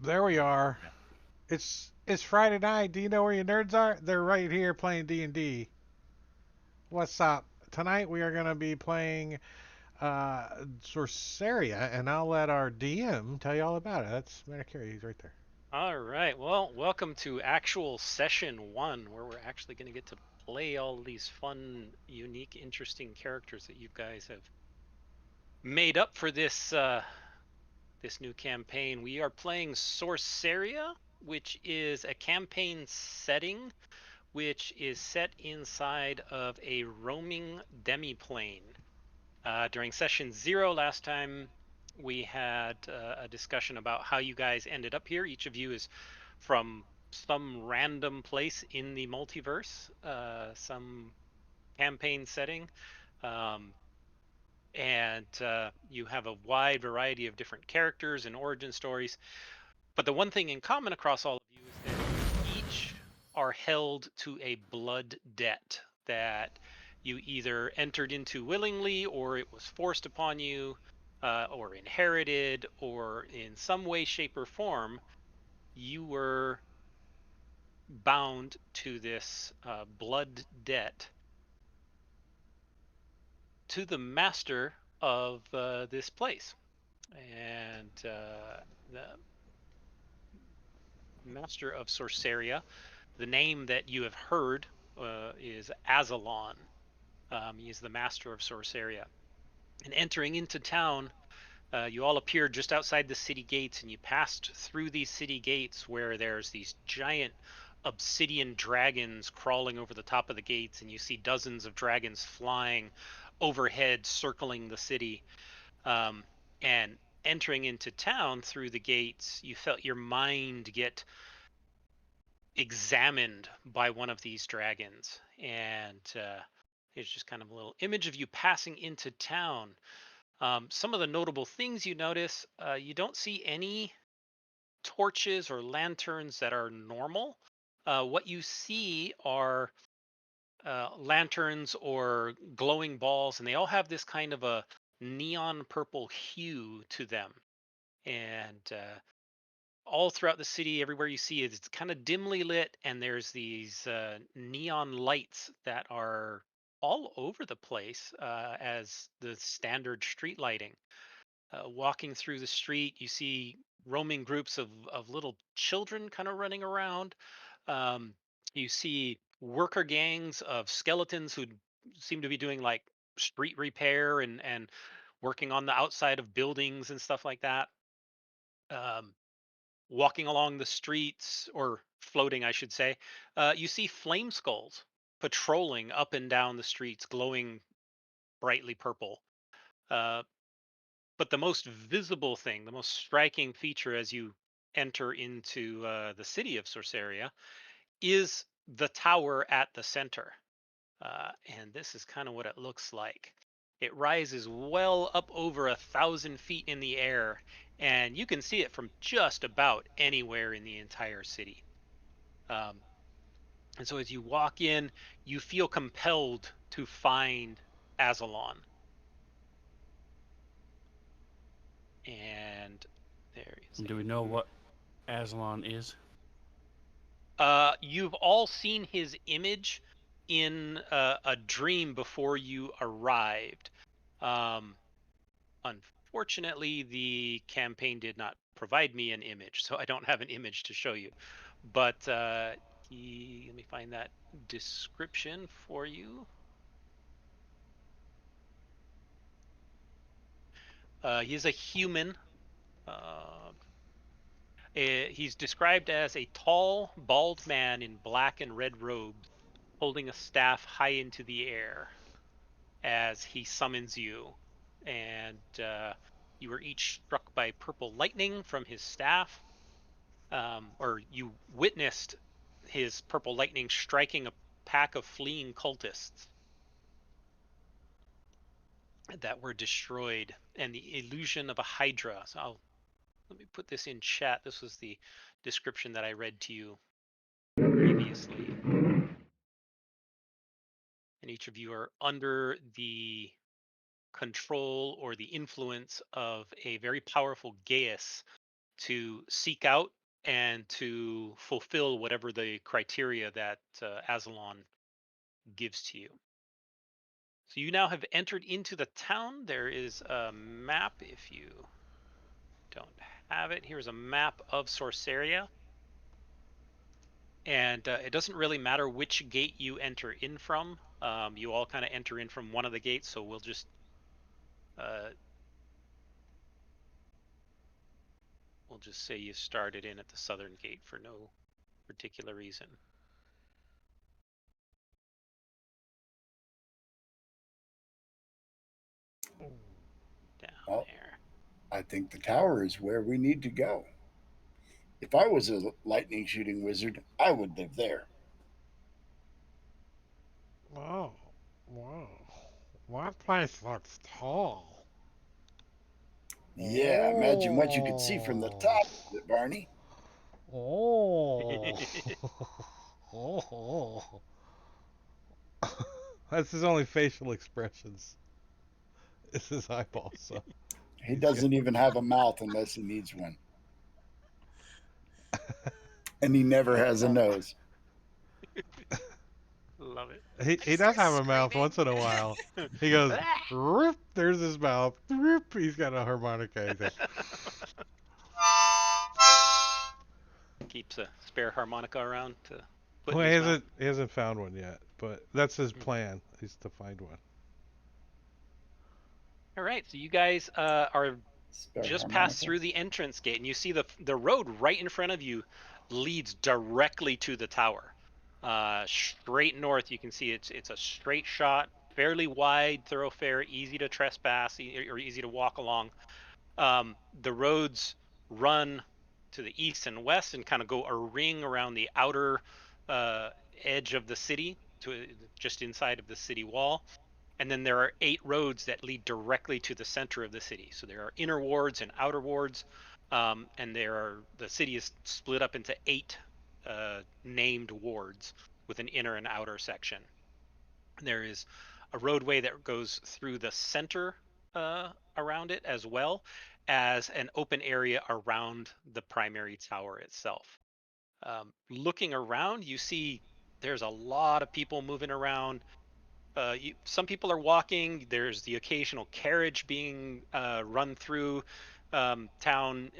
There we are. Yeah. It's Friday night. Do you know where your nerds are? They're right here playing D&D. What's up? Tonight we are going to be playing Sorceria, and I'll let our DM tell you all about it. That's Medicare. He's right there. All right. Well, welcome to actual session one, where we're actually going to get to play all these fun, unique, interesting characters that you guys have made up for this new campaign. We are playing Sorceria, which is a campaign setting which is set inside of a roaming demiplane. During session zero last time, we had a discussion about how you guys ended up here. Each of you is from some random place in the multiverse, some campaign setting, um, and you have a wide variety of different characters and origin stories. But the one thing in common across all of you is that you each are held to a blood debt that you either entered into willingly, or it was forced upon you, or inherited, or in some way, shape, or form, you were bound to this blood debt to the master of this place. And the master of Sorceria, the name that you have heard is Azalon. He is the master of Sorceria. And entering into town, you all appeared just outside the city gates, and you passed through these city gates where there's these giant obsidian dragons crawling over the top of the gates, and you see dozens of dragons flying overhead, circling the city. And entering into town through the gates, you felt your mind get examined by one of these dragons. And it's just kind of a little image of you passing into town. Some of the notable things you notice, you don't see any torches or lanterns that are normal. What you see are lanterns or glowing balls, and they all have this kind of a neon purple hue to them. And all throughout the city, everywhere you see it, it's kind of dimly lit, and there's these neon lights that are all over the place as the standard street lighting. Walking through the street, you see roaming groups of little children kind of running around. Um, you see worker gangs of skeletons who seem to be doing like street repair and working on the outside of buildings and stuff like that. Um, Walking along the streets, or floating, I should say, you see flame skulls patrolling up and down the streets, glowing brightly purple. Uh, but the most visible thing, the most striking feature as you enter into the city of Sorceria, is the tower at the center. And this is kind of what it looks like. It rises well up over 1,000 feet in the air, and you can see it from just about anywhere in the entire city. Um, and so as you walk in, you feel compelled to find Azalon. And there is Do we know a. what Aslan is? You've all seen his image in a dream before you arrived. Um, Unfortunately, the campaign did not provide me an image, so I don't have an image to show you. But let me find that description for you. He is a human. Uh, he's described as a tall, bald man in black and red robes, holding a staff high into the air as he summons you. And you were each struck by purple lightning from his staff, or you witnessed his purple lightning striking a pack of fleeing cultists that were destroyed, and the illusion of a hydra. So let me put this in chat. This was the description that I read to you previously. And each of you are under the control or the influence of a very powerful geas to seek out and to fulfill whatever the criteria that Azalon gives to you. So you now have entered into the town. There is a map if you don't have it. Here's a map of Sorceria. And it doesn't really matter which gate you enter in from. You all kind of enter in from one of the gates, so uh, we'll just say you started in at the southern gate for no particular reason. Down Well, there. I think the tower is where we need to go. If I was a lightning shooting wizard, I would live there. Oh, whoa. That place looks tall. Yeah, imagine what you could see from the Oh. top of it, Barney. Oh. Oh. That's his only facial expressions. It's his eyeballs. So He he's got. doesn't even have a mouth unless he needs one. And he never has a nose. Love it. He does have a mouth once in a while. He goes, "Roop," there's his mouth. Roop, he's got a harmonica. He's like, Keeps a spare harmonica around to put well, in his mouth. he hasn't found one yet, but that's his plan. Is to find one. All right, so you guys are Spare just passed harmonica. through the entrance gate, and you see the road right in front of you leads directly to the tower. Straight north, you can see it's a straight shot, fairly wide thoroughfare, easy to trespass or easy to walk along. The roads run to the east and west and kind of go a ring around the outer uh, edge of the city to just inside of the city wall. And then there are 8 roads that lead directly to the center of the city. So there are inner wards and outer wards, and the city is split up into 8 named wards with an inner and outer section. There is a roadway that goes through the center around it, as well as an open area around the primary tower itself. Looking around, you see there's a lot of people moving around. Some people are walking. There's the occasional carriage being run through town.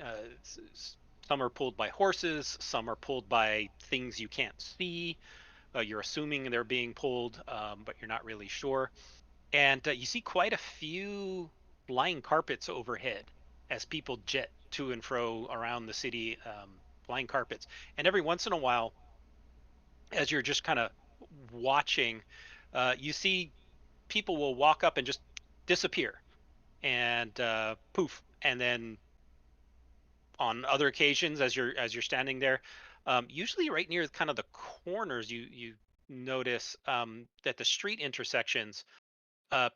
Some are pulled by horses. Some are pulled by things you can't see. You're assuming they're being pulled, but you're not really sure. And you see quite a few flying carpets overhead as people jet to and fro around the city, flying carpets. And every once in a while, as you're just kind of watching, you see people will walk up and just disappear and poof. And then on other occasions, as you're standing there, usually right near kind of the corners, you notice that the street intersections,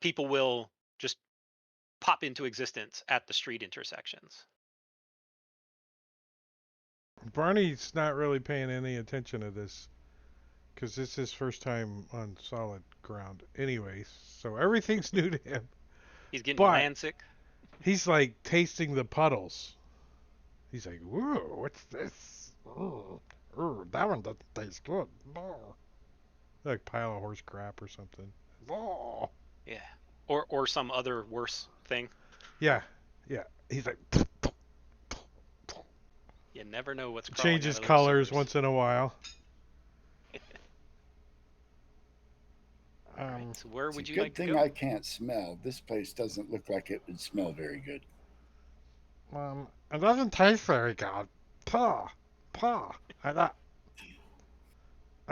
people will just pop into existence at the street intersections. Barney's not really paying any attention to this because this is his first time on solid ground, anyways. So everything's new to him. He's getting But land sick. he's like tasting the puddles. He's like, "Whoa, what's this? Oh, that one doesn't taste good." Oh. Like pile of horse crap or something. Oh. Yeah, or some other worse thing. Yeah, yeah. He's like You never know what's crawling out changes of those colors sewers. once in a while. All right, Um, so where It's a would you good like to thing go? I can't smell. This place doesn't look like it would smell very good. it doesn't taste very good. Paw, paw. I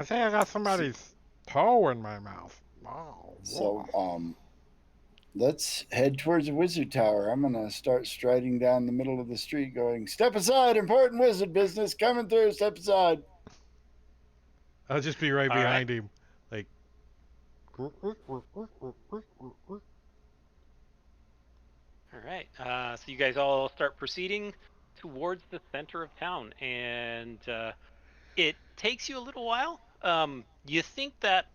think I got So, somebody's toe in my mouth. Oh, so let's head towards the wizard tower. I'm gonna start striding down the middle of the street, going, "Step aside, important wizard business coming through. Step aside." I'll just be right All right. behind him, like. All right. So you guys all start proceeding towards the center of town, and it takes you a little while. You think that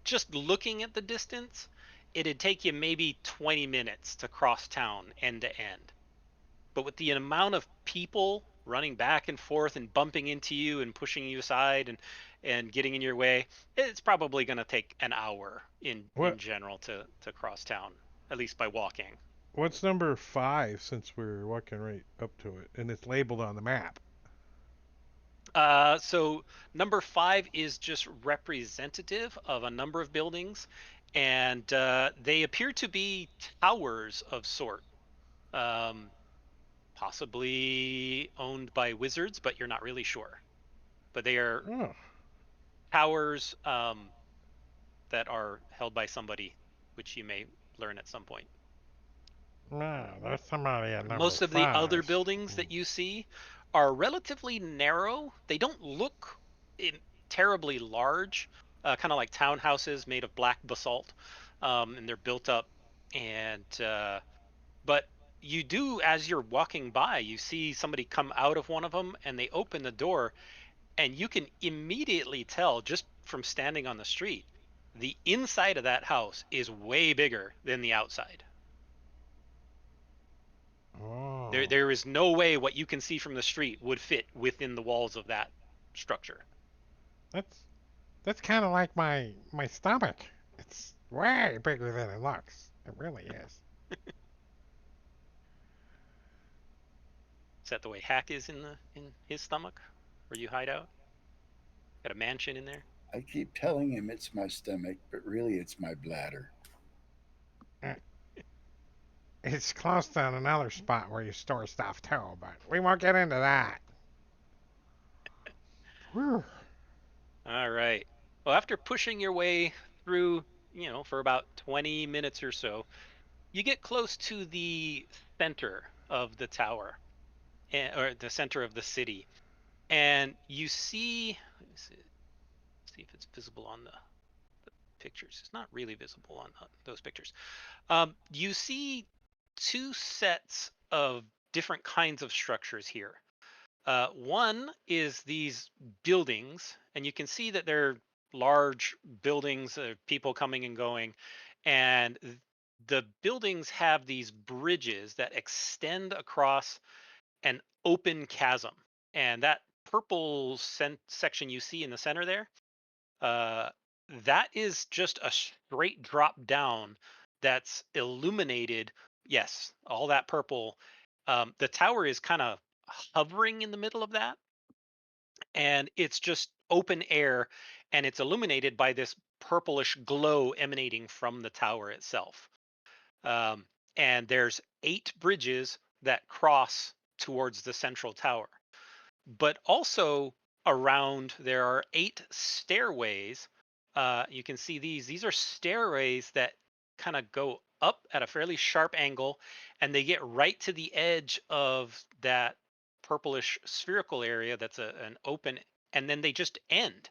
just looking at the distance, it'd take you maybe 20 minutes to cross town end to end. But with the amount of people running back and forth and bumping into you and pushing you aside and getting in your way, it's probably going to take an hour in What general to cross town, at least by walking. what's number 5 since we're walking right up to it and it's labeled on the map? So number 5 is just representative of a number of buildings, and they appear to be towers of sort, um, possibly owned by wizards, but you're not really sure. But they are Oh, towers that are held by somebody, which you may learn at some point. no, there's somebody at number Most of the other 5. buildings that you see are relatively narrow. They don't look terribly large, kind of like townhouses made of black basalt, and they're built up. And but you do, as you're walking by, you see somebody come out of one of them, and they open the door, and you can immediately tell just from standing on the street, the inside of that house is way bigger than the outside. Oh, There is no way what you can see from the street would fit within the walls of that structure. that's that's kind of like my stomach. It's way bigger than it looks. It really is. Is that the way Hack is in his stomach, where you hide out? Got a mansion in there. I keep telling him it's my stomach, but really it's my bladder. Uh, It's close to another spot where you store stuff too, but we won't get into that. Whew. All right. Well, after pushing your way through, for about 20 minutes or so, you get close to the center of the tower, or the center of the city, and you see. Let me see if it's visible on the pictures. It's not really visible on those pictures. You see two sets of different kinds of structures here. One is these buildings, and you can see that they're large buildings, people coming and going, and the buildings have these bridges that extend across an open chasm. And that purple section you see in the center there, uh, that is just a straight drop down that's illuminated. Yes, all that purple. The tower is kind of hovering in the middle of that, and it's just open air, and it's illuminated by this purplish glow emanating from the tower itself. Um, and there's 8 bridges that cross towards the central tower, but also around there are 8 stairways. You can see these are stairways that kind of go up at a fairly sharp angle, and they get right to the edge of that purplish spherical area that's an open, and then they just end.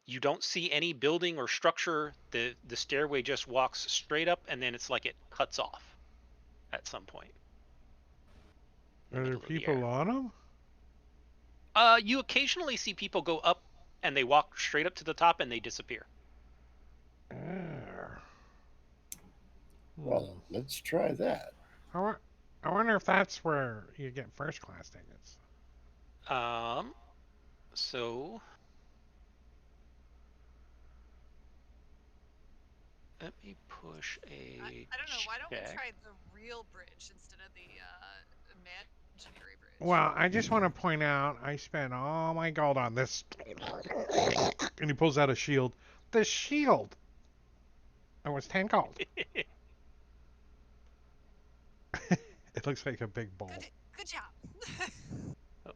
You don't see any building or structure. The stairway just walks straight up, and then it's like it cuts off at some point in the Are there middle of the people air. on them? You occasionally see people go up, and they walk straight up to the top and they disappear. Hmm. Well, let's try that. I, wa- I wonder if that's where you get first class tickets. Um, so let me push I don't know. Why don't we check. try the real bridge instead of the imaginary bridge? Well, I just want to point out I spent all my gold on this. And he pulls out a shield. The shield! It was 10 gold. It looks like a big bowl. Good job. Oh,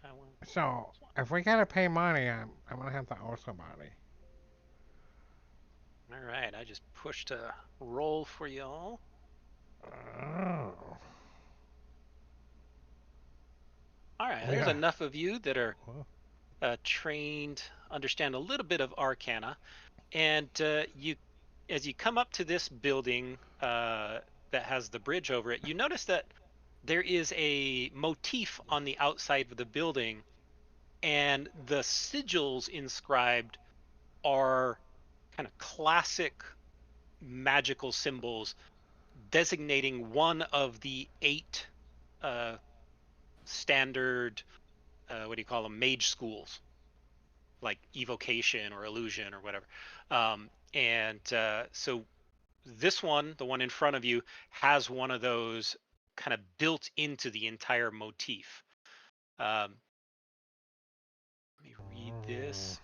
I want- So, if we gotta pay money, I'm gonna have to owe somebody. All right, I just pushed a roll for y'all. Oh. All right, there's Yeah. enough of you that are Well, trained, understand a little bit of Arcana, and as you come up to this building that has the bridge over it, you notice that there is a motif on the outside of the building, and the sigils inscribed are kind of classic magical symbols designating one of the 8 standard, what do you call them, mage schools, like evocation or illusion or whatever. So this one, the one in front of you, has one of those kind of built into the entire motif. Let me read this.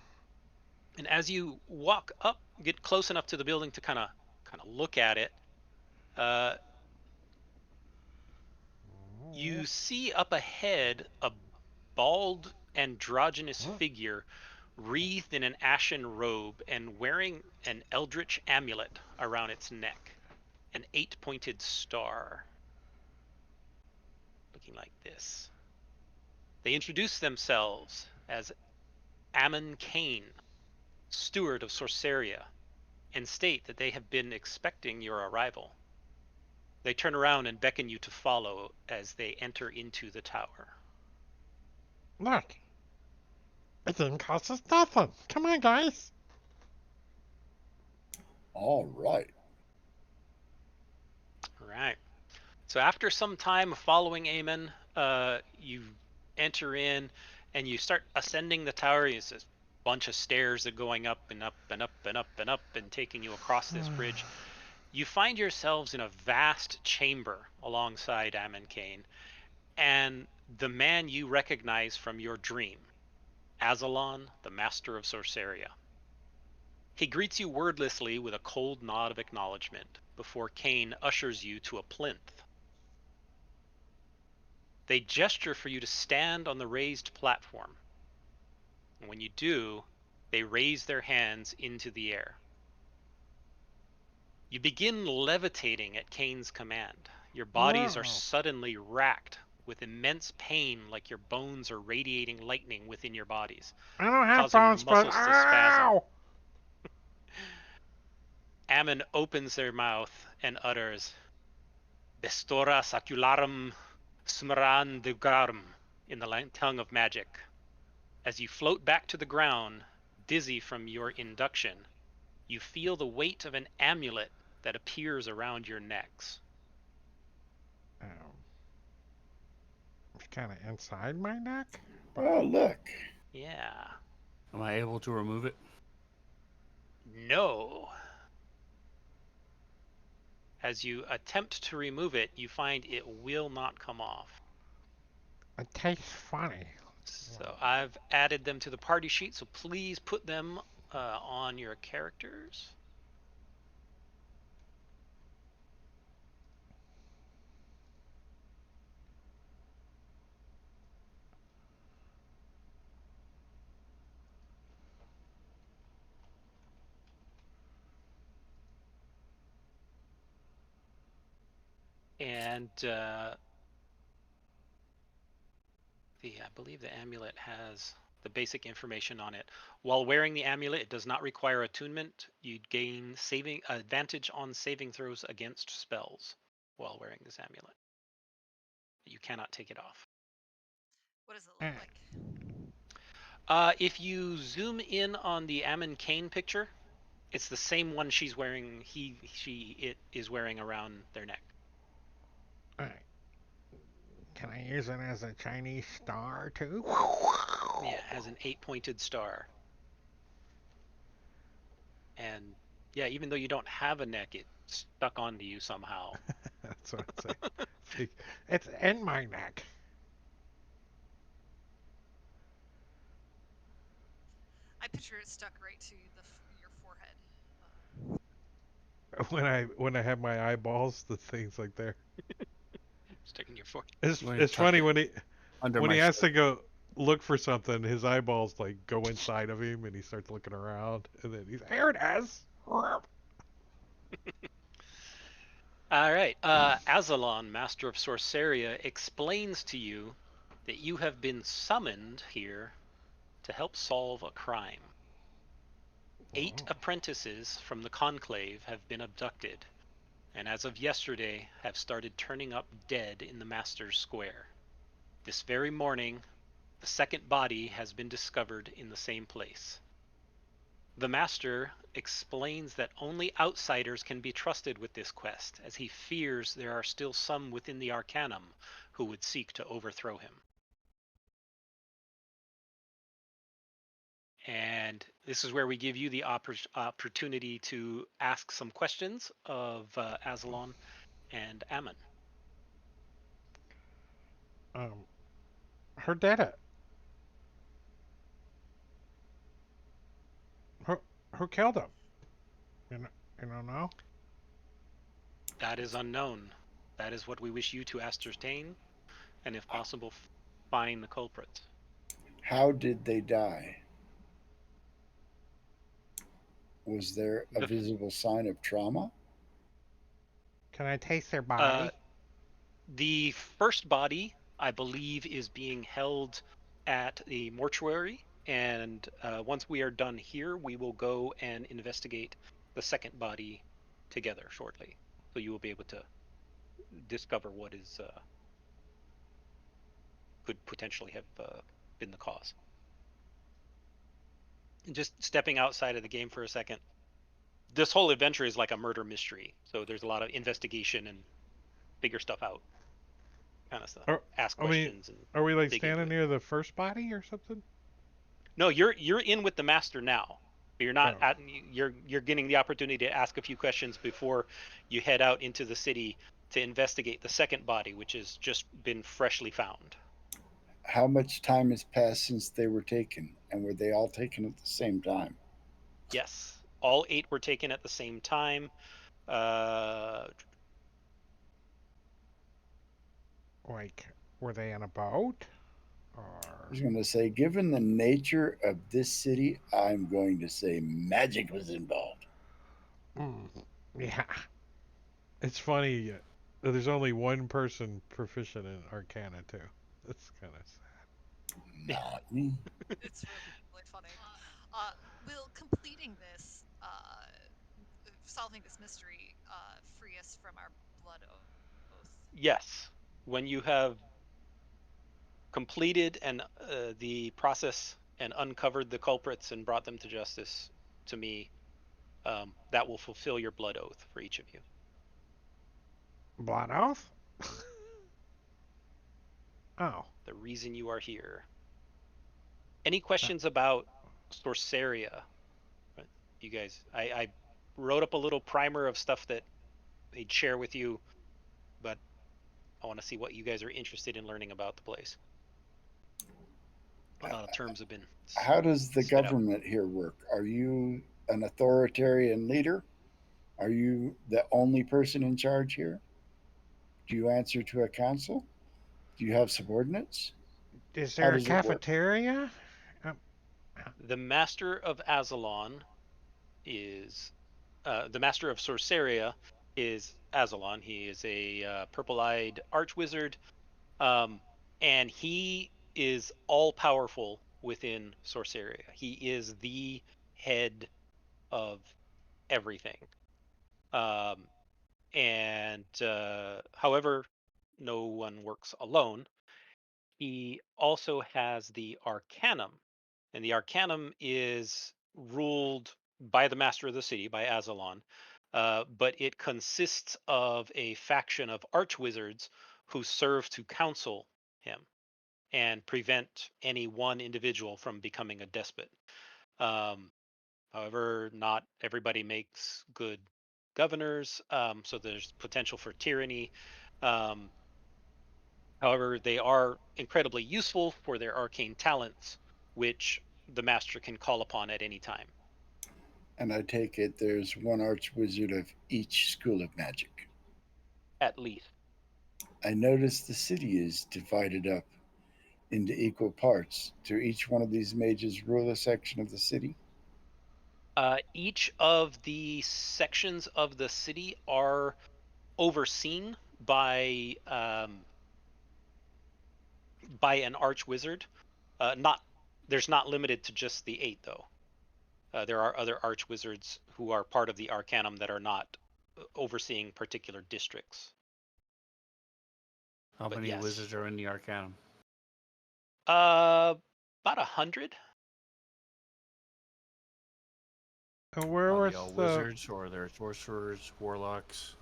And as you walk up, get close enough to the building to kind of look at it, you see up ahead a bald, androgynous figure wreathed in an ashen robe and wearing an eldritch amulet around its neck, an 8-pointed star, looking like this. They introduce themselves as Ammon Kane, steward of Sorceria, and state that they have been expecting your arrival. They turn around and beckon you to follow as they enter into the tower. Look, it didn't cost us nothing. Come on, guys. All right. All right. So after some time of following Aemon, you enter in and you start ascending the tower. It's a bunch of stairs that are going up and up and up and up and up and taking you across this bridge. You find yourselves in a vast chamber alongside Ammon Kane and the man you recognize from your dream, Azalon, the master of Sorceria. He greets you wordlessly with a cold nod of acknowledgement before Kane ushers you to a plinth. They gesture for you to stand on the raised platform. And when you do, they raise their hands into the air. You begin levitating at Kane's command. Your bodies are suddenly racked with immense pain, like your bones are radiating lightning within your bodies, I don't have causing your bones, but muscles to spasm. ow! Ammon opens their mouth and utters, Bestora sacularum smran degarum, in the tongue of magic. As you float back to the ground, dizzy from your induction, you feel the weight of an amulet that appears around your necks. It's kind of inside my neck. Oh, look. Yeah. Am I able to remove it? No. As you attempt to remove it, you find it will not come off. It tastes funny. So I've added them to the party sheet, so please put them on your characters. And I believe the amulet has the basic information on it. While wearing the amulet, it does not require attunement. You gain saving advantage on saving throws against spells while wearing this amulet. You cannot take it off. What does it look like? If you zoom in on the Ammon Kane picture, it's the same one she's wearing. It is wearing around their neck. All right. Can I use it as a Chinese star too? Yeah, it has an 8-pointed star. And yeah, even though you don't have a neck, it's stuck onto you somehow. That's what I'd say. It's in my neck. I picture it stuck right to your forehead. When I have my eyeballs, the thing's like there. Stuck in your forehead. It's funny when he has shirt. to go look for something, his eyeballs like go inside of him, and he starts looking around, and then he's there. It is. All right. Azalon, Master of Sorceria, explains to you that you have been summoned here to help solve a crime. 8 apprentices from the Conclave have been abducted, and as of yesterday have started turning up dead in the Master's Square. This very morning, the second body has been discovered in the same place. The Master explains that only outsiders can be trusted with this quest, as he fears there are still some within the Arcanum who would seek to overthrow him. And this is where we give you the opportunity to ask some questions of Azalon and Ammon. Who did it? Who, who killed him? You don't know? That is unknown. That is what we wish you to ascertain, and if possible, find the culprits. How did they die? Was there a The visible sign of trauma? Can I taste their uh, body? the first body, I believe, is being held at the mortuary, and once we are done here, we will go and investigate the second body together shortly. So you will be able to discover what is could potentially have been the cause. And just stepping outside of the game for a second, this whole adventure is like a murder mystery. So there's a lot of investigation and figure stuff out, kind of stuff. Are, Ask I mean, questions and are we like dig into standing it. near the first body or something? No, you're in with the master now. You're not Oh. at. You're getting the opportunity to ask a few questions before you head out into the city to investigate the second body, which has just been freshly found. How much time has passed since they were taken? And were they all taken at the same time? Yes, all 8 were taken at the same time. Uh, Like, were they in a boat? I Or. was going to say, given the nature of this city, I'm going to say magic was involved. Mm, yeah. It's funny. There's only one person proficient in Arcana, too. That's kind of sad. Not me. It's really funny. Will completing this, solving this mystery, free us from our blood oath? yes, when you have completed and the process and uncovered the culprits and brought them to justice to me, that will fulfill your blood oath for each of you. Blood oath? Oh. The reason you are here. Any questions about Sorceria? You guys, I wrote up a little primer of stuff that they'd share with you, but I want to see what you guys are interested in learning about the place. A lot of terms have been How does the spit out. government here work? Are you an authoritarian leader? Are you the only person in charge here? Do you answer to a council? Do you have subordinates? Is How there a does it work? cafeteria? Um, The Master of Azalon is the Master of Sorceria is Azalon. He is a purple-eyed archwizard, um, and he is all powerful within Sorceria. He is the head of everything. Um, and however, no one works alone. He also has the Arcanum, and the Arcanum is ruled by the Master of the City, by Azalon, but it consists of a faction of archwizards who serve to counsel him and prevent any one individual from becoming a despot. Um, However, not everybody makes good governors, so there's potential for tyranny. Um, However, they are incredibly useful for their arcane talents, which the master can call upon at any time. And I take it there's one archwizard of each school of magic. At least. I notice the city is divided up into equal parts. Do each one of these mages rule a section of the city? Each of the sections of the city are overseen by an archwizard. Not there's not limited to just the 8 though. There are other archwizards who are part of the Arcanum that are not overseeing particular districts. How But many yes, wizards are in the Arcanum? about 100. and where Are they was all the. wizards, or are there sorcerers, warlocks?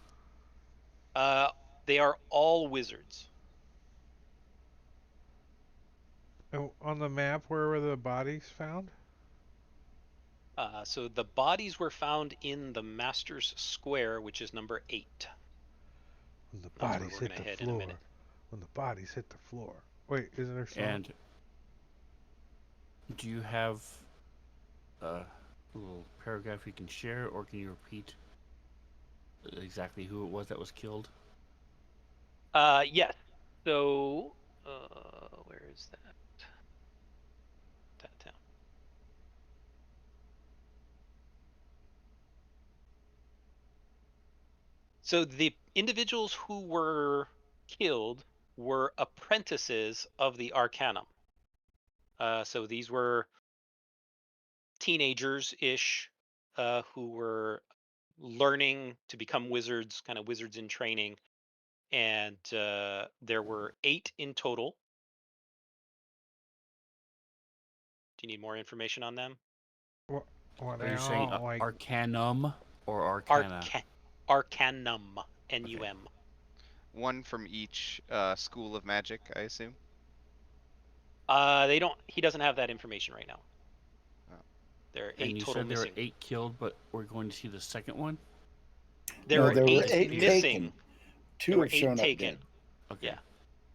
Uh, they are all wizards. Oh, on the map, where were the bodies found? So the bodies were found in the Master's Square, which is number 8. When the That's where bodies we're hit going to the head in a minute. floor. When the bodies hit the floor. Wait, isn't there some? And do you have a little paragraph you can share, or can you repeat exactly who it was that was killed? Yes. So, where is that? That down. So the individuals who were killed were apprentices of the Arcanum. So these were teenagers-ish who were learning to become wizards, kind of wizards in training, and there were 8 in total. Do you need more information on them? What? What Are they you saying all like? Arcanum or Arcana? Arcanum, Okay. N-U-M. One from each school of magic, I assume. They don't. He doesn't have that information right now. Oh. There are And 8 you total said there were missing. 8 killed, but we're going to see the second one? There No, are there were 8 8 missing. taken. There 2 were have 8 shown up taken. dead. Okay. Yeah.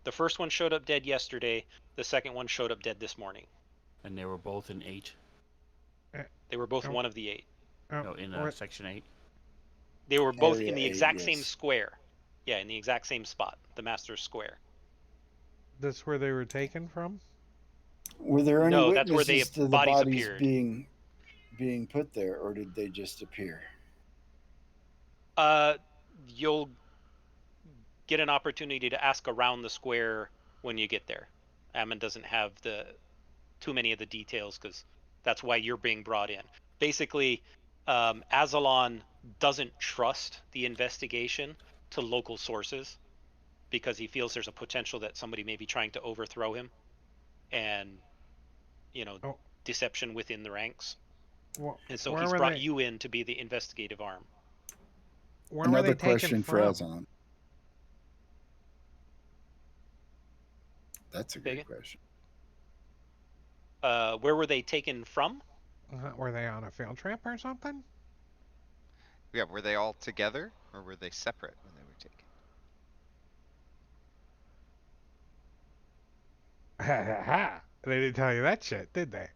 The first one showed up dead yesterday. The second one showed up dead this morning. And they were both in 8? They were both Oh, one of the 8. No, in what? Section 8? They were both Area in the 8, exact same yes. square. Yeah, in the exact same spot, the Master's Square. That's where they were taken from? Were there any No, that's where the witnesses to the bodies bodies appeared. being put there, or did they just appear? You'll get an opportunity to ask around the square when you get there. Ammon doesn't have too many of the details because that's why you're being brought in. Basically, Azalon doesn't trust the investigation to local sources because he feels there's a potential that somebody may be trying to overthrow him and, you know, Oh, deception within the ranks. And so where he's were brought they? you in to be the investigative arm. Where were Another they taken question for from? Azon. That's a Say good again? question. Where were they taken from? Were they on a field trip or something? Yeah, were they all together or were they separate when they were taken? Ha ha ha! They didn't tell you that shit, did they?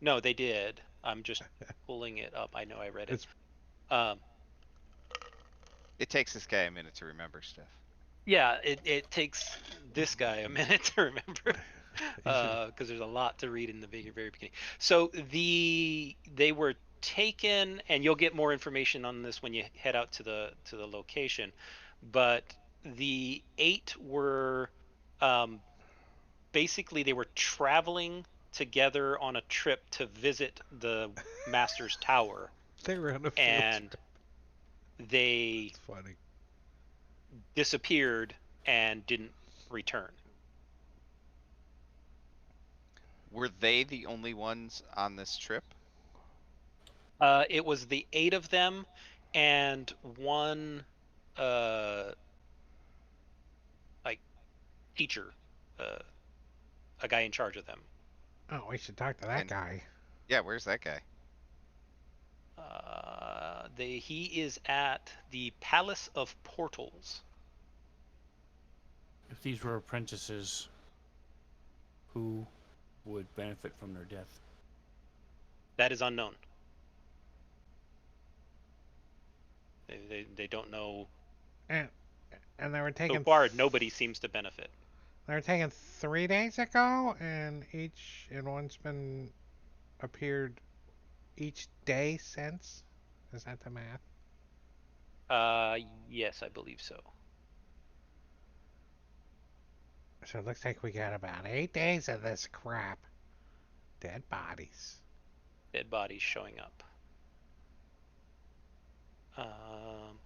No, they did. I'm just pulling it up. I know I read it. It's Um, It takes this guy a minute to remember stuff. yeah, it takes this guy a minute to remember because there's a lot to read in the very beginning. So they were taken, and you'll get more information on this when you head out to the location. But the 8 were um, basically they were traveling together on a trip to visit the Master's Tower, they were on a field and trip. they It's funny. disappeared and didn't return. Were they the only ones on this trip? It was the 8 of them and one uh, like teacher, uh, a guy in charge of them. Oh, we should talk to that And guy. yeah, where's that guy? He is at the Palace of Portals. If these were apprentices, who would benefit from their death? That is unknown. They don't know. And they were So taken. far, nobody seems to benefit. They were taken 3 days ago, and one's been appeared each day since. Is that the math? Yes, I believe so. So it looks like we got about 8 days of this crap. Dead bodies. Dead bodies showing up. Um,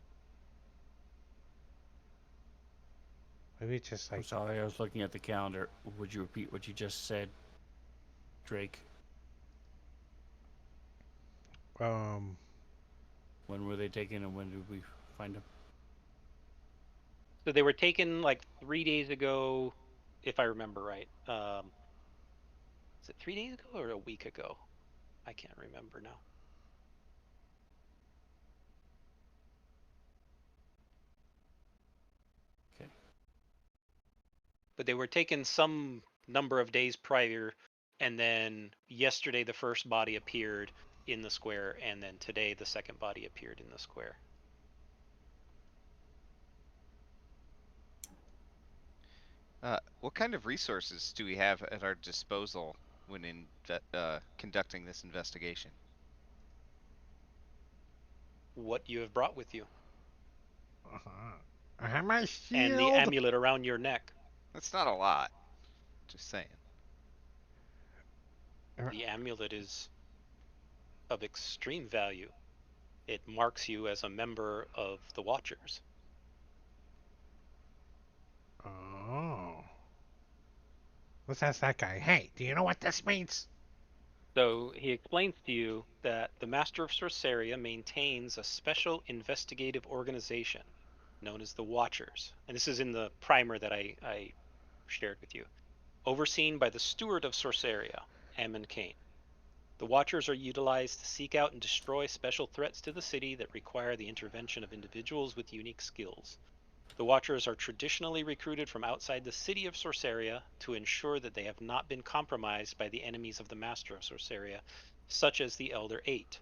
Maybe it's just I'm like sorry, I was looking at the calendar. Would you repeat what you just said, Drake? um When were they taken and when did we find them? so they were taken like 3 days ago, if I remember right. Is it 3 days ago or a week ago? I can't remember now. Okay. But they were taken some number of days prior, and then yesterday the first body appeared in the square, and then today the second body appeared in the square. What kind of resources do we have at our disposal when conducting this investigation? What you have brought with you, I have my and the shield. amulet around your neck. That's not a lot. Just saying. The amulet is of extreme value. It marks you as a member of the Watchers. Oh. Let's ask that guy. Hey, do you know what this means? So he explains to you that the Master of Sorceria maintains a special investigative organization known as the Watchers. And this is in the primer that I shared with you. Overseen by the Steward of Sorceria, Ammon Kane. The Watchers are utilized to seek out and destroy special threats to the city that require the intervention of individuals with unique skills. The Watchers are traditionally recruited from outside the city of Sorceria to ensure that they have not been compromised by the enemies of the Master of Sorceria, such as the Elder Eight.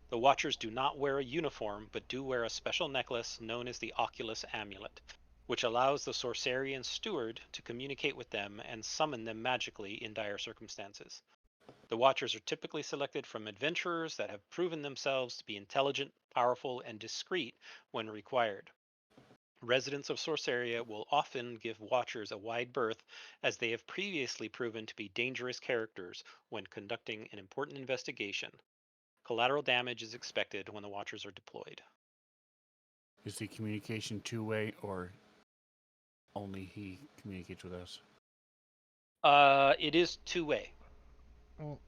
The Watchers do not wear a uniform, but do wear a special necklace known as the Oculus Amulet, which allows the Sorcerian Steward to communicate with them and summon them magically in dire circumstances. The Watchers are typically selected from adventurers that have proven themselves to be intelligent, powerful, and discreet when required. Residents of Sorceria will often give Watchers a wide berth, as they have previously proven to be dangerous characters when conducting an important investigation. Collateral damage is expected when the Watchers are deployed. Is the communication two-way, or only he communicates with us? It is two-way. Well,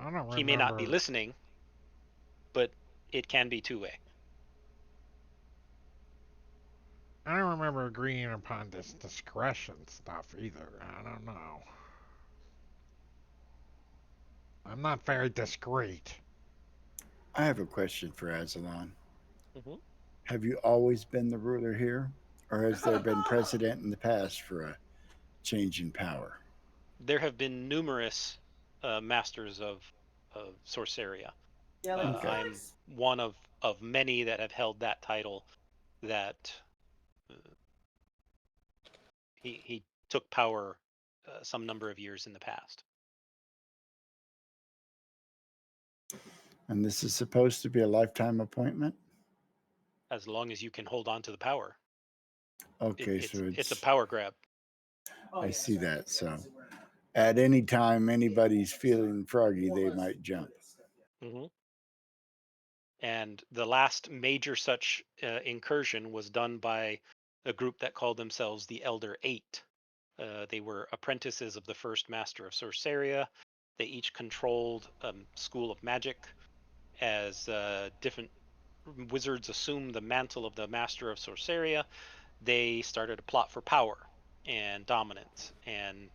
I don't He may not be remember. listening, but it can be two-way. I don't remember agreeing upon this discretion stuff either. I don't know. I'm not very discreet. I have a question for Azalon. Mm-hmm. Have you always been the ruler here, or has there been precedent in the past for a change in power? There have been numerous masters of Sorceria. Okay. I'm one of many that have held that title. That uh, he took power some number of years in the past. And this is supposed to be a lifetime appointment? As long as you can hold on to the power, Okay, it's so it's a power grab. I see that. So at any time anybody's feeling froggy, they might jump. Mm-hmm. And the last major such incursion was done by a group that called themselves the Elder Eight. They were apprentices of the first master of Sorceria. They each controlled a school of magic. As different wizards assumed the mantle of the master of Sorceria, they started a plot for power and dominance. And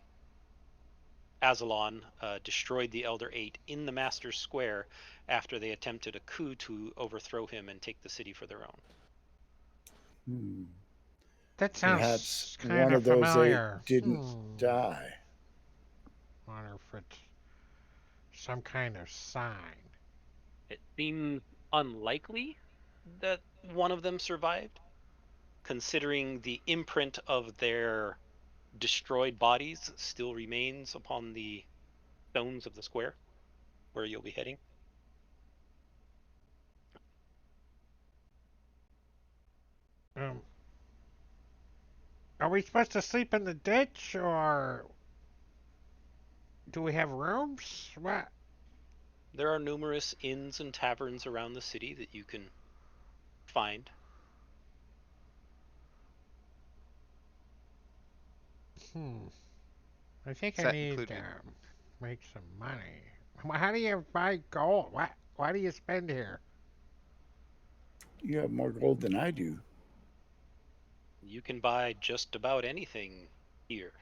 Azalon destroyed the Elder Eight in the Master's Square after they attempted a coup to overthrow him and take the city for their own. Hmm. That Perhaps sounds kind one of of those eight familiar. didn't die. Wonder if it's some kind of sign. It seems unlikely that one of them survived, considering the imprint of their destroyed bodies still remains upon the stones of the square where you'll be heading. Um, are we supposed to sleep in the ditch, or do we have rooms? What? There are numerous inns and taverns around the city that you can find. Hmm. I think Is I that need to included? make some money. How do you buy gold? What? Why do you spend here? You have more gold than I do. You can buy just about anything here.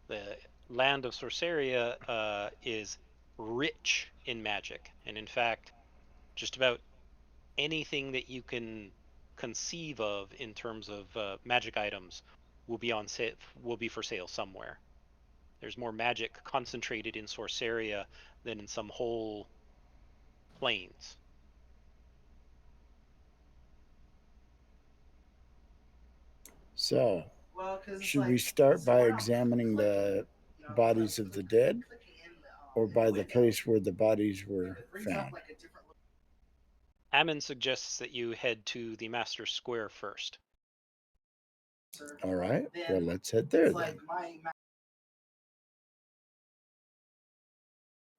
The land of Sorceria is rich in magic, and in fact, just about anything that you can conceive of in terms of magic items will be on sale, will be for sale somewhere. There's more magic concentrated in Sorceria than in some whole plains. So, should we start by examining the bodies of the dead or by the place where the bodies were found? Ammon suggests that you head to the Master Square first. All right, well, let's head there then.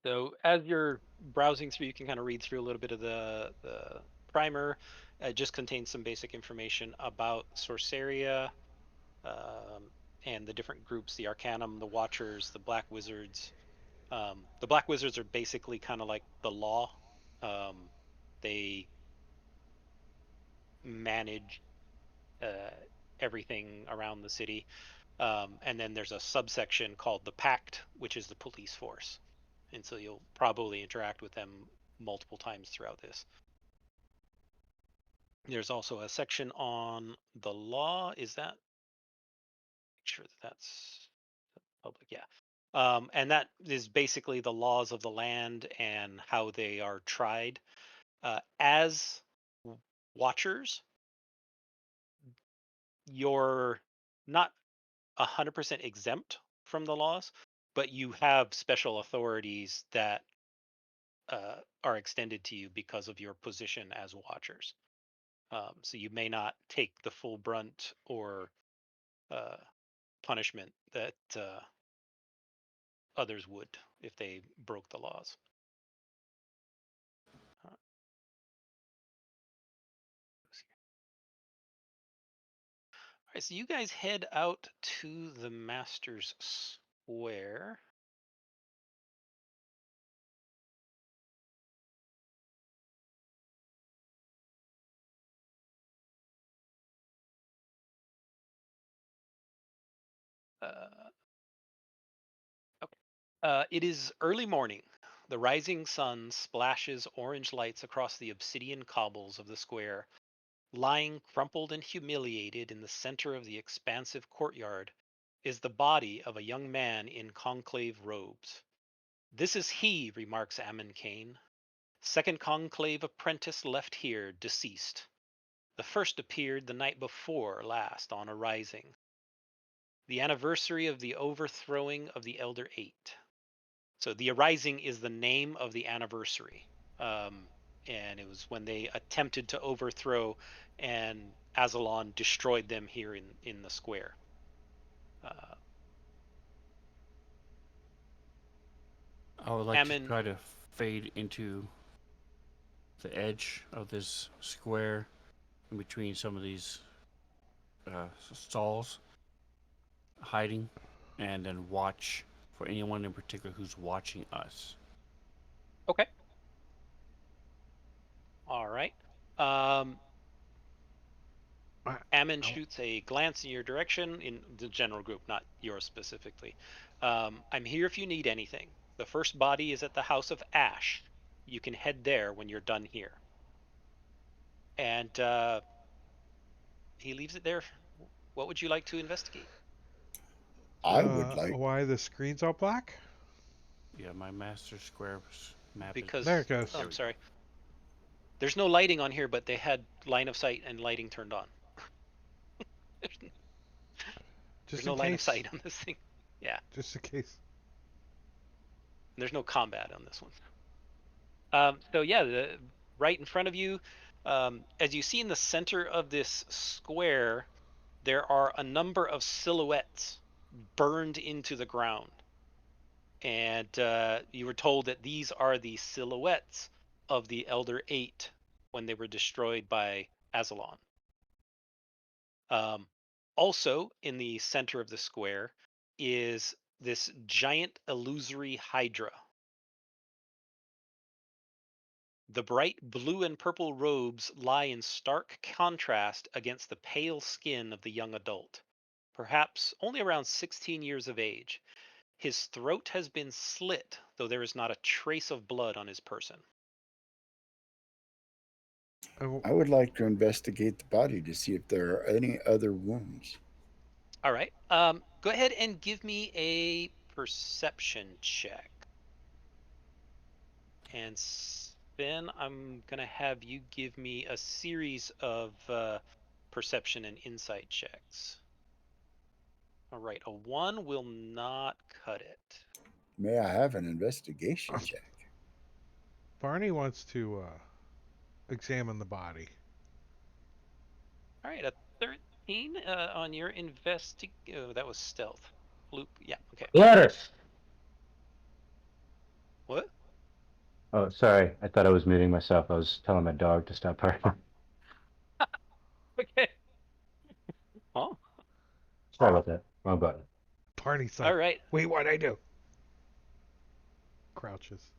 So as you're browsing through, you can kind of read through a little bit of the primer. It just contains some basic information about Sorceria and the different groups: the Arcanum, the Watchers, the Black Wizards. The Black Wizards are basically kind of like the law. They manage uh, everything around the city. And then there's a subsection called the Pact, which is the police force. And so you'll probably interact with them multiple times throughout this. There's also a section on the law. Is that? Make sure that that's public. Yeah. And that is basically the laws of the land and how they are tried. As watchers, you're not 100% exempt from the laws, but you have special authorities that are extended to you because of your position as watchers. So you may not take the full brunt or uh, punishment that others would if they broke the laws. All right, so you guys head out to the Master's Square. Uh, okay. It is early morning. The rising sun splashes orange lights across the obsidian cobbles of the square. Lying crumpled and humiliated in the center of the expansive courtyard is the body of a young man in conclave robes. This is he, remarks Ammon Kane. Second conclave apprentice left here, deceased. The first appeared the night before last on a rising. The anniversary of the overthrowing of the Elder Eight. So the arising is the name of the anniversary. And it was when they attempted to overthrow, and Azalon destroyed them here in the square. I would like to Ammon, try to fade into the edge of this square in between some of these stalls, hiding, and then watch for anyone in particular who's watching us. okay, all right. Um, I, Ammon I, shoots a glance in your direction, in the general group, not yours specifically. I'm here if you need anything. The first body is at the House of Ash. You can head there when you're done here. And he leaves it there. What would you like to investigate? I would like. why the screen's all black? Yeah, my master square map is. There Because it goes. oh, There I'm we sorry. There's no lighting on here, but they had line of sight and lighting turned on. There's Just no in line of case. sight on this thing. Yeah, Just in case. there's no combat on this one. So yeah, right in front of you, as you see in the center of this square, there are a number of silhouettes burned into the ground, and you were told that these are the silhouettes of the Elder Eight when they were destroyed by Azalon. Um, Also, in the center of the square is this giant illusory hydra. The bright blue and purple robes lie in stark contrast against the pale skin of the young adult, perhaps only around 16 years of age. His throat has been slit, though there is not a trace of blood on his person. Oh, I would like to investigate the body to see if there are any other wounds. All right. Go ahead and give me a perception check. And then I'm going to have you give me a series of perception and insight checks. All right. A 1 will not cut it. May I have an investigation check? Barney wants to examine the body. All right. A 13 on your Oh, that was stealth. Loop. Yeah. Okay. Gladys! What? Oh, sorry. I thought I was muting myself. I was telling my dog to stop barking. Okay. Oh. Sorry about that. Wrong button. Barney's All like, right. wait, what'd I do? Crouches.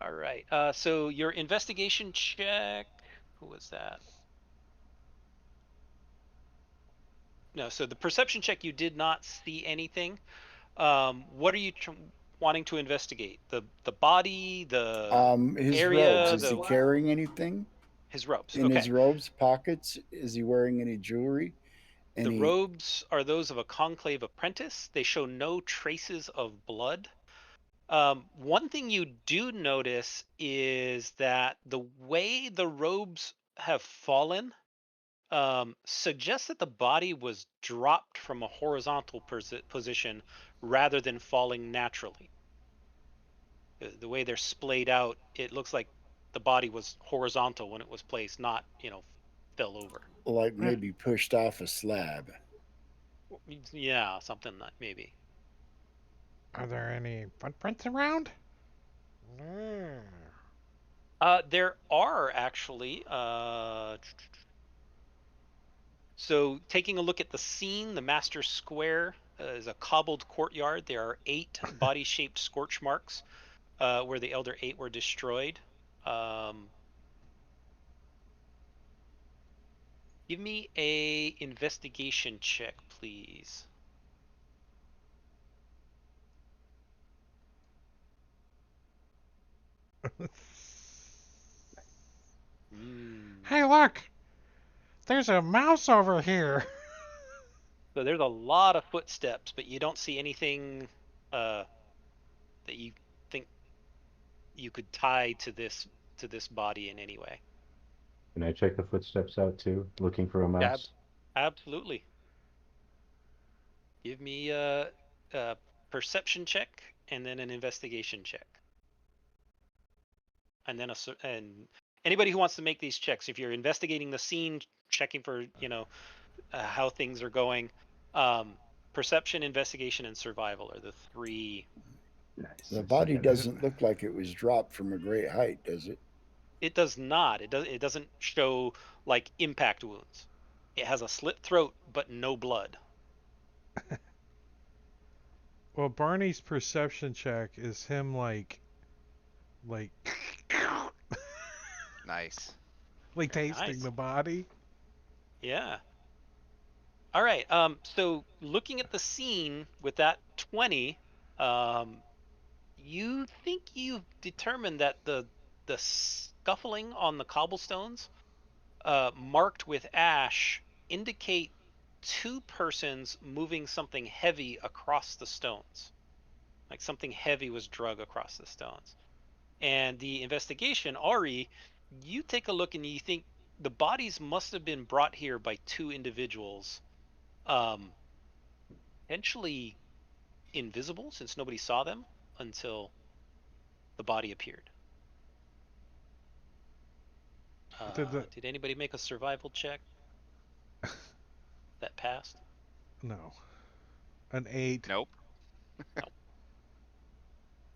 All right. So your investigation check. Who was that? No. So the perception check, you did not see anything. What are you wanting to investigate? The body, the His robes. area, Is he carrying anything his robes. in Okay. his robes pockets? Is he wearing any jewelry? The Any? robes are those of a conclave apprentice. They show no traces of blood. One thing you do notice is that the way the robes have fallen suggests that the body was dropped from a horizontal position rather than falling naturally. The way they're splayed out, it looks like the body was horizontal when it was placed, not, fell over. Like Eh, maybe pushed off a slab. Yeah, something like maybe. Are there any footprints around? Mm. There are actually. So, taking a look at the scene, the master square is a cobbled courtyard. There are 8 body-shaped scorch marks where the Elder 8 were destroyed. Um, Give me a investigation check, please. Mm. Hey, look! There's a mouse over here. So there's a lot of footsteps, but you don't see anything that you think you could tie to this body in any way. Can I check the footsteps out too? Looking for a Yeah, mouse? absolutely. Give me a perception check and then an investigation check, and then and anybody who wants to make these checks, if you're investigating the scene, checking for how things are going, um, perception, investigation, and survival are the 3. Nice. The Let's see. body I got doesn't look like it was dropped from a great height, does it? It does not. It doesn't show like impact wounds. It has a slit throat, but no blood. Well, Barney's perception check is him like, Nice. like Very tasting nice. the body. Yeah. All right. So looking at the scene with that 20, um, you think you've determined that the scuffling on the cobblestones, marked with ash, indicate 2 persons moving something heavy across the stones. Like something heavy was drug across the stones. And the investigation, Ari, you take a look and you think the bodies must have been brought here by 2 individuals, um, potentially invisible since nobody saw them until the body appeared. Did the Did anybody make a survival check that passed? no an 8? Nope. Nope.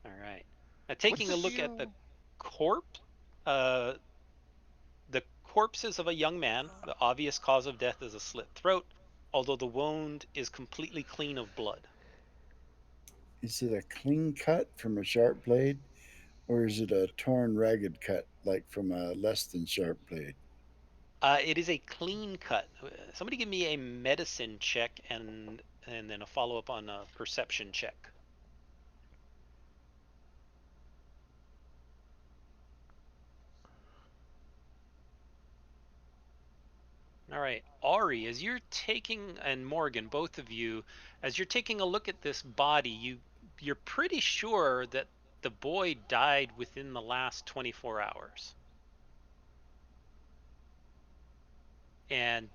All right. Now, What's taking the a look at the deal? corpse, uh, the corpses of a young man, the obvious cause of death is a slit throat, although the wound is completely clean of blood. Is it a clean cut from a sharp blade, or is it a torn, ragged cut like from a less than sharp blade? It is a clean cut. Somebody give me a medicine check and then a follow up on a perception check. All right, Ari, as you're taking, and Morgan, both of you, as you're taking a look at this body, you're pretty sure that the boy died within the last 24 hours. And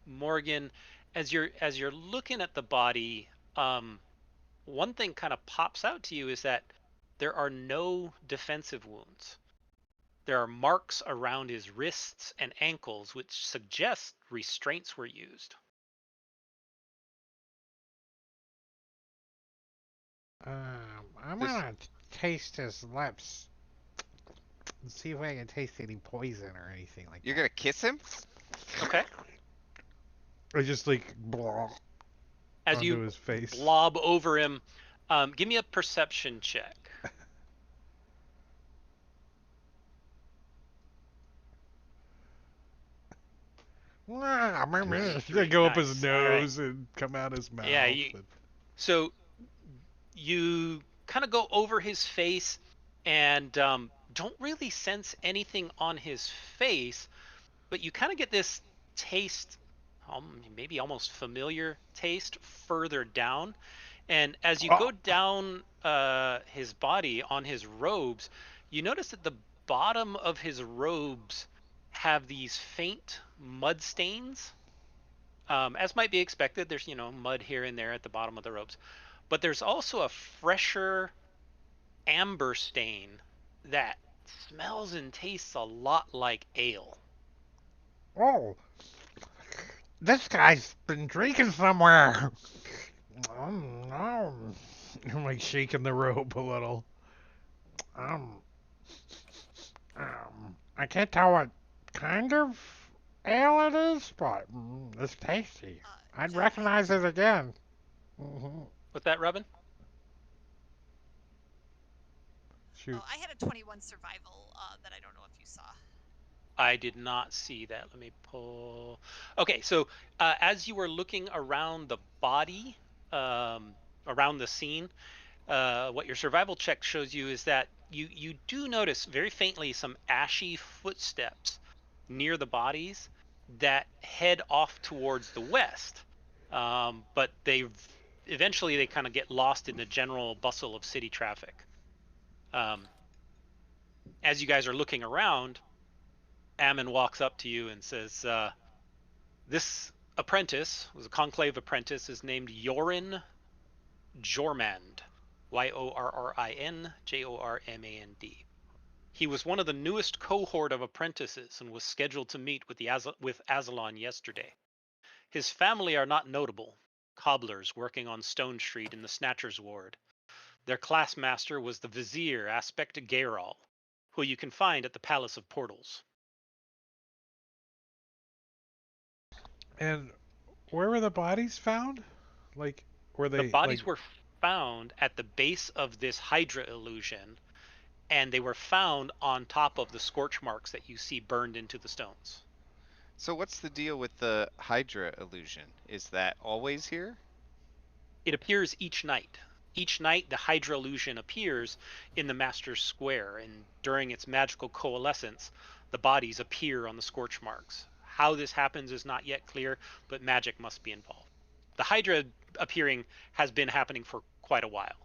Morgan, as you're looking at the body, one thing kind of pops out to you is that there are no defensive wounds. There are marks around his wrists and ankles, which suggest restraints were used. I'm This gonna taste his lips and see if I can taste any poison or anything like you're that. gonna kiss him? Okay. I just like blah As onto you his face. blob over him, give me a perception check. They go up his Nice. All right. nose and come out his mouth. Yeah. So you kind of go over his face and don't really sense anything on his face, but you kind of get this taste, maybe almost familiar taste further down. And as you go down his body on his robes, you notice that the bottom of his robes have these faint mud stains. As might be expected, there's, mud here and there at the bottom of the robes. But there's also a fresher amber stain that smells and tastes a lot like ale. Oh, this guy's been drinking somewhere. No. I'm like shaking the rope a little. Um, I can't tell what kind of ale it is, but it's tasty. I'd John, recognize it again. Hmm. With that, Robin? Shoot. I had a 21 survival that I don't know if you saw. I did not see that. Let me pull. Okay, so as you were looking around the body, around the scene, what your survival check shows you is that you do notice very faintly some ashy footsteps near the bodies that head off towards the west. But eventually they kind of get lost in the general bustle of city traffic. As you guys are looking around, Ammon walks up to you and says, this apprentice was a conclave apprentice, is named Yorin Jormand. YorrinJormand. He was one of the newest cohort of apprentices and was scheduled to meet with Azalon yesterday. His family are not notable, cobblers working on Stone Street in the Snatcher's Ward. Their class master was the Vizier Aspect Gairal, who you can find at the Palace of Portals. And where were the bodies found? Like, were The they like? bodies were found at the base of this Hydra illusion, and they were found on top of the scorch marks that you see burned into the stones. So what's the deal with the Hydra illusion? Is that always here? It appears each night. Each night, the Hydra illusion appears in the Master's Square, and during its magical coalescence, the bodies appear on the scorch marks. How this happens is not yet clear, but magic must be involved. The Hydra appearing has been happening for quite a while.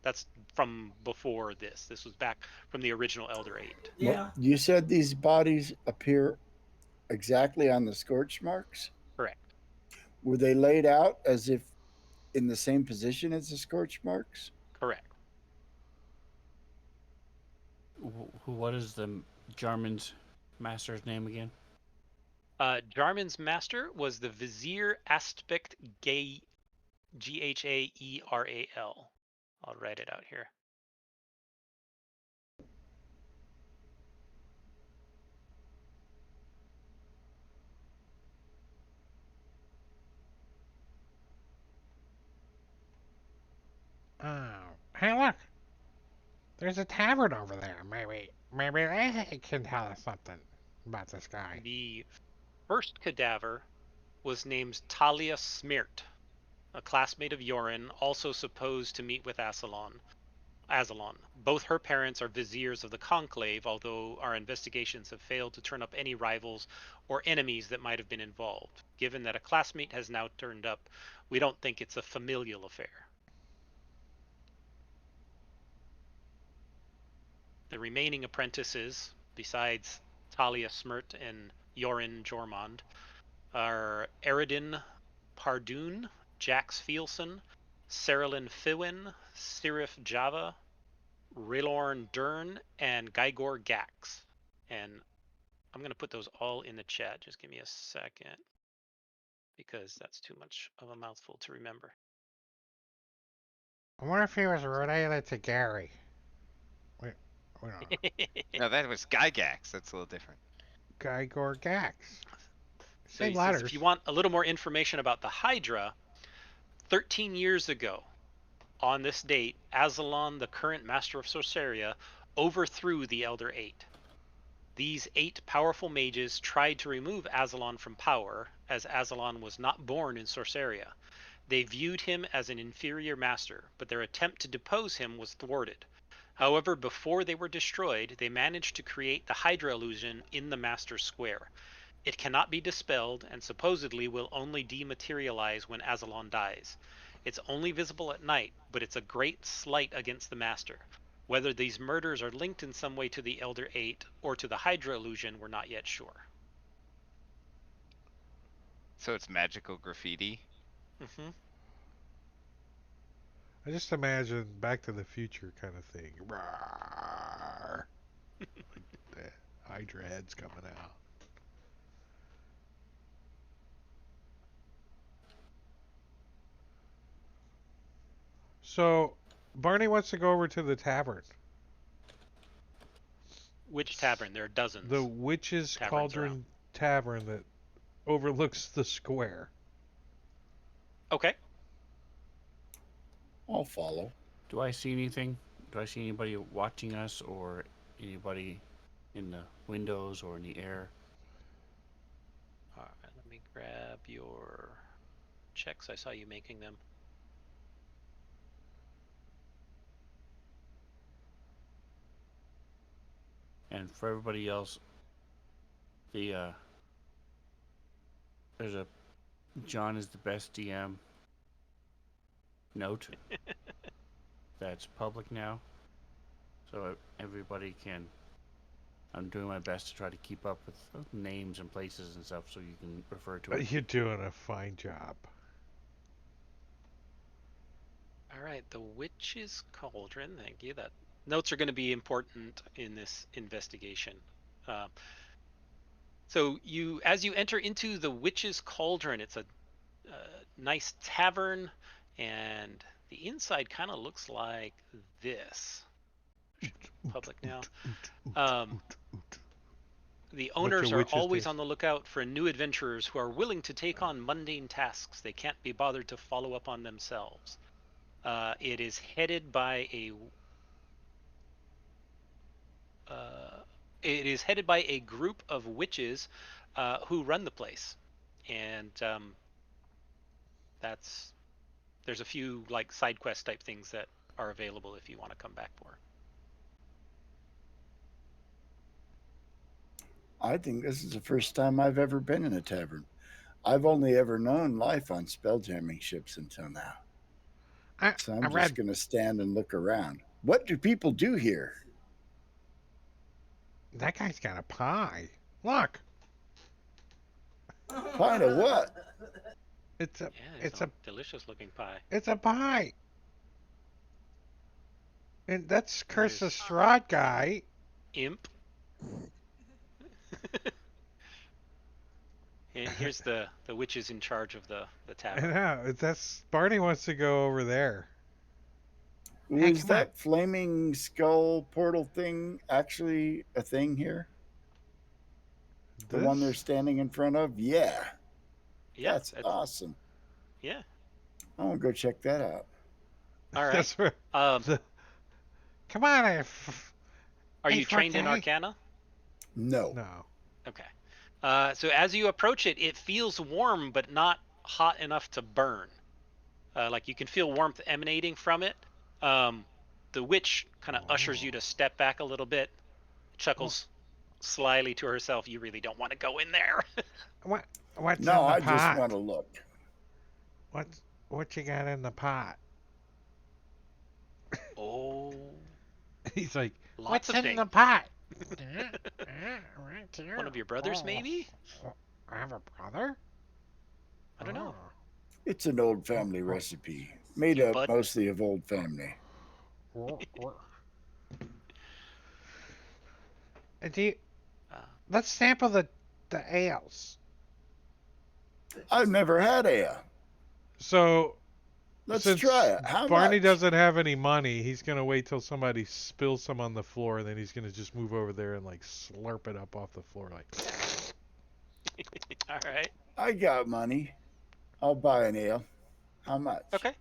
That's from before this. This was back from the original Elder Eight. Well, you said these bodies appear exactly on the scorch marks. Correct. Were they laid out as if in the same position as the scorch marks? Correct. What is the Jarman's master's name again? Jarman's master was the Vizier Aspect Gay, Ghaeral. I'll write it out here. Oh, hey, look! There's a tavern over there. Maybe they can tell us something. about this guy. The first cadaver was named Talia Smirt, a classmate of Yorin, also supposed to meet with Azalon. Both her parents are viziers of the Conclave, although our investigations have failed to turn up any rivals or enemies that might have been involved. Given that a classmate has now turned up, we don't think it's a familial affair. The remaining apprentices, besides Talia Smirt and Yorin Jormond, are Eridin Pardoon, Jax Fielson, Cerilyn Fiwin, Sirif Java, Rilorn Dern, and Gygor Gax. And I'm going to put those all in the chat. Just give me a second because that's too much of a mouthful to remember. I wonder if he was related to Gary. We don't know. No, that was Gygax. That's a little different. Gygor Gax. So Same he says, letters. if you want a little more information about the Hydra, 13 years ago, on this date, Azalon, the current master of Sorceria, overthrew the Elder Eight. These 8 powerful mages tried to remove Azalon from power, as Azalon was not born in Sorceria. They viewed him as an inferior master, but their attempt to depose him was thwarted. However, before they were destroyed, they managed to create the Hydra illusion in the Master's Square. It cannot be dispelled and supposedly will only dematerialize when Azalon dies. It's only visible at night, but it's a great slight against the Master. Whether these murders are linked in some way to the Elder Eight or to the Hydra illusion, we're not yet sure. So it's magical graffiti. Mm-hmm. I just imagine Back to the Future kind of thing. Rawr. Like the Hydra heads coming out. So, Barney wants to go over to the tavern. Which tavern? There are dozens. The Witch's Cauldron around. Tavern that overlooks the square. Okay. I'll follow. Do I see anything? Do I see anybody watching us or anybody in the windows or in the air? All right, let me grab your checks. I saw you making them. And for everybody else, there's a John is the best DM note that's public now, so everybody can. I'm doing my best to try to keep up with names and places and stuff, so you can refer to it. You're doing a fine job. All right, the Witch's Cauldron. Thank you. That notes are going to be important in this investigation. So as you enter into the Witch's Cauldron, it's a nice tavern, and the inside kind of looks like this. Public now. The owners are always on the lookout for new adventurers who are willing to take on mundane tasks they can't be bothered to follow up on themselves. It is headed by a group of witches who run the place, and there's a few like side quest type things that are available if you want to come back for. I think this is the first time I've ever been in a tavern. I've only ever known life on spelljamming ships until now. So I'm just going to stand and look around. What do people do here? That guy's got a pie. Look. Pie of what? It's a delicious looking pie. It's a pie. And that's Curse the Strahd guy. Imp. And here's the witches in charge of the tavern. I know. That's Barney wants to go over there. Is that flaming skull portal thing actually a thing here? The one they're standing in front of? Yeah. Yeah. That's awesome. Yeah. I want to go check that out. All right. That's where, come on. Are you trained in Arcana? No. No. Okay. So as you approach it, it feels warm, but not hot enough to burn. Like you can feel warmth emanating from it. The witch kind of ushers you to step back a little bit, chuckles slyly to herself. You really don't want to go in there. What? What's No, in the I just pot? want to look. What you got in the pot? Oh, He's like, lots what's of in the things. pot? Right One here. of your brothers, Oh, maybe? I have a brother. I don't know. It's an old family recipe made up Bud. mostly of old family. Do you, Uh, let's sample the ales. I've never had ale. So Let's try since it. How Barney much? doesn't have any money, he's gonna wait till somebody spills some on the floor, and then he's gonna just move over there and like slurp it up off the floor, like. all right. I got money. I'll buy an ale. How much? Okay.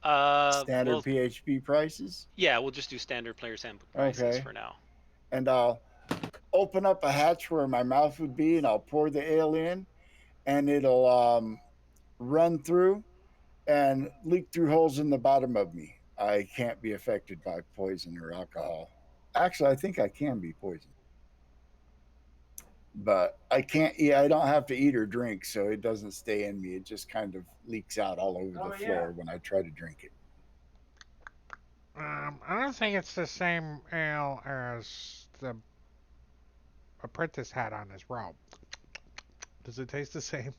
Standard Well, PHP prices? yeah, we'll just do standard player's handbook prices Okay. for now. And I'll open up a hatch where my mouth would be and I'll pour the ale in and it'll run through and leak through holes in the bottom of me. I can't be affected by poison or alcohol. Actually, I think I can be poisoned, but I can't eat. I don't have to eat or drink, so it doesn't stay in me. It just kind of leaks out all over the floor when I try to drink it. I don't think it's the same ale as the apprentice had on his robe. Does it taste the same?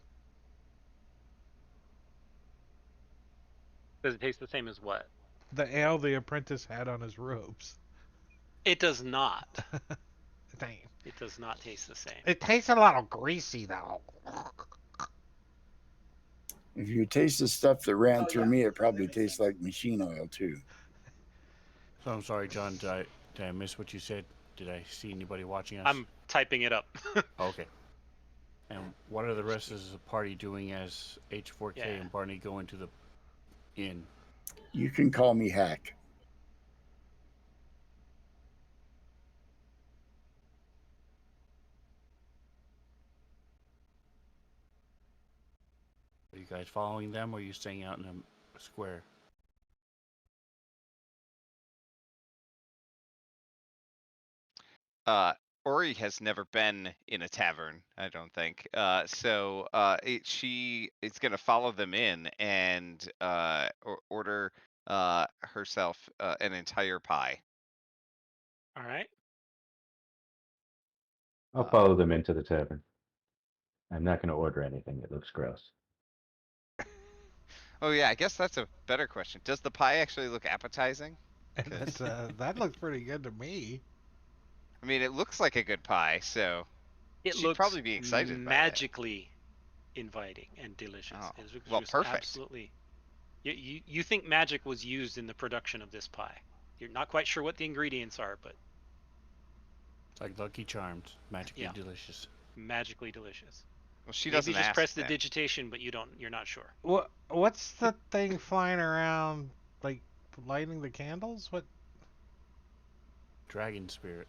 Does it taste the same as what? The ale the apprentice had on his robes. It does not. Damn. It does not taste the same. It tastes a little greasy though. If you taste the stuff that ran through me, it probably tastes like machine oil too. So I'm sorry, John. Did I miss what you said? Did I see anybody watching us? I'm typing it up. Okay. And what are the rest of the party doing as H4K Yeah. and Barney go into the inn? You can call me Hack. Are you guys following them, or are you staying out in the square? Ori has never been in a tavern, I don't think. She is gonna follow them in and order herself an entire pie. All right. I'll follow them into the tavern. I'm not going to order anything. It looks gross. Oh yeah, I guess that's a better question. Does the pie actually look appetizing? That's, that looks pretty good to me. I mean, it looks like a good pie, so It she'd looks probably be excited by that. magically inviting and delicious. Oh, It looks well, just perfect. absolutely. You think magic was used in the production of this pie? You're not quite sure what the ingredients are, but It's like Lucky Charms, magically delicious. magically delicious. Well, she Maybe doesn't just ask press the then. digitation, but you're not sure. What's the thing flying around, like lighting the candles? What? Dragon spirit.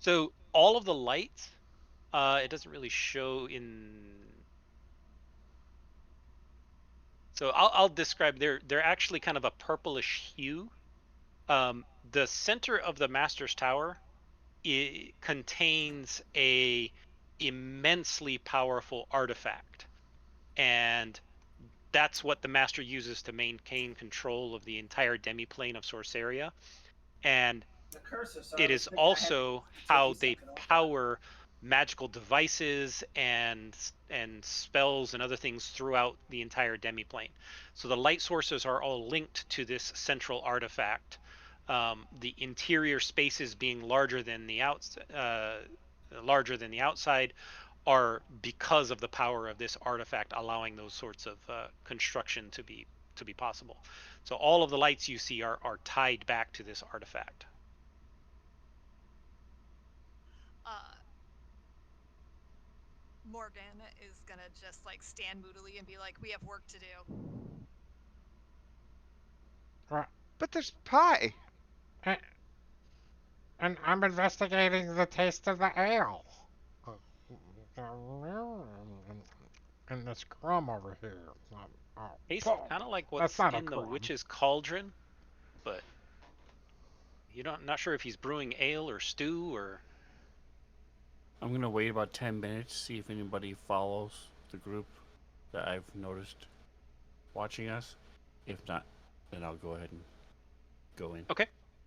So all of the lights, it doesn't really show in. So I'll describe. They're actually kind of a purplish hue. The center of the Master's Tower contains a immensely powerful artifact, and that's what the Master uses to maintain control of the entire demiplane of Sorceria. And it is also how they power magical devices and spells and other things throughout the entire demiplane. So the light sources are all linked to this central artifact. The interior spaces being larger than the outside are because of the power of this artifact, allowing those sorts of construction to be possible. So all of the lights you see are tied back to this artifact. Morgan is gonna just like stand moodily and be like, "We have work to do." But there's pie. And I'm investigating the taste of the ale. and this crumb over here. Tastes kind of like That's what's not a in the crumb. witch's cauldron, but not sure if he's brewing ale or stew or. I'm gonna wait about 10 minutes, see if anybody follows the group that I've noticed watching us. If not, then I'll go ahead and go in. Okay.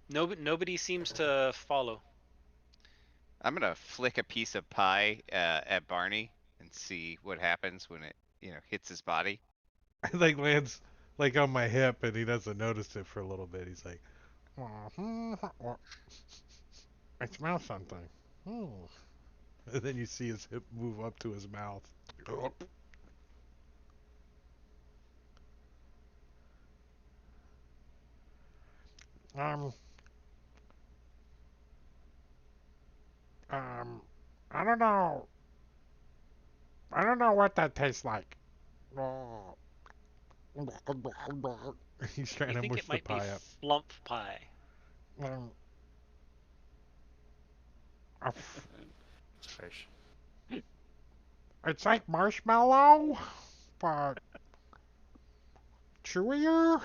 Nobody seems to follow. I'm gonna flick a piece of pie at Barney and see what happens when it, hits his body. It like lands like on my hip, and he doesn't notice it for a little bit. He's like, I smell something. And then you see his hip move up to his mouth. Um, I don't know. I don't know what that tastes like. He's trying You to think mush it the might be pie up. flump pie? Um, It's fresh. it's like marshmallow, but chewier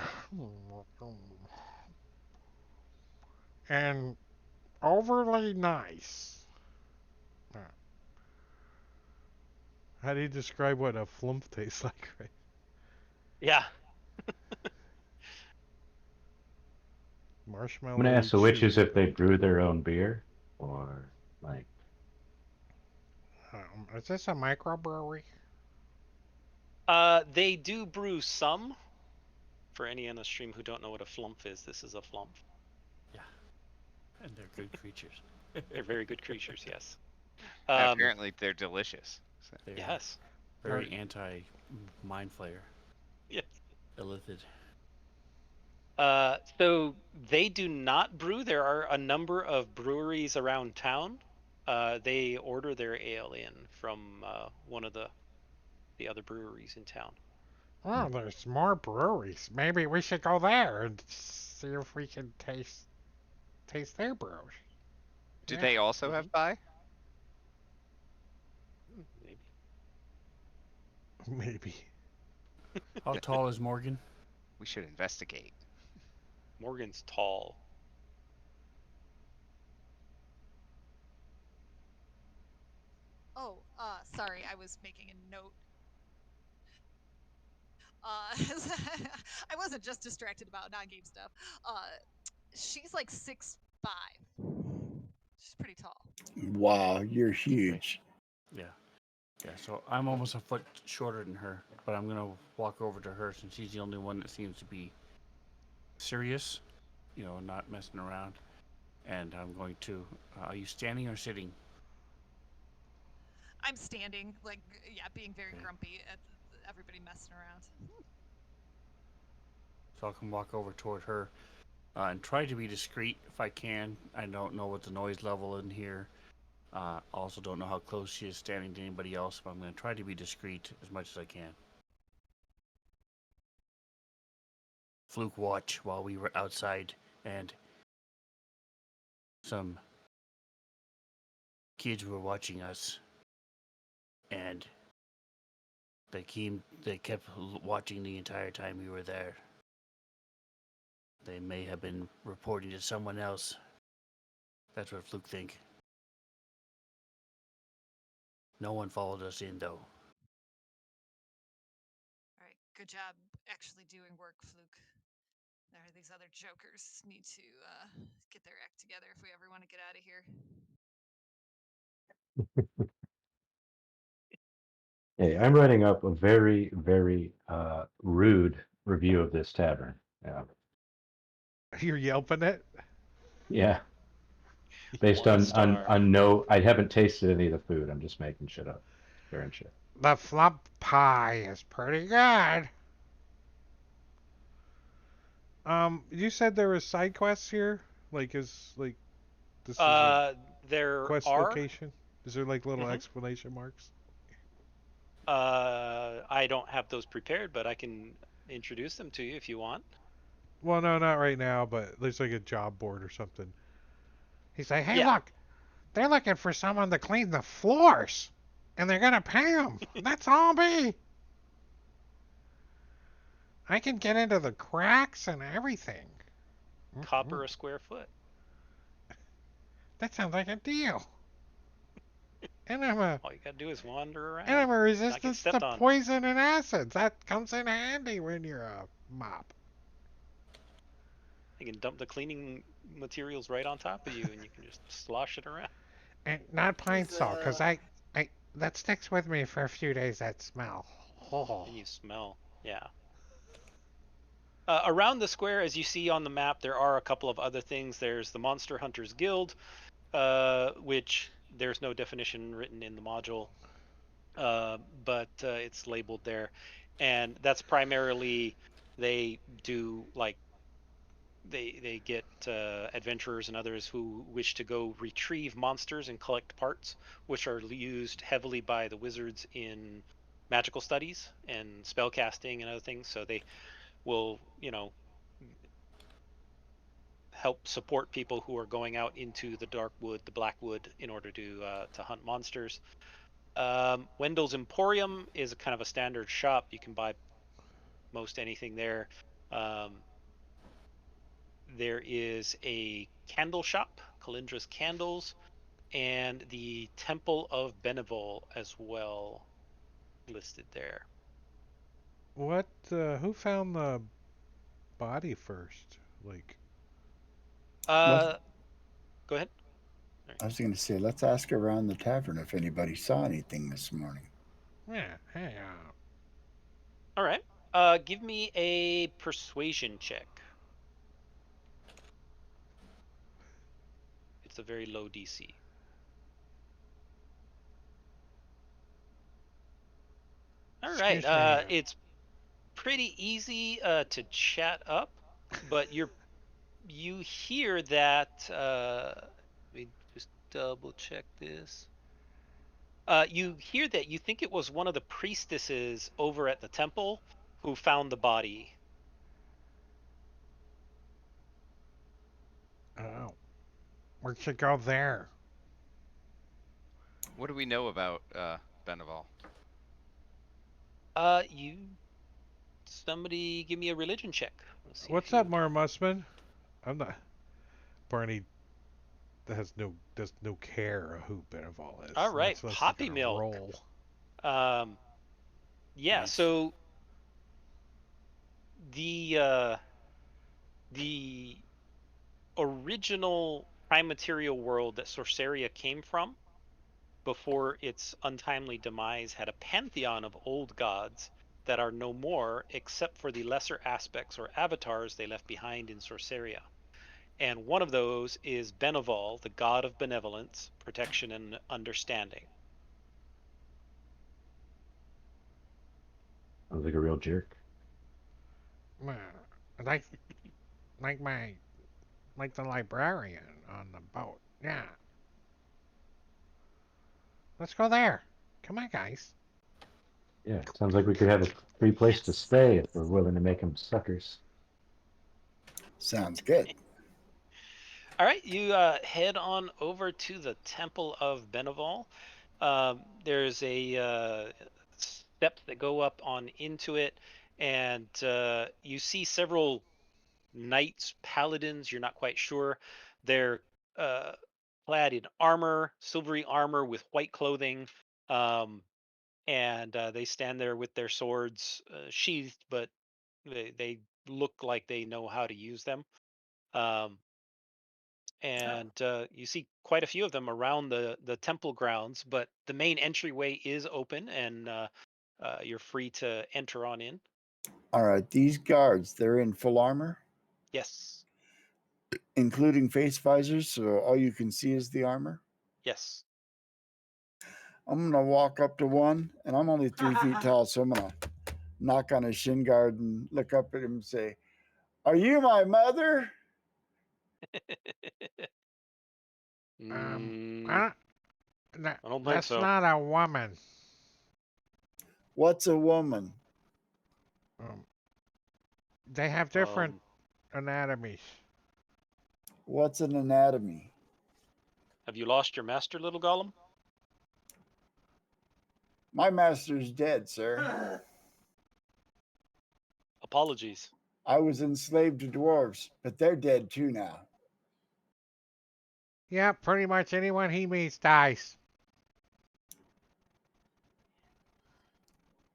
and overly nice. How do you describe what a flump tastes like, right? Yeah. Marshmallow. I'm gonna ask the witches Chewy. if they brew their own beer, or like. Is this a microbrewery? They do brew some. For any on the stream who don't know what a flump is, this is a flump. Yeah, and they're good creatures. They're very good creatures, yes. Apparently, they're delicious. So. They're Yes. very anti-mind flayer. Yes. Illithid. So they do not brew. There are a number of breweries around town. They order their ale in from one of the other breweries in town. Oh, there's more breweries. Maybe we should go there and see if we can taste their brews. Do Yeah. they also have pie? Maybe. Maybe. How tall is Morgan? We should investigate. Morgan's tall. Oh, sorry, I was making a note. I wasn't just distracted about non-game stuff. She's like 6'5". She's pretty tall. Wow, you're huge. Yeah. Yeah, so I'm almost a foot shorter than her, but I'm gonna walk over to her since she's the only one that seems to be serious, not messing around. And I'm going to. Are you standing or sitting? I'm standing, being very grumpy at everybody messing around. So I can walk over toward her and try to be discreet if I can. I don't know what the noise level in here. Also don't know how close she is standing to anybody else, but I'm going to try to be discreet as much as I can. Fluke watch while we were outside, and some kids were watching us, and they kept watching the entire time we were there. They may have been reporting to someone else. That's what Fluke think. No one followed us in, though. All right, good job actually doing work, Fluke. These other jokers need to get their act together if we ever want to get out of here. Hey, I'm writing up a very, very rude review of this tavern. Yeah. You're yelping it? Yeah. Based One on star. no, I haven't tasted any of the food. I'm just making shit up. Scaring shit. The flump pie is pretty good. You said there was side quests here? This is a There quest are. location? Is there like little exclamation marks? I don't have those prepared, but I can introduce them to you if you want. Well, no, not right now, but there's like a job board or something. He's like, hey, Yeah. look, they're looking for someone to clean the floors. And they're gonna pay them. That's all me. I can get into the cracks and everything. Copper a square foot. That sounds like a deal. And All you gotta do is wander I'm around, a not get resistance to stepped on. poison and acids. That comes in handy when you're a mop. You can dump the cleaning materials right on top of you, and you can just slosh it around. And not pine Is, salt, because I that sticks with me for a few days. That smell. Oh. And you smell, yeah. Around the square, as you see on the map, there are a couple of other things. There's the Monster Hunters Guild, which there's no definition written in the module, but it's labeled there, and that's primarily they do like they get adventurers and others who wish to go retrieve monsters and collect parts, which are used heavily by the wizards in magical studies and spell casting and other things. So they will, help support people who are going out into the dark wood, the black wood, in order to hunt monsters. Wendell's Emporium is a kind of a standard shop. You can buy most anything there. Um, there is a candle shop, Calindra's Candles, and the Temple of Benevol as well listed there. What? Who found the body first? Like, Uh, Go ahead. I was going to say, let's ask around the tavern if anybody saw anything this morning. yeah, hey, All right. Give me a persuasion check. It's a very low DC. All right. excuse me. It's pretty easy to chat up, but you hear that. Let me just double check this. You hear that you think it was one of the priestesses over at the temple who found the body. Oh, we should go there. What do we know about Beneval? You somebody give me a religion check. Let's see if What's up, you. Marmusman? I'm not. Barney does no care who Beneval is. All right, That's just poppy gonna milk. roll. Um, yeah. Nice. So the original prime material world that Sorceria came from before its untimely demise had a pantheon of old gods that are no more except for the lesser aspects or avatars they left behind in Sorceria. And one of those is Beneval, the god of benevolence, protection, and understanding. Sounds like a real jerk. Like, like my, like the librarian on the boat. Yeah. Let's go there. Come on, guys. Yeah, sounds like we could have a free place to Yes. stay if we're willing to make them suckers. Sounds good. All right, you head on over to the Temple of Beneval. There's a steps that go up on into it, and you see several knights, paladins. You're not quite sure. They're uh, clad in armor, silvery armor with white clothing, and they stand there with their swords sheathed, but they look like they know how to use them. Um, and you see quite a few of them around the temple grounds, but the main entryway is open, and you're free to enter on in. All right, these guards, they're in full armor, Yes, including face visors, so all you can see is the armor. yes. I'm going to walk up to one, and I'm only 3 feet tall, so I'm going to knock on his shin guard and look up at him and say, "Are you my mother?" Mm, That, I don't think that's so. not a woman. What's a woman? Um, they have different Um, anatomies. What's an anatomy? have you lost your master, little golem? My master's dead, sir. Apologies. I was enslaved to dwarves, but they're dead too now. Yeah, pretty much anyone he meets dies.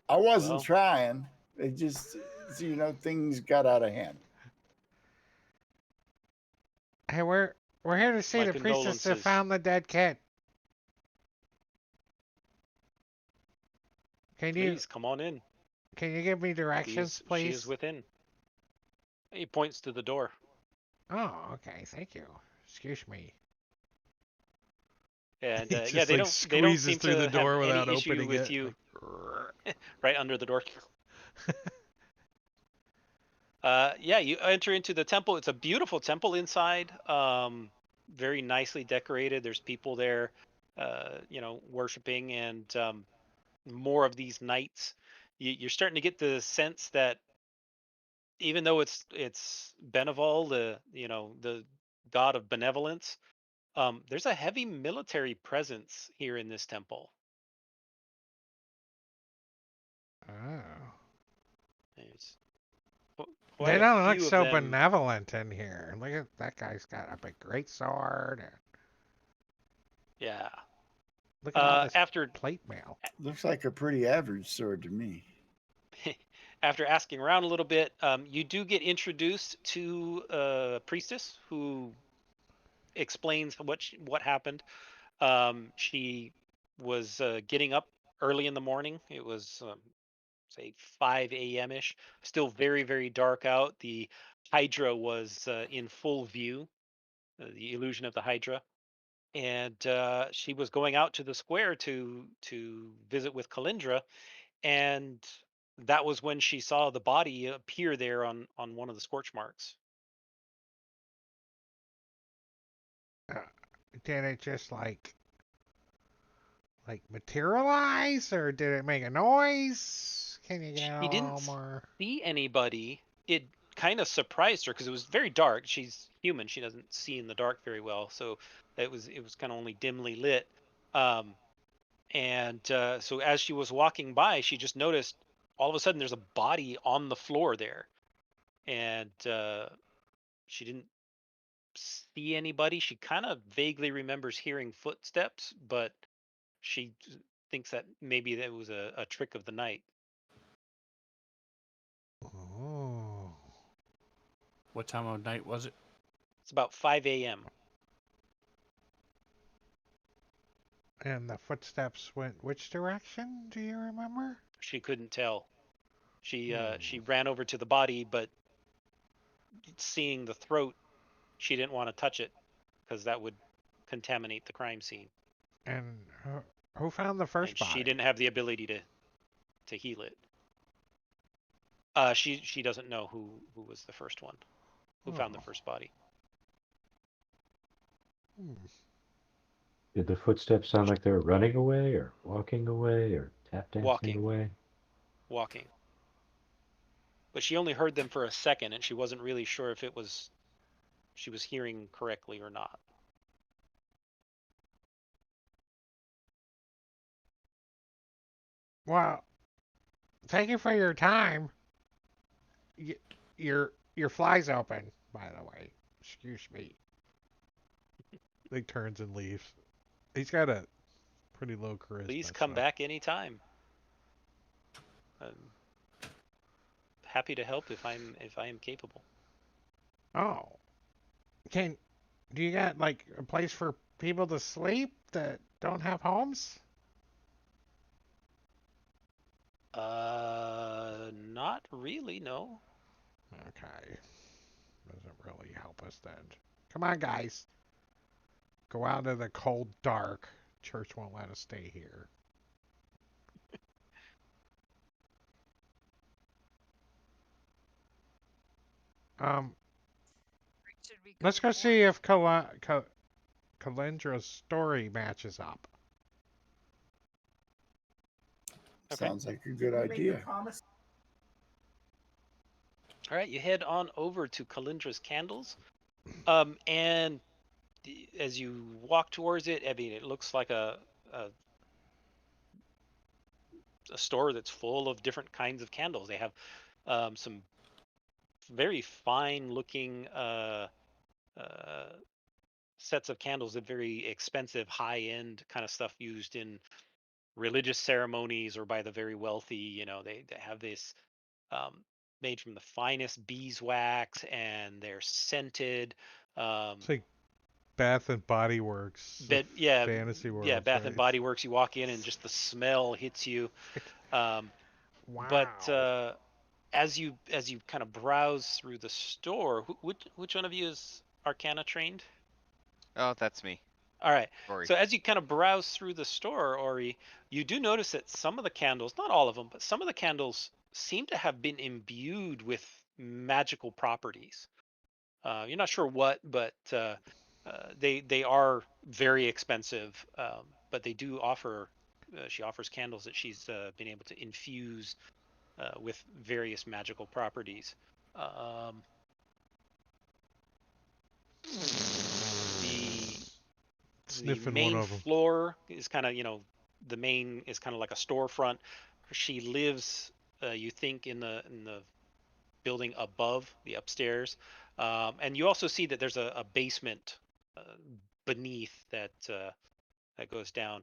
I wasn't Well, trying. It just, things got out of hand. Hey, we're here to see my the priestess that condolences. found the dead kid. Please come on in. Can you give me directions, She is please? within. He points to the door. Oh, okay, thank you. Excuse me. And He yeah, just they like don't squeezes seem through the to have door without any issue opening with it. you Like, right under the door. Yeah, you enter into the temple. It's a beautiful temple inside. Very nicely decorated. There's people there, worshiping, and more of these knights. You're starting to get the sense that even though it's Beneval, the god of benevolence, there's a heavy military presence here in this temple. oh. There's They quite a don't look few of so them. benevolent in here. Look at that guy's got a big great sword. And Yeah. look at all this After plate mail. Looks like a pretty average sword to me. after asking around a little bit, you do get introduced to a priestess who explains what happened. She was getting up early in the morning. It was say 5 a.m. ish. Still very very dark out. The Hydra was in full view. The illusion of the Hydra. And she was going out to the square to visit with Kalindra, and that was when she saw the body appear there on one of the scorch marks. Uh, did it just like materialize, or did it make a noise? Can you get a She little didn't more? see anybody. It kind of surprised her because it was very dark. She's human; she doesn't see in the dark very well, so it was kind of only dimly lit. Um, and so as she was walking by, she just noticed all of a sudden there's a body on the floor there, and she didn't see anybody. She kind of vaguely remembers hearing footsteps, but she thinks that maybe that was a trick of the night. Oh. What time of night was it? It's about 5 a.m. And the footsteps went which direction? Do you remember? She couldn't tell. She Hmm. ran over to the body, but seeing the throat, she didn't want to touch it because that would contaminate the crime scene, And who found the first and she body? didn't have the ability to heal it. She doesn't know who was the first one, who found the Oh. first body. Hmm. Did the footsteps sound like they were running away or walking away or tap dancing Walking, away? walking. But she only heard them for a second, and she wasn't really sure if it was she was hearing correctly or not. Well, thank you for your time. Y- your fly's open, by the way. Excuse me. He turns and leaves. He's got a pretty low Please charisma, come so. back anytime. I'm happy to help if I am capable. Oh, can do you got like a place for people to sleep that don't have homes? Not really, no. Okay, doesn't really help us then. Come on, guys, go out into the cold dark. Church won't let us stay here. Um, Should we go let's go more? see if Kalendra's story matches up. Okay. Sounds like a good idea. All right, you head on over to Kalindra's Candles. And as you walk towards it, I mean, it looks like a a store that's full of different kinds of candles. They have some very fine looking sets of candles, that very expensive, high end kind of stuff used in religious ceremonies or by the very wealthy. They have this made from the finest beeswax, and they're scented. It's like Bath and Body Works of But yeah, fantasy yeah, worlds, Bath and right? Body Works. You walk in and just the smell hits you. Um, but Wow. as you kind of browse through the store, which one of you is Arcana trained? Oh, that's me. All right. Rory. So as you kind of browse through the store, Ori, you do notice that some of the candles, not all of them, but some of the candles seem to have been imbued with magical properties. You're not sure what, but they are very expensive. But they do offer. She offers candles that she's been able to infuse with various magical properties. Um, the the Sniffing one main of them. floor is kind of, the main is kind of like a storefront. She lives, you think, in the building above the upstairs, and you also see that there's a basement uh, beneath that goes down.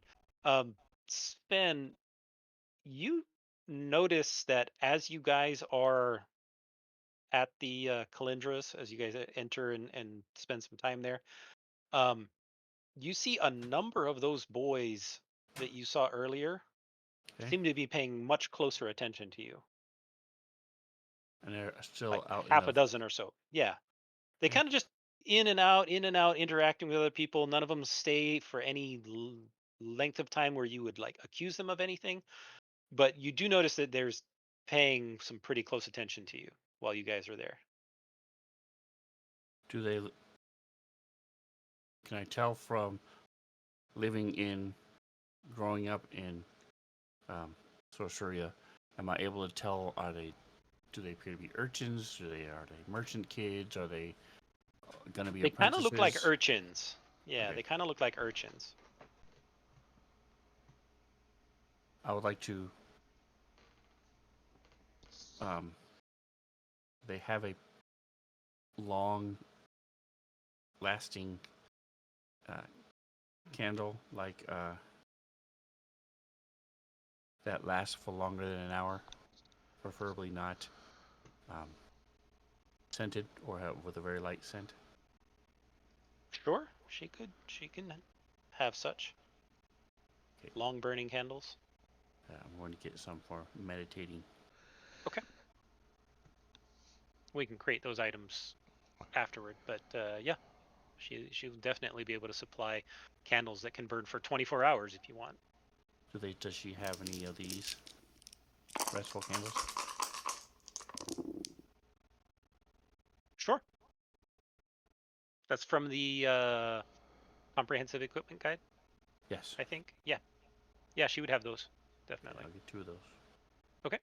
Sven, you notice that as you guys are at the Calindras, as you guys enter and spend some time there, um, you see a number of those boys that you saw earlier Okay. seem to be paying much closer attention to you. And they're still Like out in half the. a dozen or so. Yeah. They Okay. kind of just in and out, interacting with other people. None of them stay for any length of time where you would like accuse them of anything. But you do notice that there's paying some pretty close attention to you while you guys are there. Do they? Can I tell from growing up in Sorceria? Am I able to tell? Do they appear to be urchins? Are they merchant kids? Are they going to be They kind of look like apprentices? urchins. Yeah, Okay. they kind of look like urchins. I would like to. Um, they have a long-lasting uh, candle, like that lasts for longer than an hour, preferably not um, scented or with a very light scent. Sure, she can have such Okay. long burning candles. I'm going to get some for meditating. Okay. We can create those items afterward, but yeah, she'll definitely be able to supply candles that can burn for 24 hours if you want. Does she have any of these restful candles? Sure. That's from the comprehensive equipment guide, Yes. I think. Yeah. Yeah, she would have those. Okay, Definitely. I'll get 2 of those. Okay.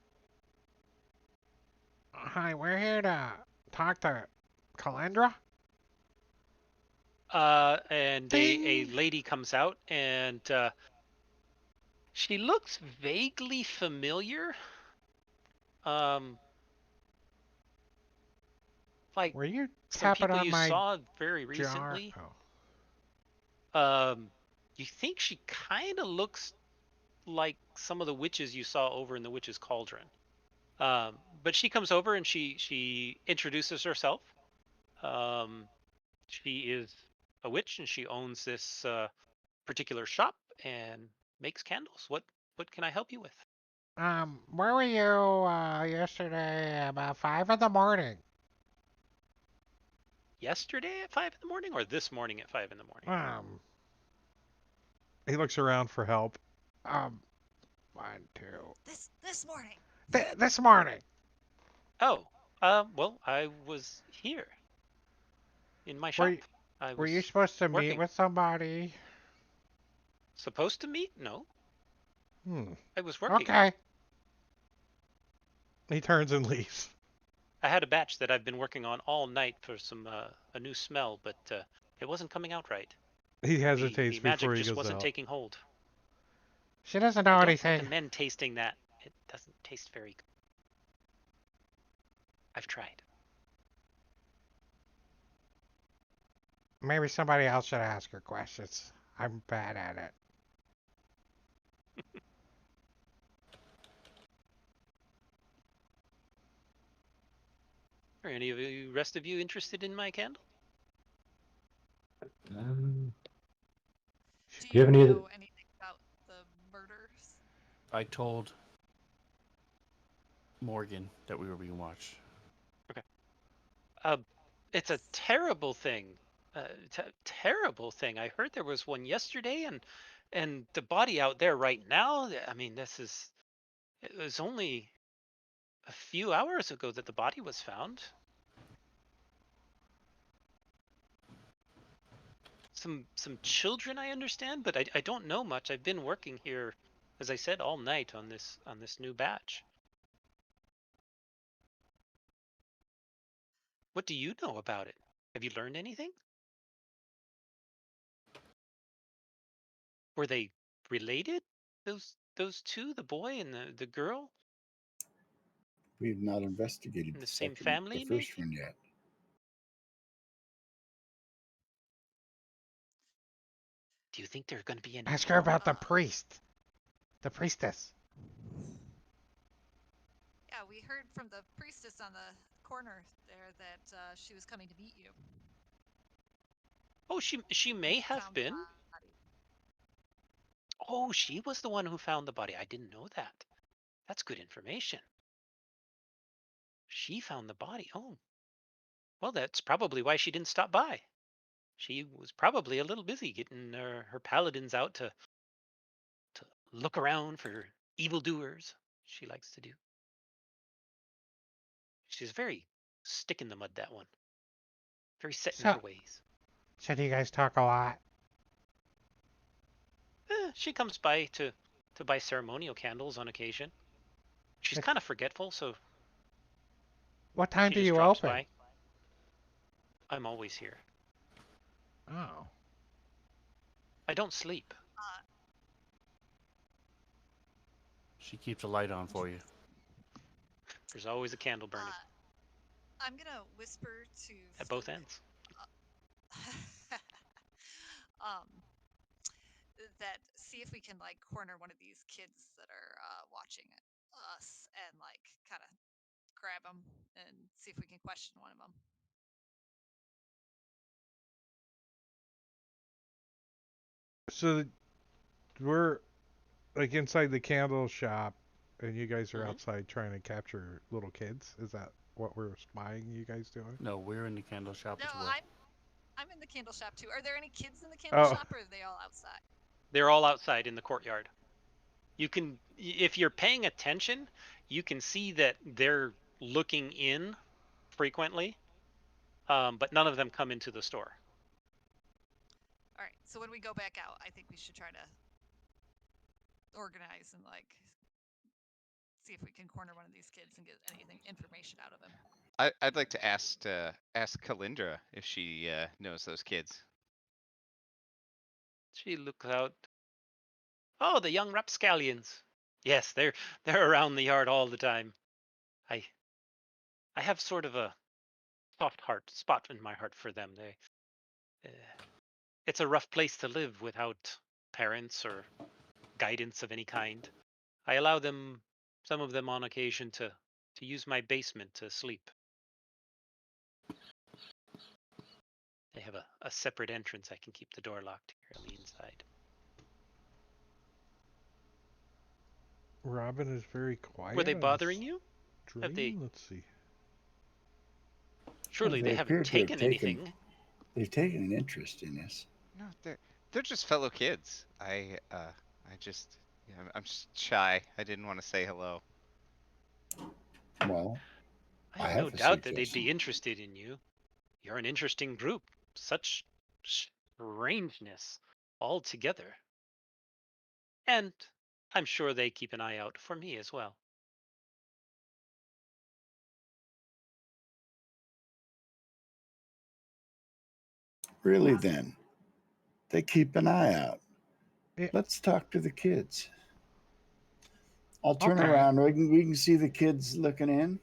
Hi, we're here to talk to Calendra. And a Ding! lady comes out, and she looks vaguely familiar. Um, like Were you some tapping people on you my saw very jar? recently. Oh. You think she kind of looks like some of the witches you saw over in the witch's cauldron. But she comes over and she introduces herself. Um, she is a witch, and she owns this particular shop and makes candles. What can I help you with? Where were you yesterday about 5 in the morning? Yesterday at 5 in the morning, or this morning at 5 in the morning? He looks around for help. Um, 1, 2. This morning. This morning. Oh, well, I was here in my Were shop. you, I were you was supposed to meet working. with somebody? Supposed to meet? No, Hmm. I was working. Okay. He turns and leaves. I had a batch that I've been working on all night for some a new smell, but it wasn't coming out right. He The hesitates magic before he just goes wasn't out. taking hold. She doesn't I know don't anything. recommend tasting that doesn't taste very good. I've tried. Maybe somebody else should ask her questions. I'm bad at it. Are any of you, rest of you, interested in my candle? Um, Do do you you have any? know anything about the murders? I told Morgan that we were being watched. Okay. It's a terrible thing. Terrible thing. I heard there was one yesterday, and the body out there right now. I mean, it was only a few hours ago that the body was found. Some children, I understand, but I don't know much. I've been working here, as I said, all night on this new batch. What do you know about it? Have you learned anything? Were they related? Those two, the boy and the girl, We've not investigated in the same the family, first maybe? one yet. Do you think there are going to be any Ask her more? about the priest. The priestess. Yeah, we heard from the priestess on the corner there that she was coming to meet you. Oh, she may have Found the been. body. Oh, she was the one who found the body. I didn't know that. That's good information. She found the body. Oh, well, that's probably why she didn't stop by. She was probably a little busy getting her paladins out to look around for evildoers. She likes to do. She's very stick in the mud, that one. Very set in So, her ways. so do you guys talk a lot? She comes by to buy ceremonial candles on occasion. She's Like, kind of forgetful, so what time she do just you drops open? by. I'm always here. Oh. I don't sleep. Uh, She keeps a light on for you. There's always a candle burning I'm gonna whisper to at both Fluke. ends. um, that see if we can like corner one of these kids that are watching us and like kind of grab them and see if we can question one of them. So we're like inside the candle shop, and you guys are Mhm. outside trying to capture little kids. Is that what we're spying you guys doing? No, we're in the candle shop No, as well. I'm in the candle shop too. Are there any kids in the candle Oh, shop, or are they all outside? They're all outside in the courtyard. You can, if you're paying attention, you can see that they're looking in frequently, but none of them come into the store. All right. So when we go back out, I think we should try to organize and like see if we can corner one of these kids and get anything information out of him. I'd like to ask Kalindra if she knows those kids. She looks out. Oh, the young rapscallions. Yes, they're around the yard all the time. I I have sort of a soft spot in my heart for them. It's a rough place to live without parents or guidance of any kind. I allow them, some of them on occasion, to use my basement to sleep. They have a separate entrance. I can keep the door locked here on the inside. Robin is very Were quiet they on his bothering you? Have they? stream. Let's see. Well, Surely they they appear haven't to have taken anything. they've taken an interest in us. No, they're just fellow kids. I just I'm just shy. I didn't want to say hello. Well, I I have no have a doubt that they'd suggestion. be interested in you. You're an interesting group. Such strangeness altogether. And I'm sure they keep an eye out for me as well. Really, then, they keep an eye out. Yeah. Let's talk to the kids. I'll turn around. We can see the kids looking in.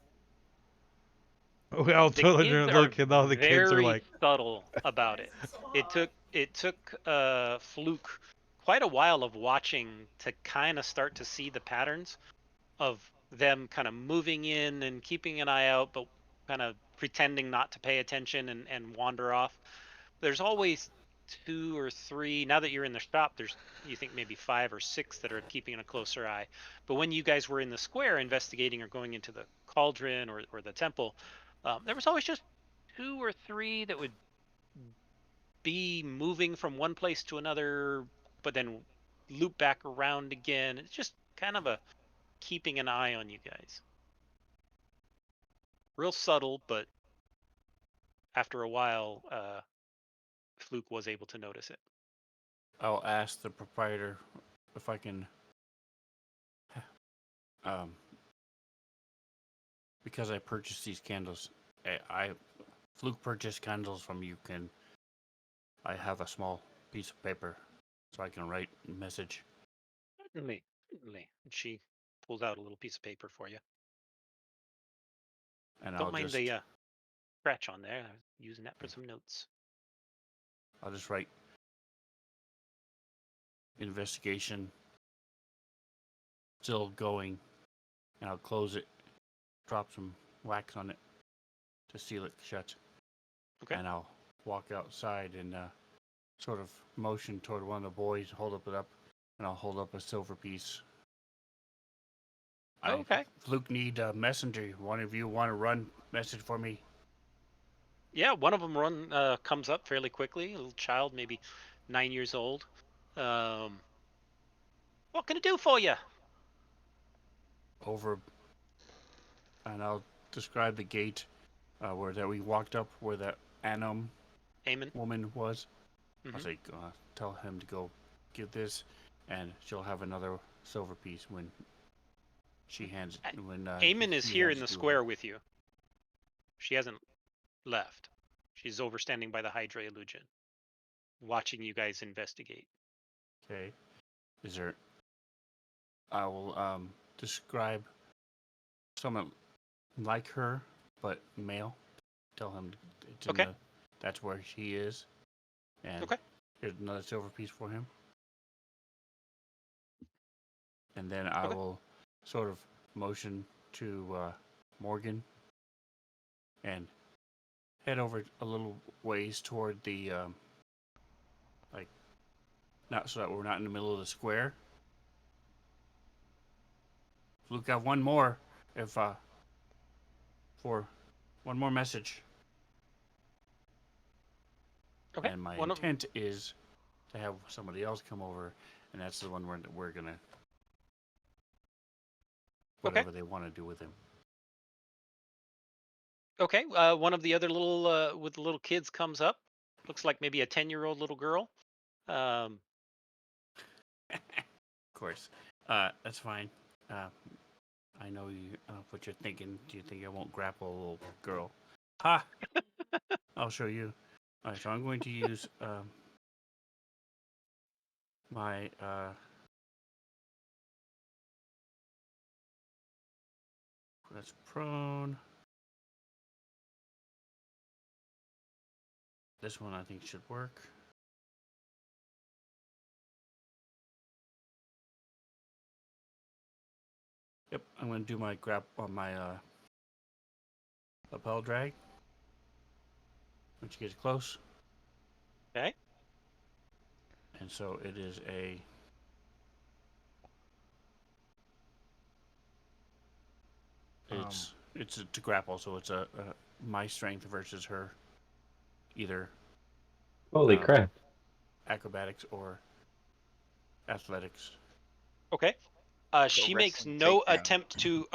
Well, The totally kids are look, and all the kids are very like, subtle about it. It took Fluke quite a while of watching to kind of start to see the patterns of them kind of moving in and keeping an eye out, but kind of pretending not to pay attention and wander off. There's always two or three. Now that you're in the shop, you think maybe 5 or 6 that are keeping a closer eye. But when you guys were in the square investigating or going into the cauldron or the temple, there was always just 2 or 3 that would be moving from one place to another, but then loop back around again. It's just kind of a keeping an eye on you guys. Real subtle, but after a while, Fluke was able to notice it. I'll ask the proprietor if I can, because I purchased these candles. I Fluke purchased candles from you. Can I have a small piece of paper so I can write a message? Certainly. She pulls out a little piece of paper for you. And Don't mind the scratch on there. I was using that for some notes. I'll just write investigation still going, and I'll close it, drop some wax on it to seal it shut. Okay. And I'll walk outside and sort of motion toward one of the boys, hold it up, and I'll hold up a silver piece. Okay. Fluke need a messenger. One of you want to run message for me? Yeah, one of them comes up fairly quickly. A little child, maybe 9 years old. What can I do for you? Over, and I'll describe the gate where that we walked up, where that Anon woman was. Mm-hmm. I'll say, tell him to go give this, and she'll have another silver piece when she hands it. Eamon is here in the square with you. She hasn't left. She's over standing by the Hydra illusion, watching you guys investigate. Okay. I will describe someone like her, but male. Tell him it's that's where she is. And here's another silver piece for him. And then I will sort of motion to Morgan and head over a little ways toward the not so that we're not in the middle of the square. Luke, got one more for one more message. Okay. And my intent is to have somebody else come over, and that's the one we're gonna whatever they want to do with him. Okay. One of the other with the little kids comes up. Looks like maybe a 10-year-old little girl. Of course. That's fine. I know you. What you're thinking. Do you think I won't grapple a little girl? Ha! I'll show you. All right. So I'm going to use my that's prone. This one I think should work. Yep, I'm going to do my grab on my lapel drag. When she gets close. Okay. And so it is it's to grapple, so it's a my strength versus her, either. Holy crap! Acrobatics or athletics. Okay. She makes no attempt to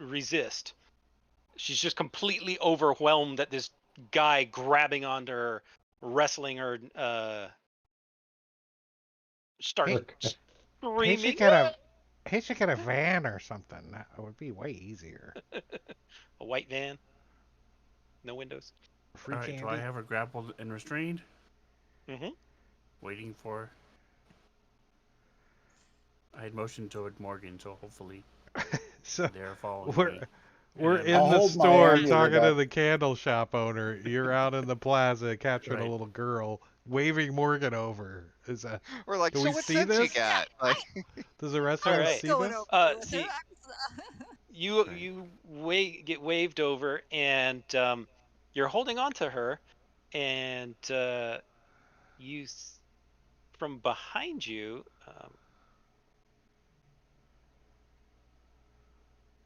resist. She's just completely overwhelmed at this guy grabbing onto her, wrestling her, starting screaming. He should get a van or something. That would be way easier. A white van, no windows. Free All right, candy. so I have her grappled and restrained. Mm-hmm. Waiting for. I had motioned toward Morgan, so hopefully. So They're following we're me. we're And in I'll the hold my store amulet talking to up. the candle shop owner. You're out in the plaza capturing a Right. little girl, waving Morgan over. Is that? We're like, Can so we what see sense you this? Yeah, got? Like, Does the rest All of I us was right. see going this? over there with her. See, I was, you Right. you get waved over, and you're holding on to her, and from behind you,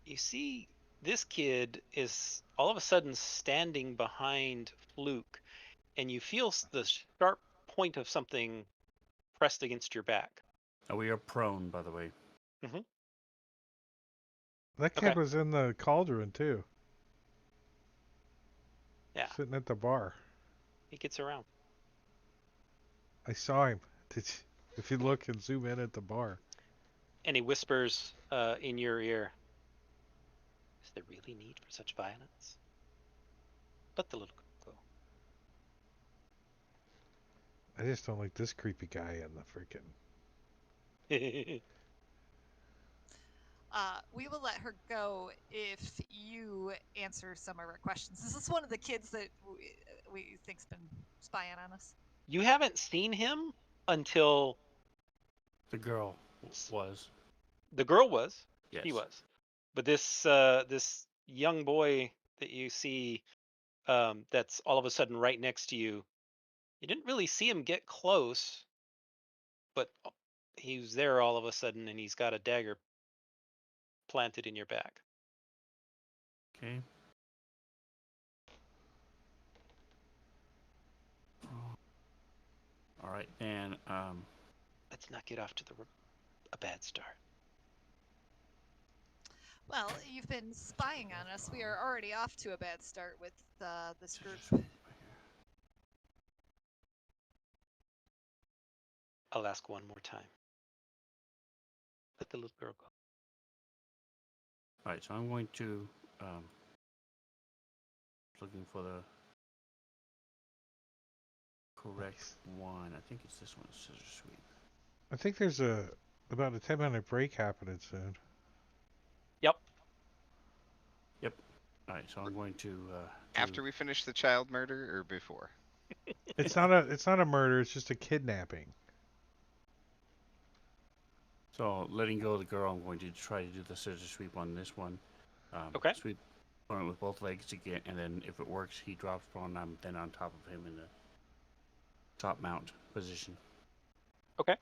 you see this kid is all of a sudden standing behind Fluke, and you feel the sharp point of something pressed against your back. Oh, we are prone, by the way. Hmm. That kid Okay. was in the cauldron too, Yeah, sitting at the bar. he gets around. I saw him. If you look and zoom in at the bar. And he whispers in your ear, "Is there really need for such violence? Let the little girl I just don't like this creepy guy in the freaking. go." we will let her go if you answer some of our questions. This is one of the kids that we think's been spying on us. You haven't seen him until The girl was. the girl was. Yes. He was. But this young boy that you see, that's all of a sudden right next to you, you didn't really see him get close, but he was there all of a sudden, and he's got a dagger planted in your back. Okay. All right, and Let's not get off to a bad start. Well, you've been spying on us. We are already off to a bad start with this group. I'll ask one more time. Let the little girl go. all right, so I'm going to looking for the correct one. I think it's this one, scissor sweep. I think there's about a 10-minute break happening soon. Yep. Yep. All right, so I'm going to after we finish the child murder or before? It's not a murder. It's just a kidnapping. So letting go of the girl, I'm going to try to do the scissor sweep on this one. Okay. Sweep on it with both legs again, and then if it works, he drops prone. I'm then on top of him in the top mount position. Okay.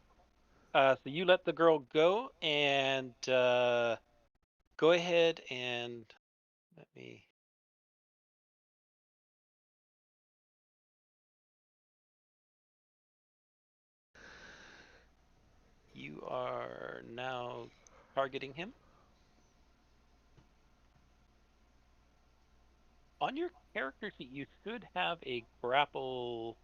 So you let the girl go, and go ahead and let me. You are now targeting him. On your character sheet, you should have a grapple.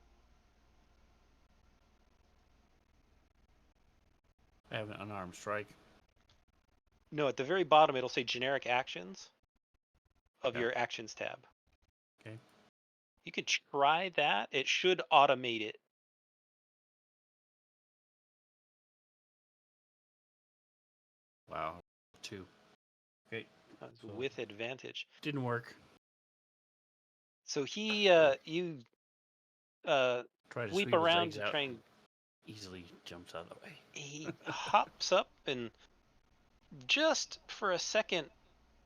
I have an unarmed strike. No, at the very bottom, it'll say generic actions of Yeah. your actions tab. Okay. You could try that. It should automate it. Wow. 2. Okay. So With advantage. didn't work. So you Try to sweep sweep his around legs to out. try and Easily jumps out of the way. he hops up, and just for a second,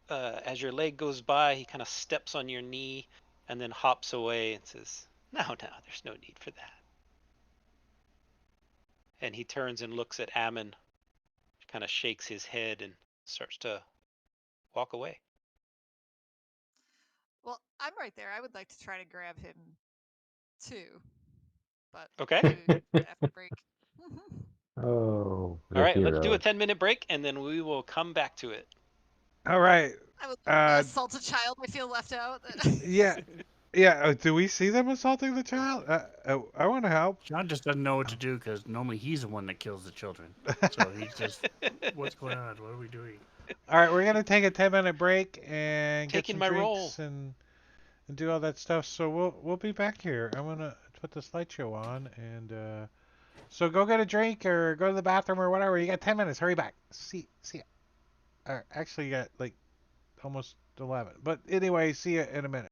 as your leg goes by, he kind of steps on your knee and then hops away and says, "No, there's no need for that." And he turns and looks at Ammon, kind of shakes his head and starts to walk away. Well, I'm right there. I would like to try to grab him too, but Okay. maybe after break. Oh, All the right, let's do a hero. 10-minute break, and then we will come back to it. All right. I would like to assault a child. I feel left out. Yeah. Yeah. Do we see them assaulting the child? I want to help. John just doesn't know what to do because normally he's the one that kills the children. So he's just, what's going on? What are we doing? All right, we're gonna take a 10-minute break and get Taking some my drinks role. and do all that stuff. So we'll be back here. I'm gonna put the slideshow on and so go get a drink or go to the bathroom or whatever. You got 10 minutes. Hurry back. See ya. I actually got like almost 11. But anyway, see you in a minute.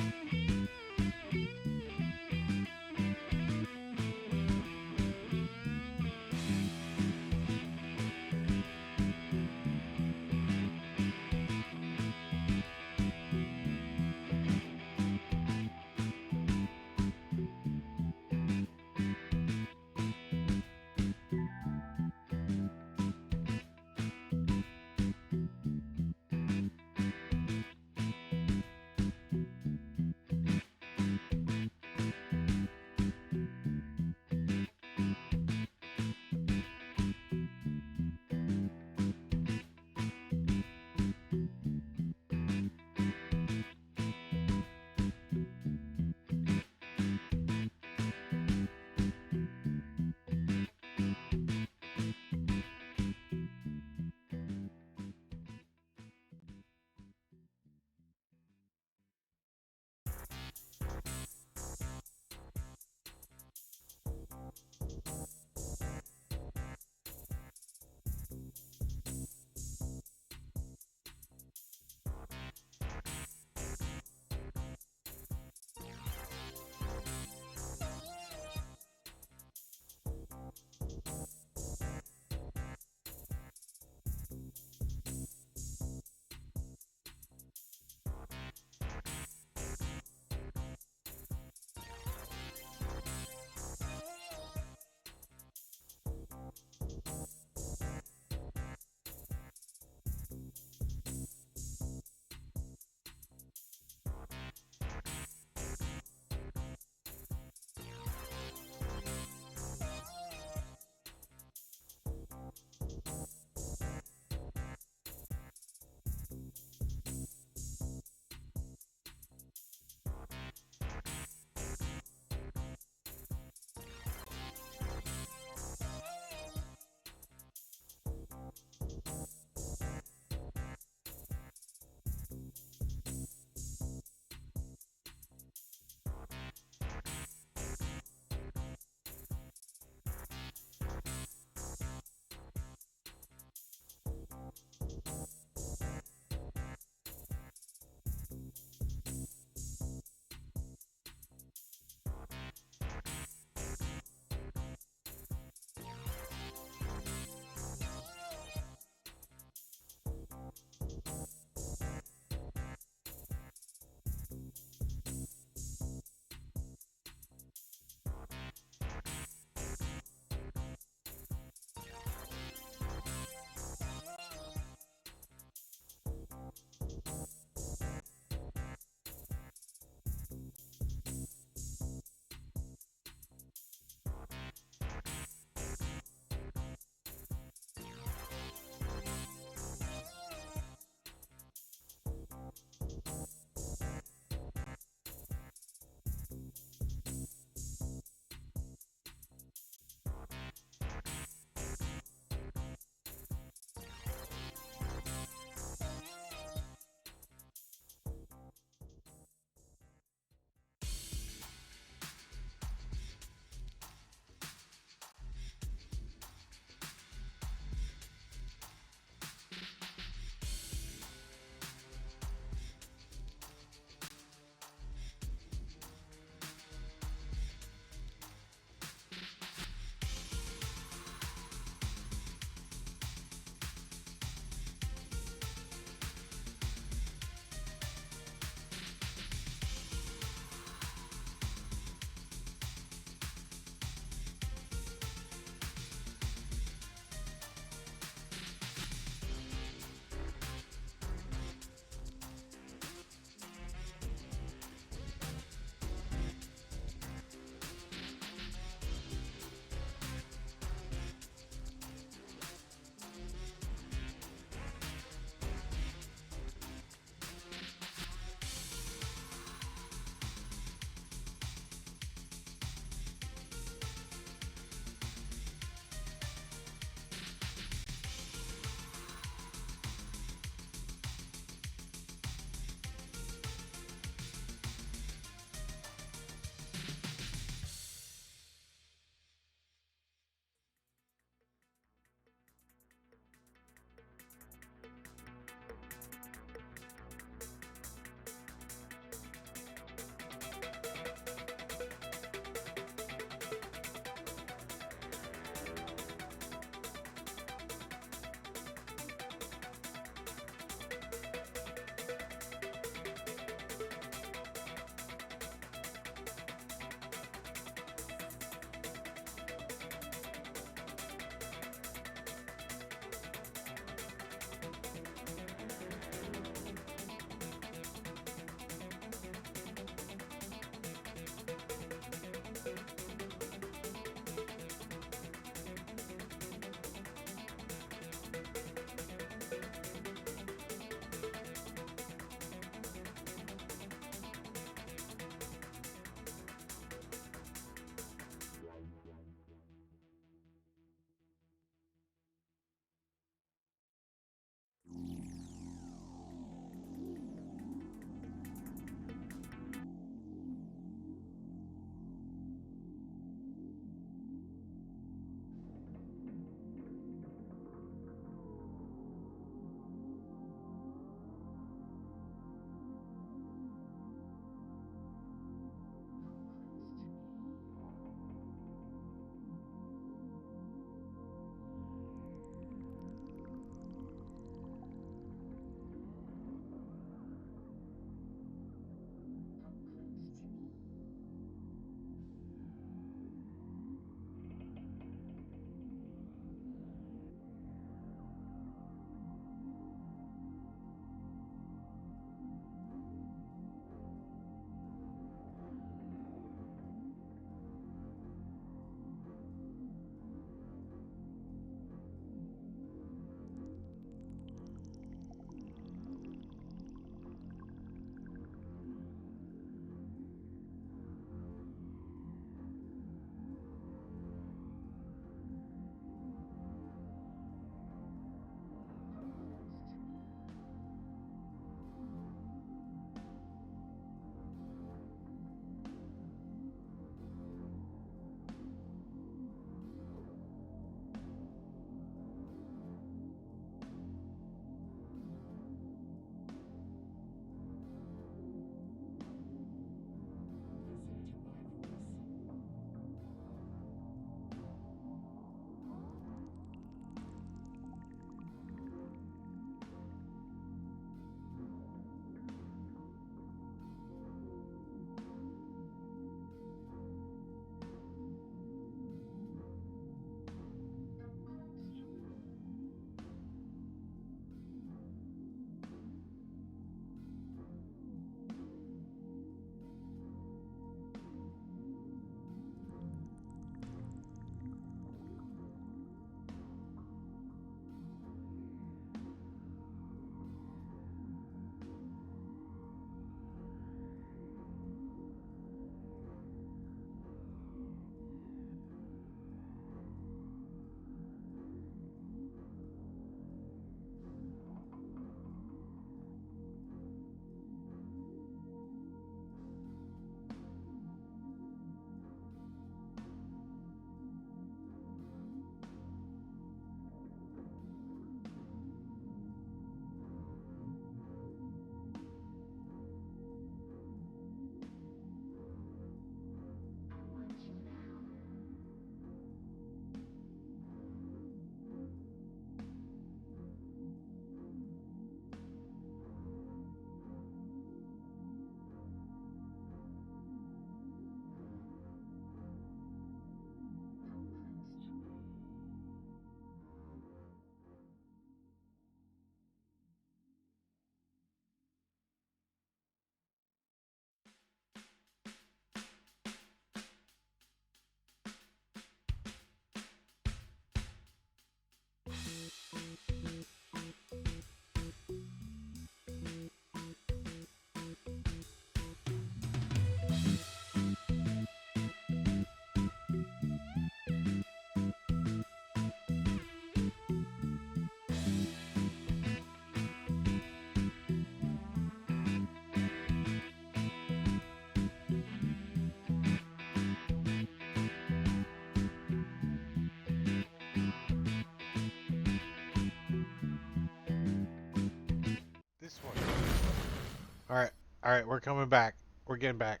All right, we're coming back. We're getting back.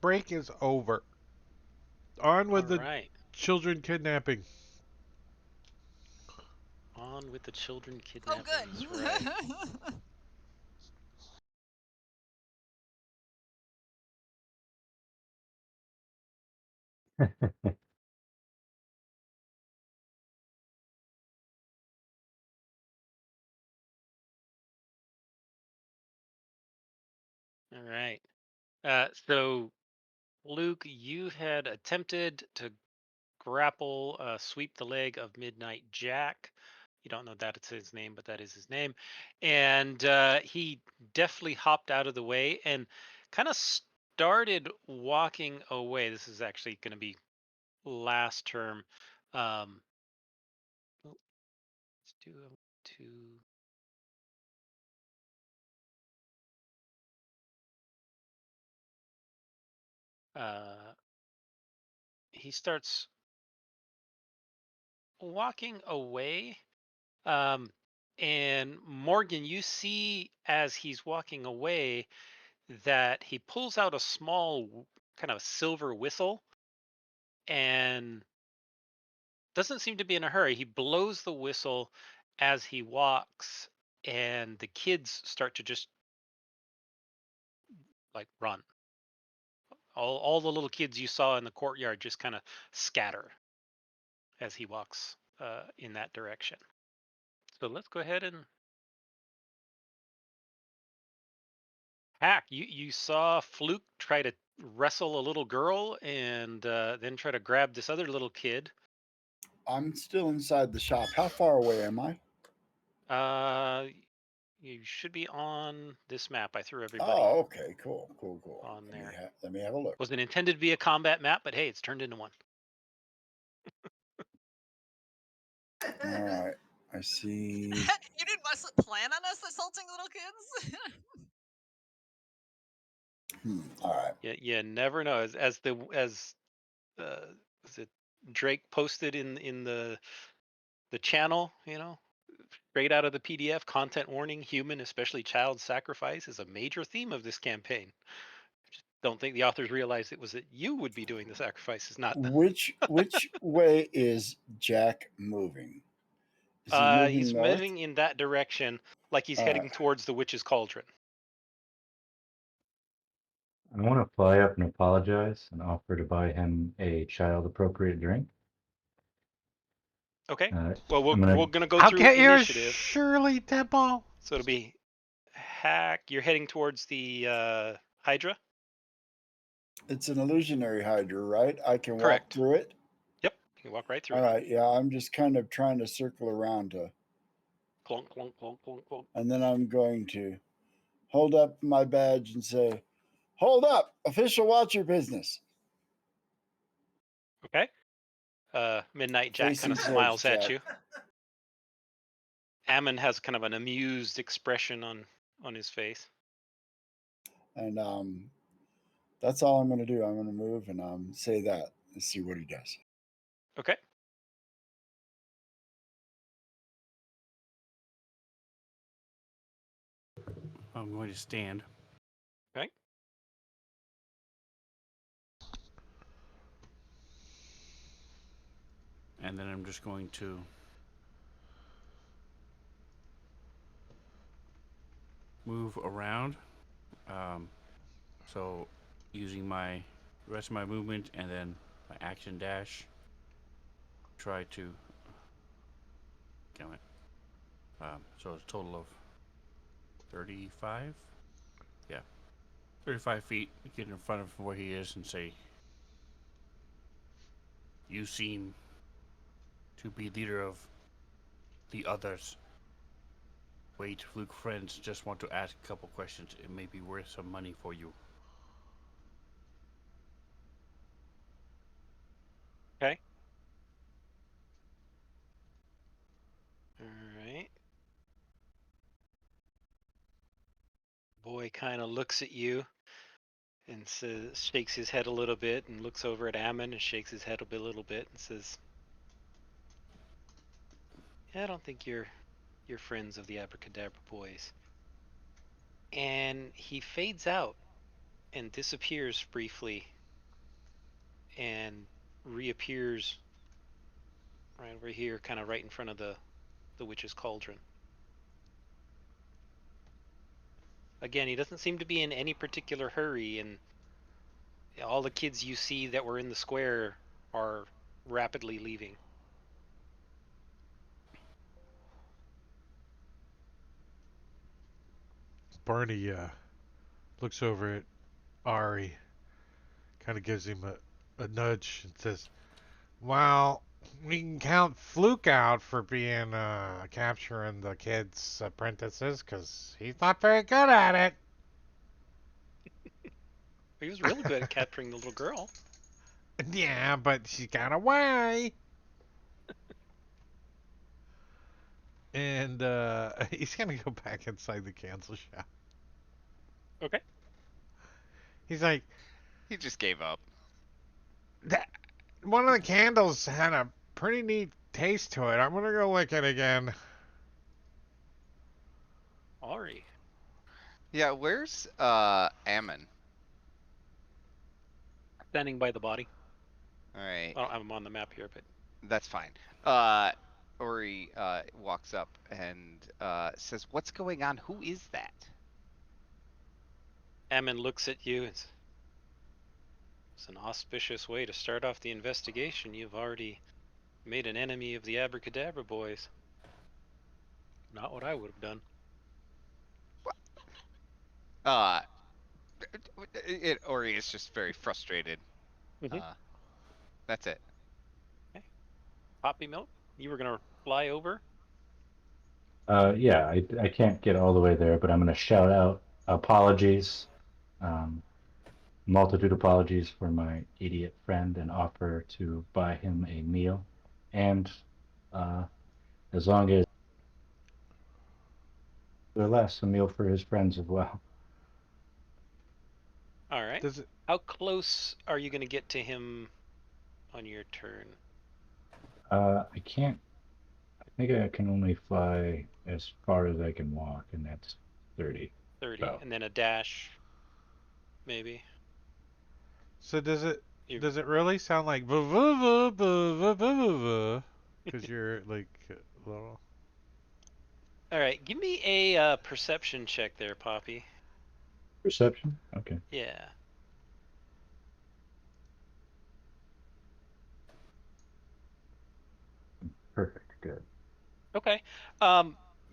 Break is over. On with All the right. children kidnapping. On with the children Oh, kidnapping. good. That's right. All right. So Luke, you had attempted to grapple, sweep the leg of Midnight Jack. You don't know that it's his name, but that is his name. And he deftly hopped out of the way and kind of started walking away. This is actually going to be last term. Um, oh, let's do two. He starts walking away. Um, and Morgan, you see as he's walking away that he pulls out a small kind of silver whistle and doesn't seem to be in a hurry. He blows the whistle as he walks, and the kids start to just like run. All the little kids you saw in the courtyard just kind of scatter as he walks in that direction. So let's go ahead and hack. You saw Fluke try to wrestle a little girl and then try to grab this other little kid. I'm still inside the shop. How far away am I? You should be on this map. I threw everybody Oh, okay, cool. on there. Let me have a look. Wasn't intended to be a combat map, but hey, it's turned into one. All right, I see. You didn't plan on us assaulting little kids? All right. You never know. As was it Drake posted in the channel, straight out of the PDF, content warning: human, especially child sacrifice, is a major theme of this campaign. Just don't think the authors realized it was that you would be doing the sacrifices, not them. Which way is Jack moving? Is he moving He's north? moving in that direction, like he's heading towards the witch's cauldron. I want to fly up and apologize and offer to buy him a child-appropriate drink. Okay. Uh, Well, I'm we're gonna. gonna go I'll through get yours, initiative. Shirley Temple. So it'll be hack. You're heading towards the Hydra. It's an illusionary hydra, right? I can walk Correct. through it. Yep. You can walk right through All it. right, yeah, I'm just kind of trying to circle around to, Clunk, clunk, clunk, clunk, clunk. and then I'm going to hold up my badge and say, "Hold up, official watcher business." Okay. Midnight Jack kind Facing of towards smiles at Jack. you. Ammon has kind of an amused expression on his face. And that's all I'm going to do. I'm going to move and say that and see what he does. Okay. I'm going to stand. Okay. And then I'm just going to move around. So using my rest of my movement and then my action dash, try to count it. So it's a total of 35. Yeah, 35 feet. Get in front of where he is and say, "You seem to be leader of the others. Wait, Luke friends just want to ask a couple questions. It may be worth some money for you." Okay. All right. Boy kind of looks at you and says, shakes his head a little bit, and looks over at Ammon and shakes his head a little bit and says, "Yeah, I don't think you're your friends of the Abracadabra Boys. And he fades out and disappears briefly and reappears right over here, kind of right in front of the witch's cauldron. Again, he doesn't seem to be in any particular hurry, and all the kids you see that were in the square are rapidly leaving. Barney looks over at Ari, kind of gives him a nudge and says, "Well, we can count Fluke out for being capturing the kids' apprentices, 'cause he's not very good at it." He was really good at capturing the little girl. Yeah, but she got away. And he's gonna go back inside the cancel shop. Okay. He's like, He just gave up. that one of the candles had a pretty neat taste to it. I'm gonna go lick it again. Ari. Yeah, where's Ammon? Standing by the body. All right, I don't have him on the map here, but that's fine. Ori walks up and says, "What's going on? Who is that?" Ammon looks at you and says, "It's an auspicious way to start off the investigation. You've already made an enemy of the Abracadabra Boys. Not what I would have done." Uh, Ori is just very frustrated. Mm-hmm. That's it. Okay. Poppy Milk, you were gonna fly over. Yeah, I can't get all the way there, but I'm going to shout out apologies, multitude apologies for my idiot friend, and offer to buy him a meal. And uh, as long as or less, a meal for his friends as well. All right. Does it? How close are you gonna get to him on your turn? I can't. I think I can only fly as far as I can walk, and that's 30. 30, So and then a dash, maybe. So does it? You. Does it really sound like because you're like little? All right. Give me a perception check there, Poppy. perception. Okay, Yeah. perfect. Good. Okay.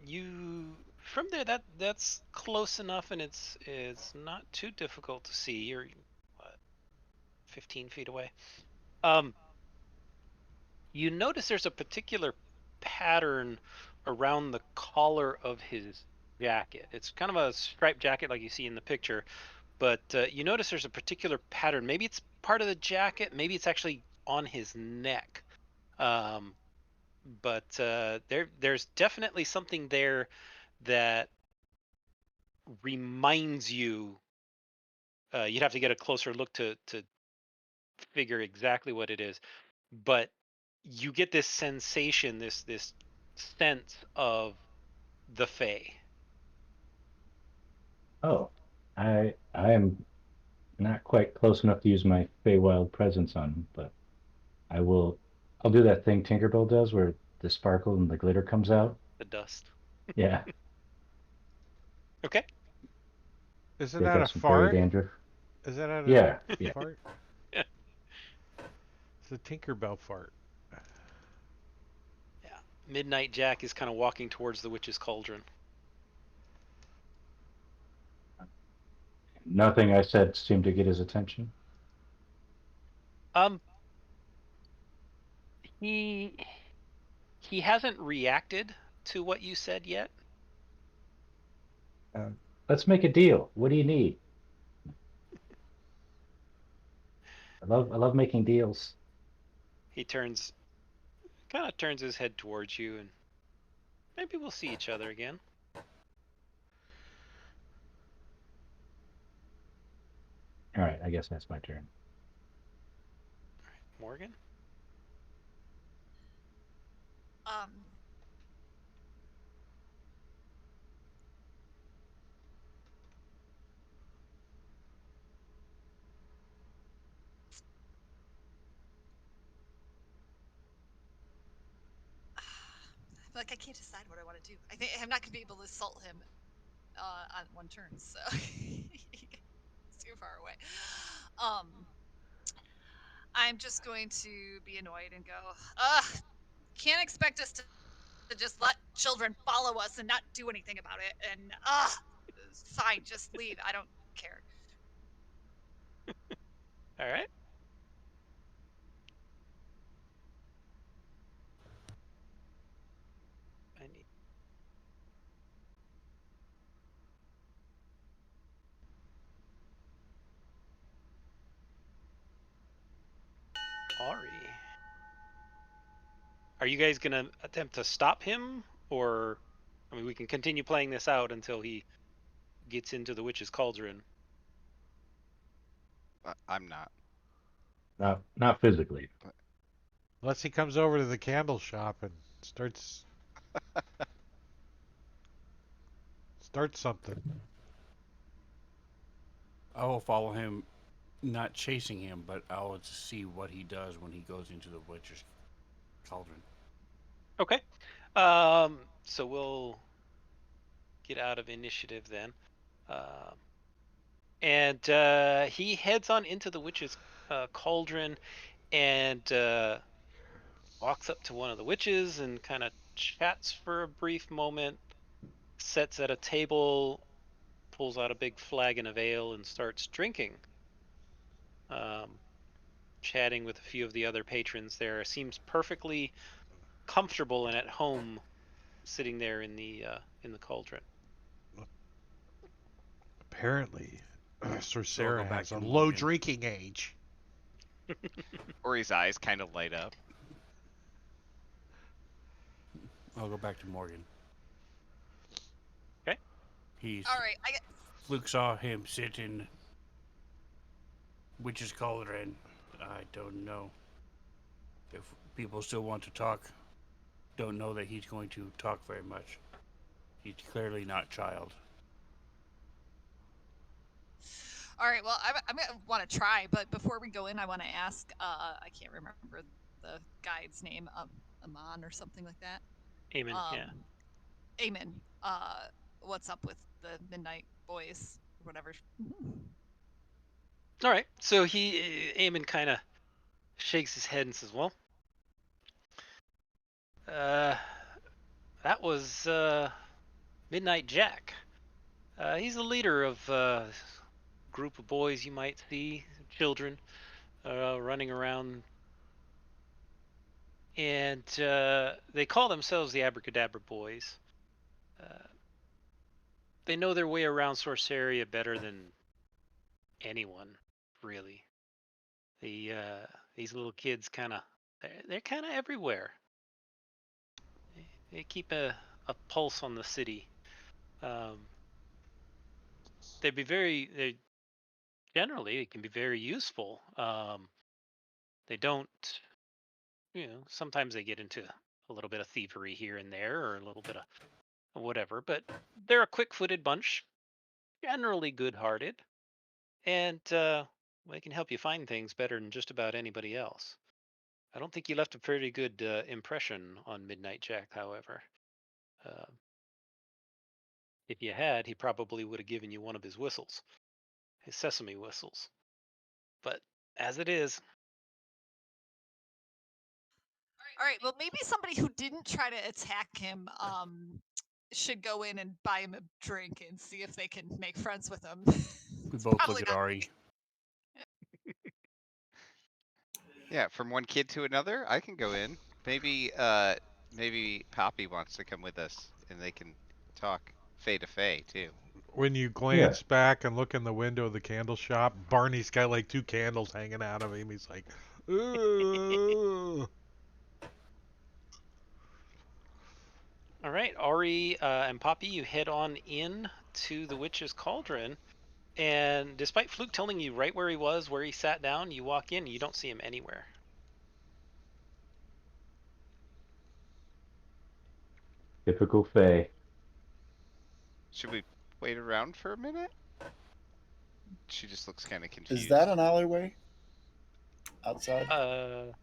You from there that's close enough, and it's not too difficult to see. You're what, 15 feet away. Um, you notice there's a particular pattern around the collar of his jacket. It's kind of a striped jacket like you see in the picture, but you notice there's a particular pattern. Maybe it's part of the jacket, maybe it's actually on his neck. Um, but there's definitely something there that reminds you. You'd have to get a closer look to figure exactly what it is, but you get this sensation, this sense of the Fae. Oh, I am not quite close enough to use my Feywild presence on him, but I will. I'll do that thing Tinkerbell does, where the sparkle and the glitter comes out. The dust. Yeah, Okay. Isn't take that out a some fairy fart? dandruff. Is that a Yeah, yeah. fart? Yeah. It's a Tinkerbell fart. Yeah. Midnight Jack is kind of walking towards the witch's cauldron. Nothing I said seemed to get his attention. Um, he he hasn't reacted to what you said yet. Uh, let's make a deal. What do you need? I love making deals. He kind of turns his head towards you, and maybe we'll see each other again. All right, I guess that's my turn. Morgan. Um, like I can't decide what I want to do. I think I'm not gonna be able to assault him on one turn, so it's too far away. I'm just going to be annoyed and go, ugh, can't expect us to just let children follow us and not do anything about it. And fine, just leave. I don't care. All right. I need Ari. Are you guys gonna attempt to stop him, or I mean, we can continue playing this out until he gets into the witch's cauldron. I'm not. Not physically. Unless he comes over to the candle shop and starts something. I will follow him, not chasing him, but I will see what he does when he goes into the witch's cauldron. Okay. So we'll get out of initiative then. And he heads on into the witch's cauldron and walks up to one of the witches and kind of chats for a brief moment, sits at a table, pulls out a big flagon of ale and starts drinking. Chatting with a few of the other patrons there. Seems perfectly comfortable and at home sitting there in the cauldron. Apparently, So I'll Sorceria go back has to a low Morgan. drinking age. Or his eyes kind of light up. I'll go back to Morgan. Okay. He's All right. Fluke saw him sit in witch's cauldron. I don't know if people still want to talk. Don't know that he's going to talk very much. He's clearly not child. All right. Well, I'm gonna want to try, but before we go in, I want to ask. I can't remember the guide's name. Amon or something like that. Amen. Yeah. Amen. What's up with the Midnight Boys or whatever? All right. So Eamon kind of shakes his head and says, "Well, that was Midnight Jack. He's the leader of a group of boys you might see, children, running around, and they call themselves the Abracadabra Boys. They know their way around Sorceria better than anyone, really. These little kids they're kind of everywhere. They keep a pulse on the city. Um, they generally it can be very useful. They don't, sometimes they get into a little bit of thievery here and there, or a little bit of whatever. But they're a quick-footed bunch, generally good-hearted, and they can help you find things better than just about anybody else. I don't think you left a pretty good impression on Midnight Jack, however. Uh, if you had, he probably would have given you one of his whistles, his sesame whistles. But as it is, All right. Well, maybe somebody who didn't try to attack him should go in and buy him a drink and see if they can make friends with him. We It's both probably look at not. Ari. Yeah, from one kid to another, I can go in. Maybe Poppy wants to come with us, and they can talk Fey to Fey too. When you glance back and look in the window of the candle shop, Barney's got like 2 candles hanging out of him. He's like, "Ugh." all right, Ari and Poppy, you head on in to the witch's cauldron. And despite Fluke telling you right where he was, where he sat down, you walk in and you don't see him anywhere. Typical Faye. Should we wait around for a minute? She just looks kind of confused. Is that an alleyway outside?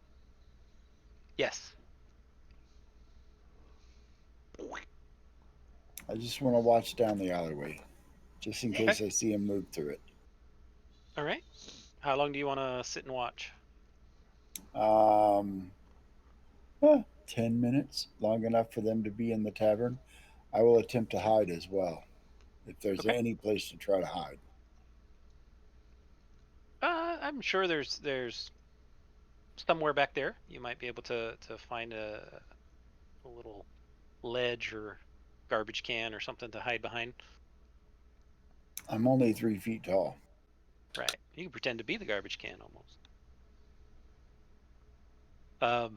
Yes. I just want to watch down the alleyway, just in case I see him move through it. All right. How long do you want to sit and watch? 10 minutes, long enough for them to be in the tavern. I will attempt to hide as well, if there's Okay. any place to try to hide. I'm sure there's somewhere back there you might be able to find a little ledge or garbage can or something to hide behind. I'm only 3 feet tall. Right. You can pretend to be the garbage can almost.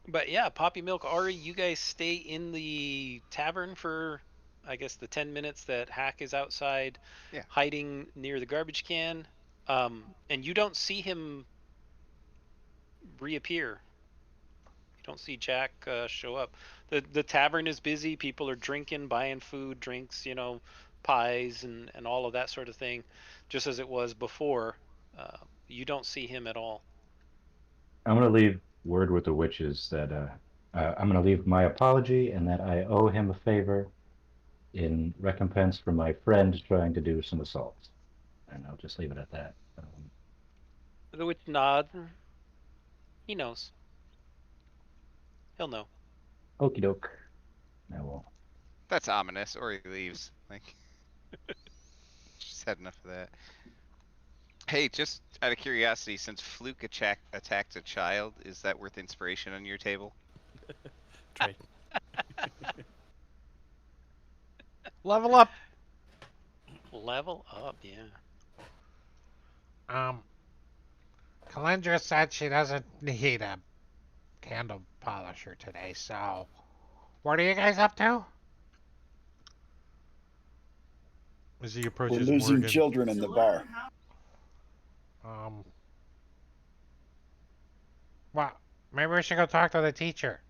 But yeah, Poppy Milk, Ari, you guys stay in the tavern for, I guess, the 10 minutes that Hack is outside, Yeah. hiding near the garbage can. And you don't see him reappear. You don't see Jack show up. The tavern is busy. People are drinking, buying food, drinks, pies and all of that sort of thing, just as it was before. You don't see him at all. I'm going to leave word with the witches that I'm going to leave my apology and that I owe him a favor in recompense for my friend trying to do some assaults. And I'll just leave it at that. The witch nods. He knows. He'll know. Okie doke. I will. That's ominous, or he leaves. Like, just had enough of that. Hey, just out of curiosity, since Fluke attacked a child, is that worth inspiration on your table? Try. Level up. Level up, yeah. Kalendra said she doesn't need a candle polisher today, so what are you guys up to? As he We're approaches losing Morgan. children in the bar. Well, maybe we should go talk to the teacher.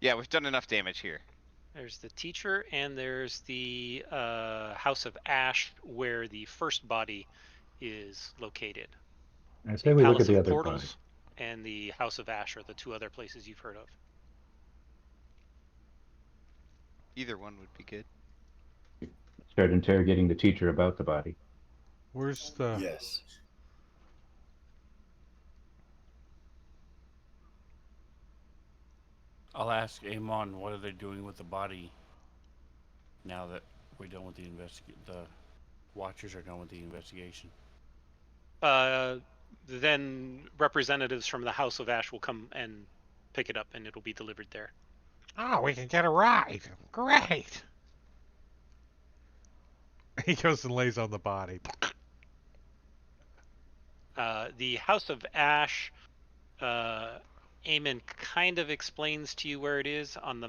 Yeah, we've done enough damage here. There's the teacher, and there's the House of Ash, where the first body is located. I say The we look Palace at the of other Portals body. and the House of Ash are the two other places you've heard of. Either one would be good. Start interrogating the teacher about the body. Where's the... Yes. I'll ask Amon what are they doing with the body now that we're done with the watchers are done with the investigation. Then representatives from the House of Ash will come and pick it up, and it'll be delivered there. Oh, we can get a ride. Great. He goes and lays on the body. The House of Ash, Eamon kind of explains to you where it is on the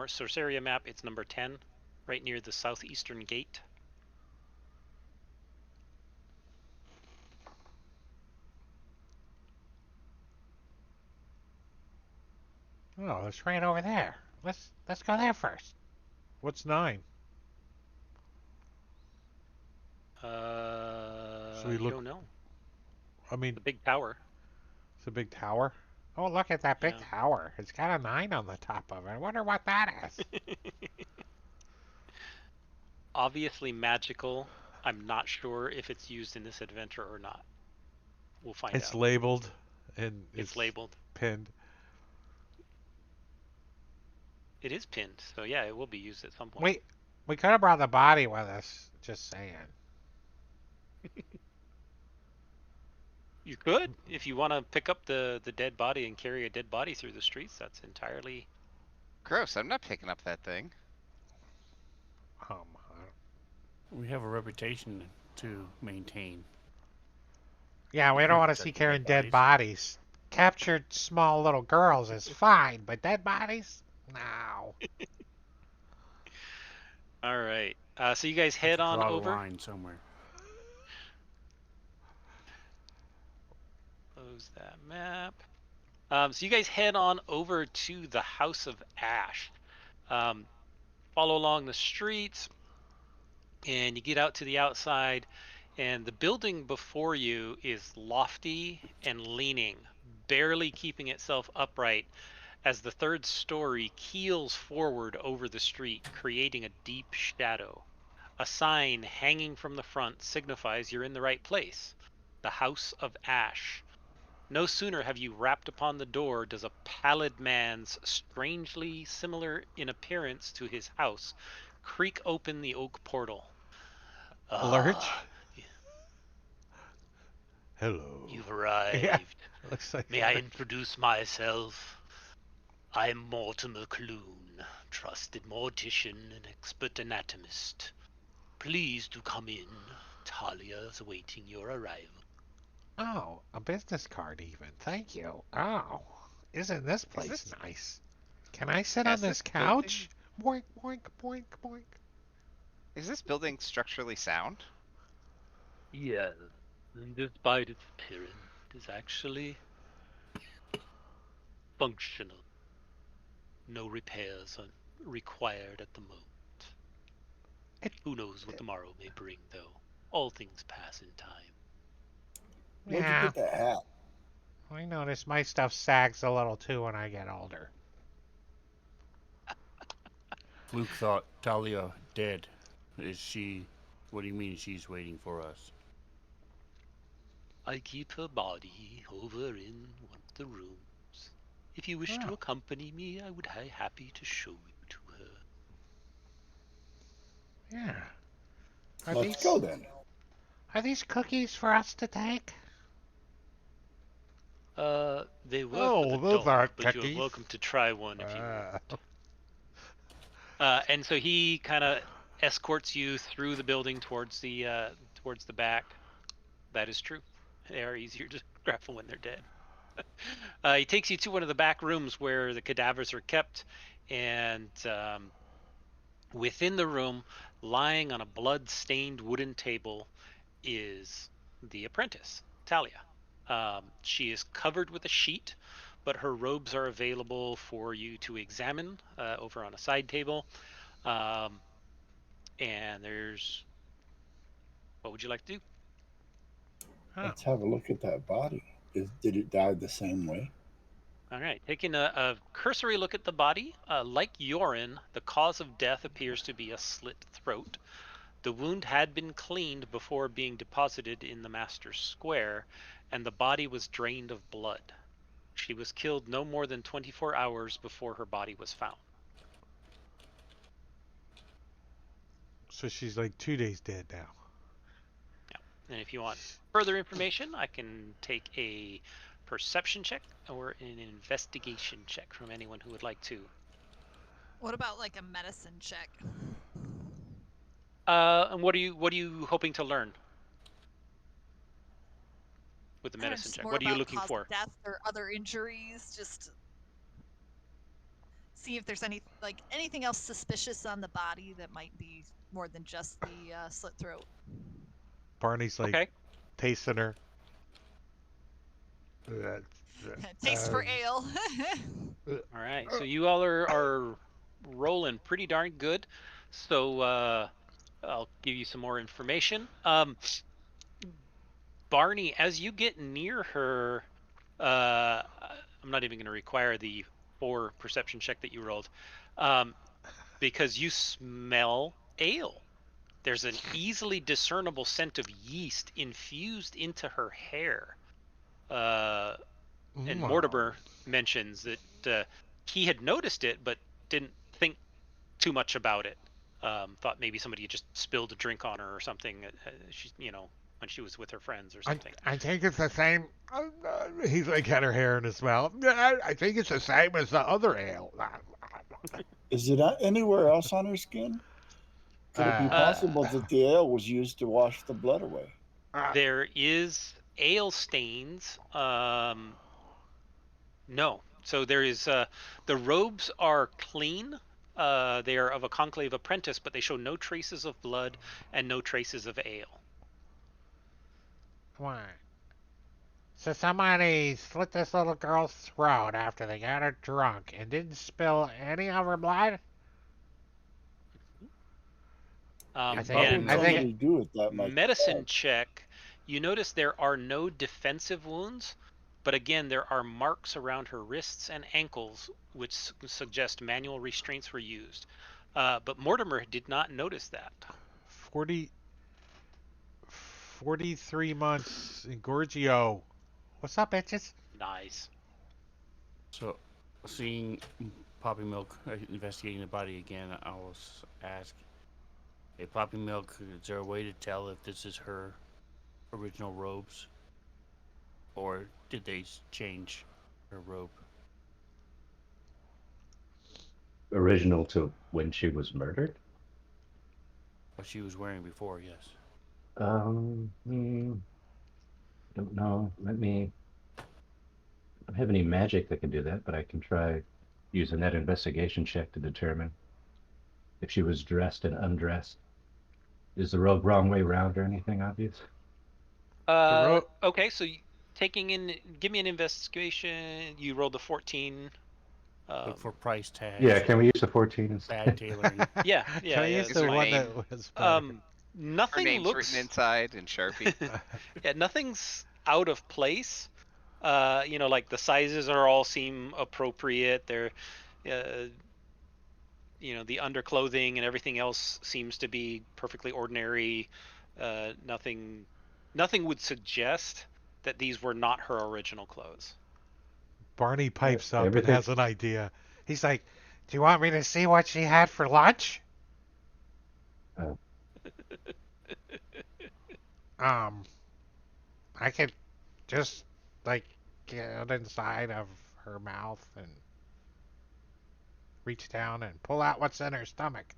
Sorceria map. It's number 10, right near the southeastern gate. Oh, it's right over there. Let's go there first. What's 9? You don't know. I mean, The big tower. It's a big tower. Oh, look at that big tower. It's got a 9 on the top of it. I wonder what that is. Obviously magical. I'm not sure if it's used in this adventure or not. We'll find out. It's labeled and it's labeled. Pinned. It is pinned, so yeah, it will be used at some point. Wait, we could have brought the body with us. Just saying. You could, if you want to pick up the dead body and carry a dead body through the streets. That's entirely... Gross, I'm not picking up that thing. We have a reputation to maintain. Yeah, we don't want to see carrying dead bodies. Captured small little girls is fine, but dead bodies? No. All right. So you guys head on over. Draw a line somewhere. Close that map. So you guys head on over to the House of Ash. Follow along the streets, and you get out to the outside, and the building before you is lofty and leaning, barely keeping itself upright as the third story keels forward over the street, creating a deep shadow. A sign hanging from the front signifies you're in the right place, the House of Ash. No sooner have you rapped upon the door does a pallid man's, strangely similar in appearance to his house, creak open the oak portal. Alert. Ah, Hello. you've Yeah, arrived. looks like May I introduce myself? I'm Mortimer Clune, trusted mortician and expert anatomist. Please do come in. Talia's awaiting your arrival. Oh, a business card even. Thank you. Oh, isn't this Is place this nice? Can I sit on has this this building couch? Boink, boink, boink, boink. is this building structurally sound? Yes, and despite its appearance, it is actually functional. No repairs are required at the moment. It, Who knows what tomorrow may bring, though? All things pass in time. Where'd you yeah, get that hat? I notice my stuff sags a little too when I get older. Luke thought Talia dead. Is she? What do you mean she's waiting for us? I keep her body over in one of the rooms. If you wish to Oh, accompany me, I would be happy to show you to her. yeah. Are Let's go these then. are these cookies for us to take? They were for Oh, the those dog, aren't but you're cookies. welcome to try one if you Uh, want. And so he kind of escorts you through the building towards the back. That is true. They are easier to grapple when they're dead. He takes you to one of the back rooms where the cadavers are kept, and within the room, lying on a blood-stained wooden table, is the apprentice, Talia. She is covered with a sheet, but her robes are available for you to examine over on a side table. Um, and there's, what would you like to do? oh, Let's have a look at that body. Did it die the same way? All right, taking a cursory look at the body, like Yorin, the cause of death appears to be a slit throat. The wound had been cleaned before being deposited in the master's square, and the body was drained of blood. She was killed no more than 24 hours before her body was found. so she's like 2 days dead now. Yeah. And if you want further information, I can take a perception check or an investigation check from anyone who would like to. What about like a medicine check? And what are you hoping to learn with the I don't know, medicine just check? more What are you about looking cause of for? death or other injuries. Just see if there's anything else suspicious on the body that might be more than just the slit throat. Barney's like Okay. tasting her. Taste for ale. All right. So you all are rolling pretty darn good. So I'll give you some more information. Barney, as you get near her, I'm not even going to require the 4 perception check that you rolled, um, because you smell ale. There's an easily discernible scent of yeast infused into her hair. And Mortimer mentions that he had noticed it, but didn't think too much about it. Thought maybe somebody had just spilled a drink on her or something. She, when she was with her friends or something. I think it's the same. He's like had her hair in his mouth. I think it's the same as the other ale. Is it anywhere else on her skin? Could it be Uh, possible that the ale was used to wash the blood away? there is ale stains. No. So there is the robes are clean. They are of a conclave apprentice, but they show no traces of blood and no traces of ale. Why? So somebody slit this little girl's throat after they got her drunk and didn't spill any of her blood? I think. How would And I think. somebody do it that much medicine blood? check, you notice there are no defensive wounds, but again, there are marks around her wrists and ankles which suggest manual restraints were used. But Mortimer did not notice that. 43 months in Gorgio. What's up, bitches? Nice. So, seeing Poppy Milk investigating the body again, I will ask, hey, Poppy Milk, is there a way to tell if this is her original robes? Or did they change her robe? Original to when she was murdered? What she was wearing before, yes. Don't know. I don't have any magic that can do that, but I can try using that investigation check to determine if she was dressed and undressed. Is the robe wrong way round or anything obvious? Okay, so give me an investigation. You rolled a 14. Look for price tags. Yeah, can we use the 14 instead? Bad tailoring. Yeah, Can I use it's the fine. one that was better? Our Nothing name's looks written inside in Sharpie. yeah, nothing's out of place. Like the sizes all seem appropriate. They're, the underclothing and everything else seems to be perfectly ordinary. Nothing would suggest that these were not her original clothes. Barney pipes up and Everything. has an idea. He's like, "Do you want me to see what she had for lunch?" Uh, I could just like get inside of her mouth and reach down and pull out what's in her stomach.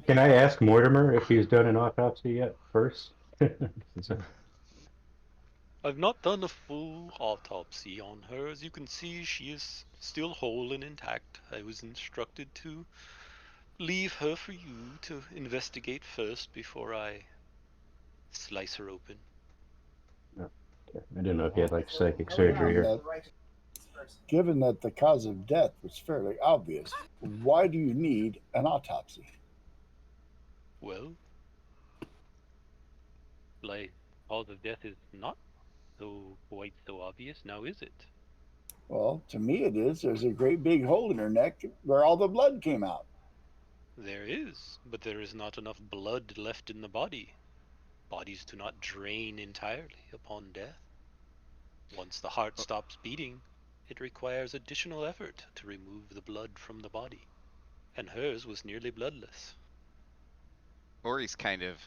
can I ask Mortimer if he's done an autopsy yet first? I've not done a full autopsy on her. As you can see, she is still whole and intact. I was instructed to leave her for you to investigate first before I slice her open. I didn't know if he had like psychic surgery or. Given that the cause of death was fairly obvious, why do you need an autopsy? Well, like, cause of death is not quite so obvious now, is it? Well, to me it is. There's a great big hole in her neck where all the blood came out. There is, but there is not enough blood left in the body. Bodies do not drain entirely upon death. Once the heart stops beating, it requires additional effort to remove the blood from the body, and hers was nearly bloodless. Ori's kind of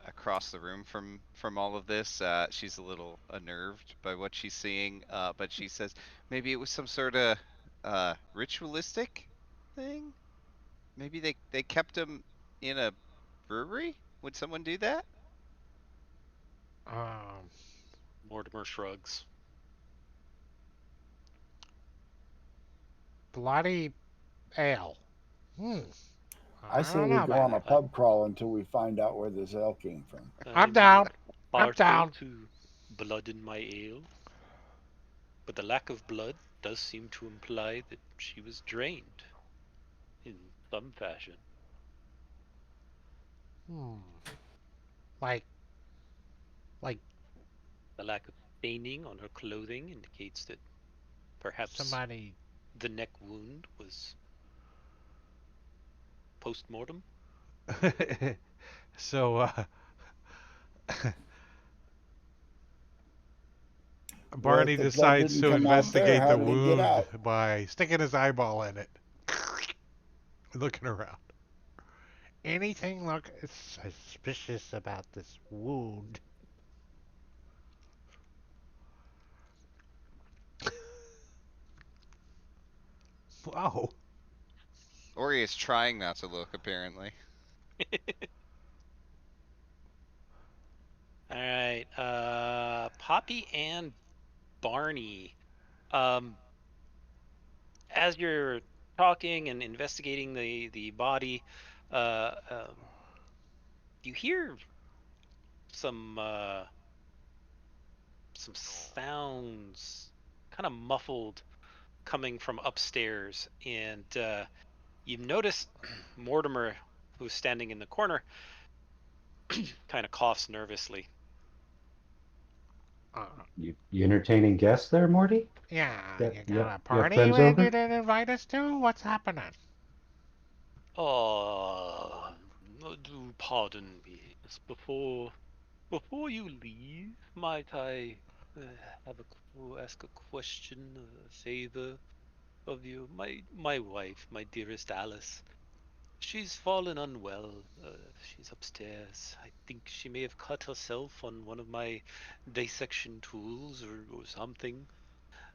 across the room from all of this. She's a little unnerved by what she's seeing, but she says maybe it was some sort of ritualistic thing. Maybe they kept him in a brewery. Would someone do that? Um, Mortimer shrugs. Bloody ale. I I say don't we know go about on a that. pub crawl until we find out where this ale came from. I'm down. I'm Partial down. to blood in my ale, but the lack of blood does seem to imply that she was drained in some fashion. Hmm. Like, like The lack of staining on her clothing indicates that perhaps somebody. the neck wound was post-mortem. So, Well, if Barney the blood decides didn't to come out there, investigate how the did it get wound out? by sticking his eyeball in it, looking around. Anything look suspicious about this wound? Whoa. Ori is trying not to look, apparently. All right, Poppy and Barney. Um, as you're talking and investigating the body, uh, um, you hear some sounds, kind of muffled, coming from upstairs, and you notice Mortimer, who's standing in the corner, kind of coughs nervously. You entertaining guests there, Morty? Yeah, Yeah, you yeah, got a you have party friends you over? didn't invite us to? What's happening? Do pardon me. Before you leave, might I ask a question, a favor of you? My wife, my dearest Alice, she's fallen unwell. She's upstairs. I think she may have cut herself on one of my dissection tools or something.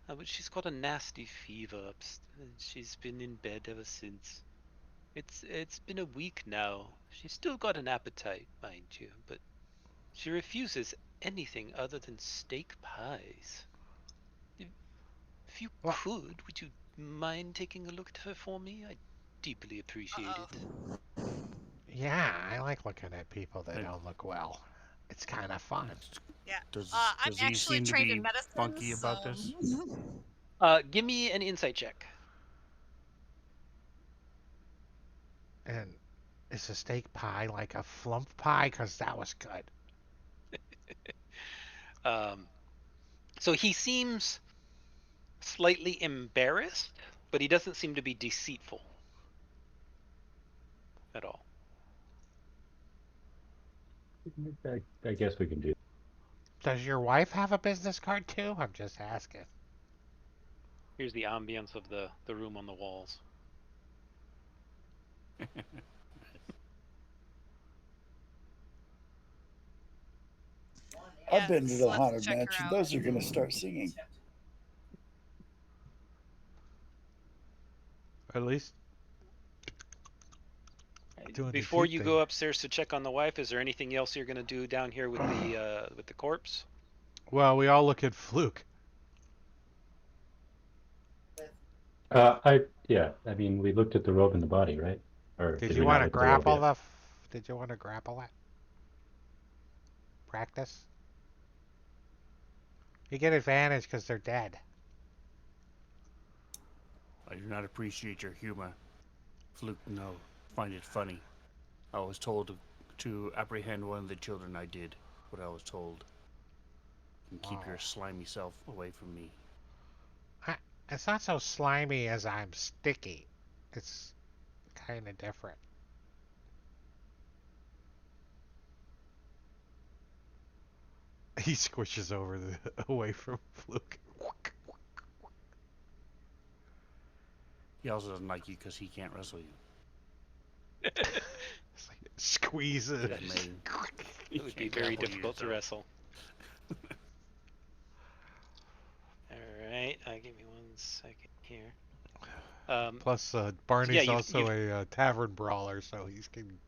But she's got a nasty fever and she's been in bed ever since. It's been a week now. She's still got an appetite, mind you, but she refuses anything other than steak pies. If you Well, would you mind taking a look at her for me? I'd deeply appreciate it. yeah, I like looking at people that And don't look well. It's kind of fun. Yeah. I'm does he actually seem to trained in be medicine, funky so. about this? Give me an insight check. And is a steak pie like a flump pie? Because that was good. Um, so he seems slightly embarrassed, but he doesn't seem to be deceitful at all. I guess we can do. Does your wife have a business card too? I'm just asking. Here's the ambience of the room on the walls. I've been to the let's Haunted check her Mansion. out. Those are going to start singing. At least doing the Before cute you thing. go upstairs to check on the wife, is there anything else you're gonna do down here with the corpse? Well, we all look at Fluke. Yeah. I mean, we looked at the robe and the body, right? Or Did did you we want not to look at the robe grapple yet? the? Did you want to grapple it? Practice. You get advantage because they're dead. I do not appreciate your humor. Fluke, no. Find it funny. I was told to apprehend one of the children. I did what I was told. And keep your slimy self away from me. I, it's not so slimy as I'm sticky. It's kind of different. He squishes over away from Fluke. He also doesn't like you because he can't wrestle you. It's like, squeeze it. It would be very difficult to wrestle. All right, give me 1 second here. Plus, Barney's you've also a tavern brawler, so he can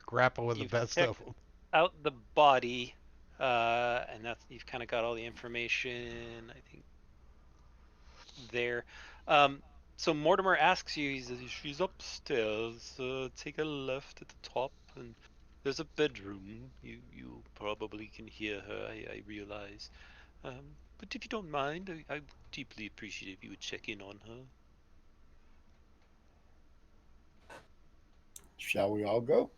grapple with the best of them. Out the body, and that's you've kind of got all the information, I think, there. So Mortimer asks you, he says, she's upstairs, take a left at the top, and there's a bedroom. You probably can hear her, I realize. But if you don't mind, I deeply appreciate if you would check in on her. Shall we all go?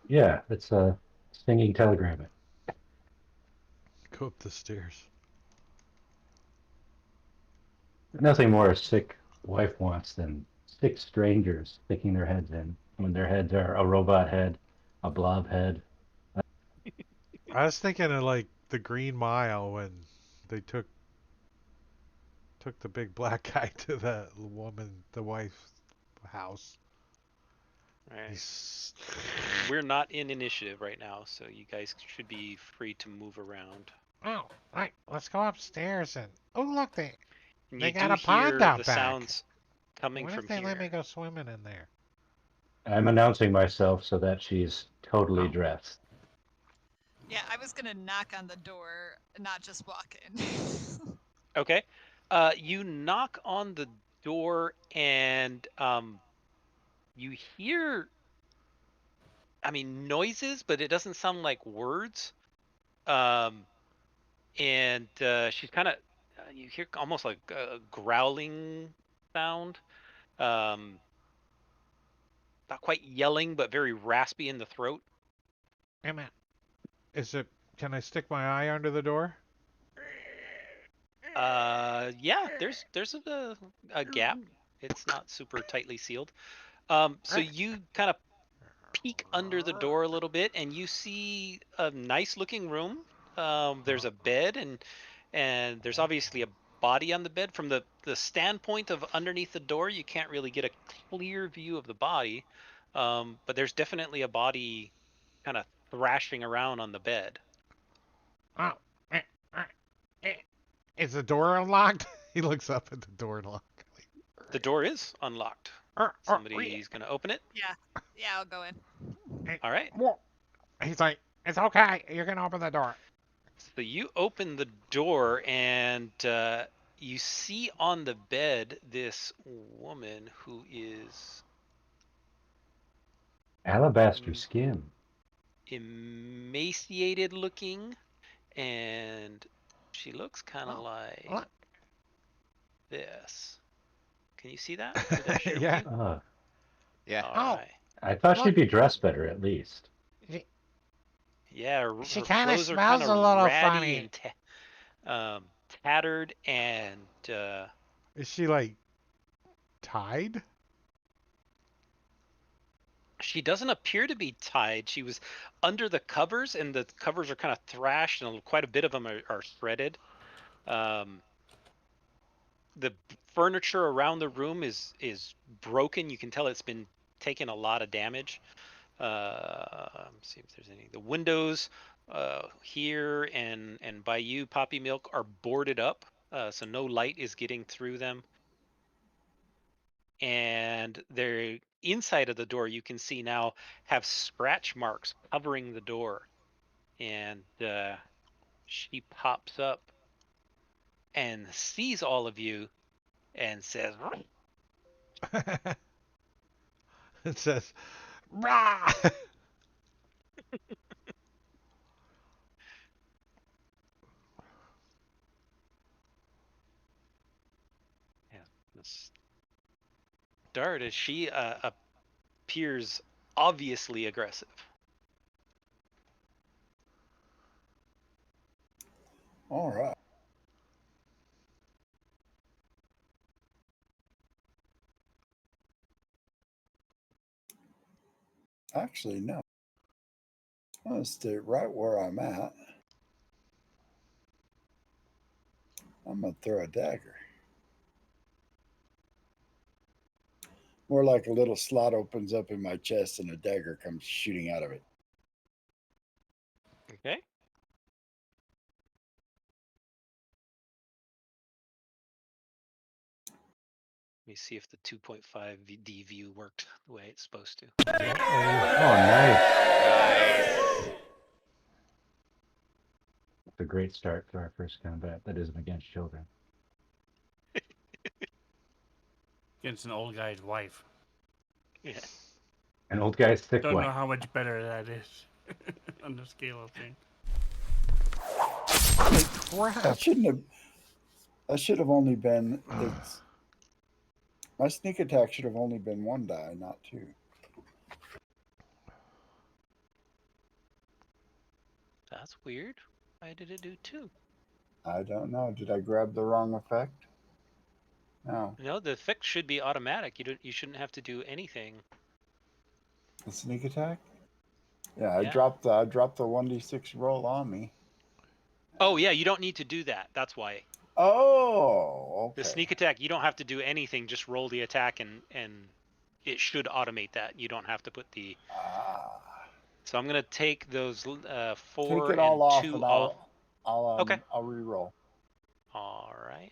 Yeah, it's a singing telegram. Go up the stairs. Nothing more a sick wife wants than 6 strangers sticking their heads in when their heads are a robot head, a blob head. I was thinking of like the Green Mile when they took the big black guy to the wife's house. All right. We're not in initiative right now, so you guys should be free to move around. Oh, right. Let's go upstairs and look, they You got do a pond hear out the back. sounds coming What from if they here. let me go swimming in there? I'm announcing myself so that she's totally dressed. Yeah, I was gonna knock on the door, not just walk in. Okay. You knock on the door and you hear, I mean, noises, but it doesn't sound like words. And she's kind of, you hear almost like a growling sound. Not quite yelling, but very raspy in the throat. Hey, man. Can I stick my eye under the door? Yeah, there's a gap. It's not super tightly sealed. So you kind of peek under the door a little bit, and you see a nice looking room. There's a bed, and there's obviously a body on the bed. From the standpoint of underneath the door, you can't really get a clear view of the body, but there's definitely a body kind of thrashing around on the bed. Oh, eh, eh, eh. Is the door unlocked? He looks up at the door lock. The door is unlocked. Somebody's gonna open it. Yeah, I'll go in. All right. He's like, it's okay. You can open the door. So you open the door, and you see on the bed this woman who is Alabaster skin. emaciated looking, and she looks kind of like this. Can you see that? Did I share Yeah. with you? Yeah. All right. I thought she'd be dressed better at least. Yeah, She her kind of clothes are smells kind a of little ratty funny. and tattered, and Is she like tied? she doesn't appear to be tied. She was under the covers, and the covers are kind of thrashed, and quite a bit of them are shredded. The furniture around the room is broken. You can tell it's been taking a lot of damage. See if there's any. The windows here and by you, Poppy Milk, are boarded up, so no light is getting through them. And they're inside of the door. You can see now have scratch marks covering the door, and she pops up and sees all of you and says, It says, rah! yeah, start as she appears obviously aggressive. All right. Actually, no. I'm going to stay right where I'm at. I'm going to throw a dagger. More like a little slot opens up in my chest and a dagger comes shooting out of it. Okay. Let me see if the 2.5D view worked the way it's supposed to. Oh, nice. It's a great start to our first combat that isn't against children. Against an old guy's wife. Yeah. An old guy's thick Don't wife. know how much better that is on the scale of things. Holy crap. That should have only been my sneak attack should have only been 1 die, not 2. That's weird. Why did it do 2? I don't know. Did I grab the wrong effect? No. No, the effect should be automatic. You shouldn't have to do anything. The sneak attack? Yeah, I Yeah. dropped the 1d6 roll on me. Oh yeah, you don't need to do that. That's why. Oh, okay. The sneak attack, you don't have to do anything. Just roll the attack, and it should automate that. You don't have to put the. So I'm gonna take those 4 Take it and all off, 2 and off. Okay. I'll re-roll. All right.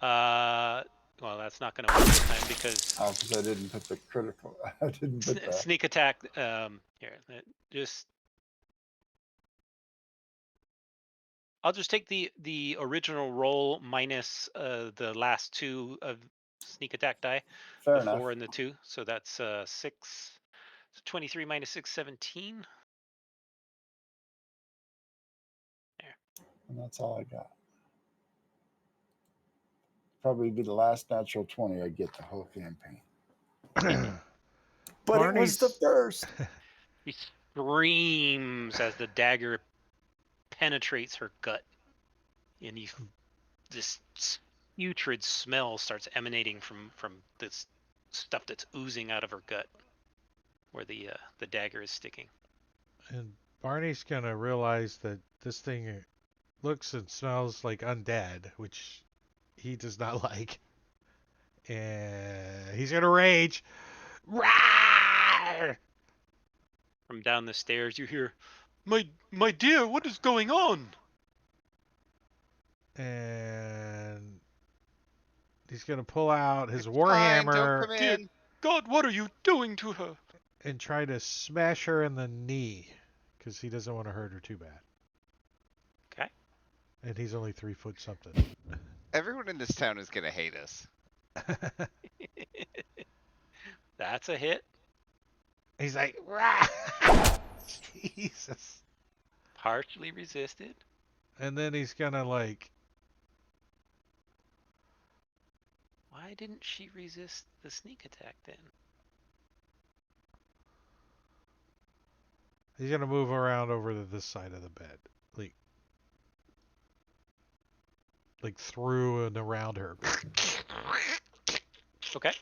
Well, that's not gonna work this time because. Oh, because I didn't put the critical. I didn't put the Sneak attack. Here, just. I'll just take the original roll minus the last 2 of sneak attack die, Fair the enough. 4 and the 2. So that's 6. So 23 minus 6, 17. There. And that's all I got. Probably be the last natural 20 I get the whole campaign. But it was the first. He screams as the dagger penetrates her gut. and this putrid smell starts emanating from this stuff that's oozing out of her gut, where the dagger is sticking. And Barney's gonna realize that this thing looks and smells like undead, which he does not like. And he's gonna rage. Rawr! From down the stairs, you hear, "My dear, what is going on?" And he's gonna pull out his It's fine, don't warhammer come "Dear in. God, what are you doing to her?" and try to smash her in the knee because he doesn't want to hurt her too bad. Okay. And he's only 3 foot something. Everyone in this town is gonna hate us. That's a hit. He's like, "Rah!" Jesus. Partially resisted. And then he's gonna like, Why didn't she resist the sneak attack then? he's gonna move around over to this side of the bed, like through and around her. Okay.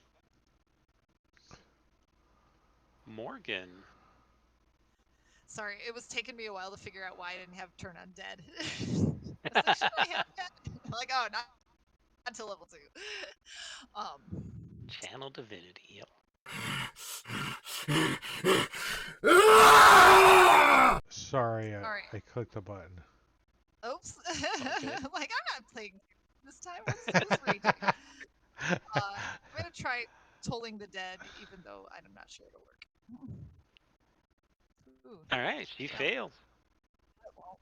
Morgan. Sorry, it was taking me a while to figure out why I didn't have turn undead. I was like, should I have that? Like, oh, not until level 2. Channel divinity. Yep. Sorry, Alright. I clicked the button. Oops. Okay. Like, I'm not playing this time. Who's raging? I'm gonna try tolling the dead, even though I'm not sure it'll work. Ooh, All right, she Yeah. failed. it won't.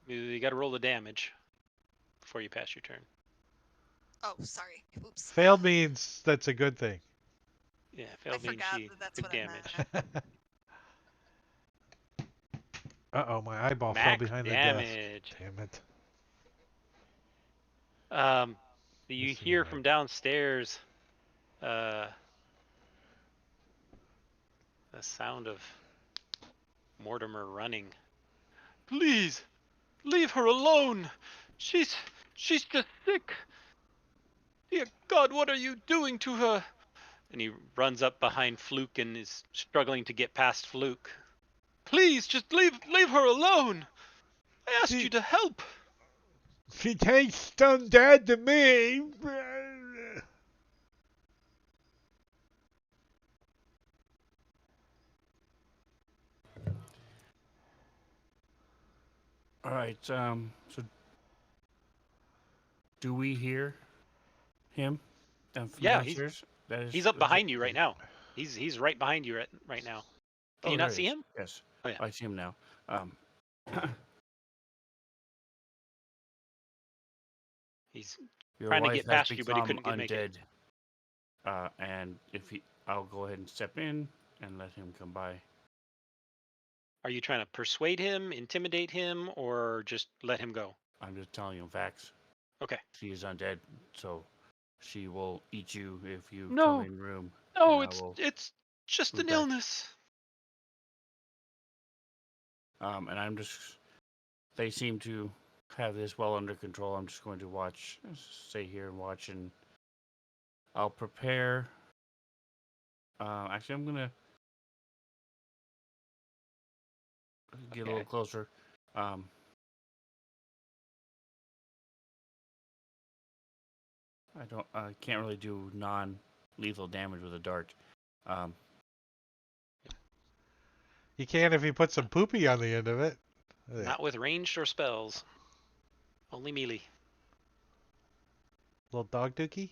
You got to roll the damage before you pass your turn. Oh, sorry. Oops. Failed means that's a good thing. Yeah, I failed means forgot she that that's took what I damage. meant. Uh-oh, my eyeball fell Max behind the damage. desk. Damn it. You Let's see hear what I from got. downstairs the sound of Mortimer running. Please, leave her alone. She's just sick. Dear God, what are you doing to her? And he runs up behind Fluke and is struggling to get past Fluke. Please, just leave her alone. I asked you to help. She tastes undead to me. All right. So, do we hear him? From Yeah, downstairs? he's up behind you right now. He's right behind you right now. Can you there not he see is. him? Yes. Oh yeah. I see him now. He's Your trying to wife get has past you, but he become couldn't make it. undead. And I'll go ahead and step in and let him come by. Are you trying to persuade him, intimidate him, or just let him go? I'm just telling him facts. Okay. She is undead, so she will eat you if you No. come in room. No, and I will it's just move an back. illness. And I'm just. They seem to have this well under control. I'm just going to stay here and watch, and I'll prepare. Actually, I'm gonna get a little Okay. closer. I can't really do non-lethal damage with a dart. You can if you put some poopy on the end of it. Not with ranged or spells. Only melee. Little dog dookie?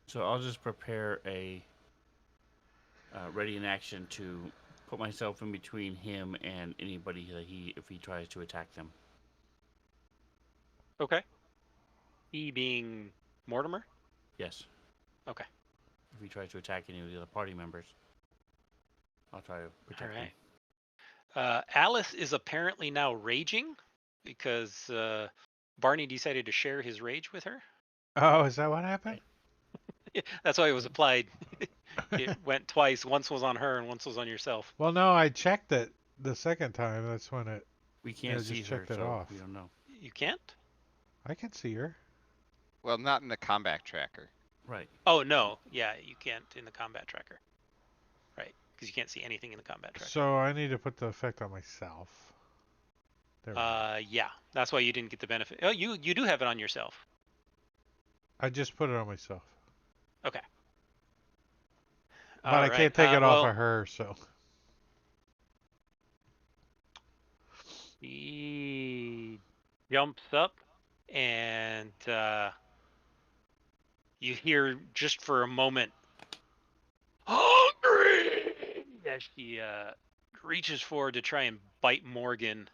So I'll just prepare a ready in action to put myself in between him and anybody that if he tries to attack them. Okay. He being Mortimer? Yes. Okay. If he tries to attack any of the other party members, I'll try to protect him. Alice is apparently now raging because Barney decided to share his rage with her. Oh, is that what happened? Yeah, that's why it was applied. it went twice. Once was on her and once was on yourself. Well, no, I checked it the second time. That's when it. We can't see just her, checked it so off. we don't know. You can't? I can see her. Well, not in the combat tracker. Right. Oh, no. Yeah, you can't in the combat tracker. Right. Because you can't see anything in the combat tracker. So I need to put the effect on myself. There we go. Yeah. That's why you didn't get the benefit. Oh, you do have it on yourself. I just put it on myself. Okay. But I can't take it off of her, so. He jumps up and you hear just for a moment, hungry, as she reaches forward to try and bite Morgan.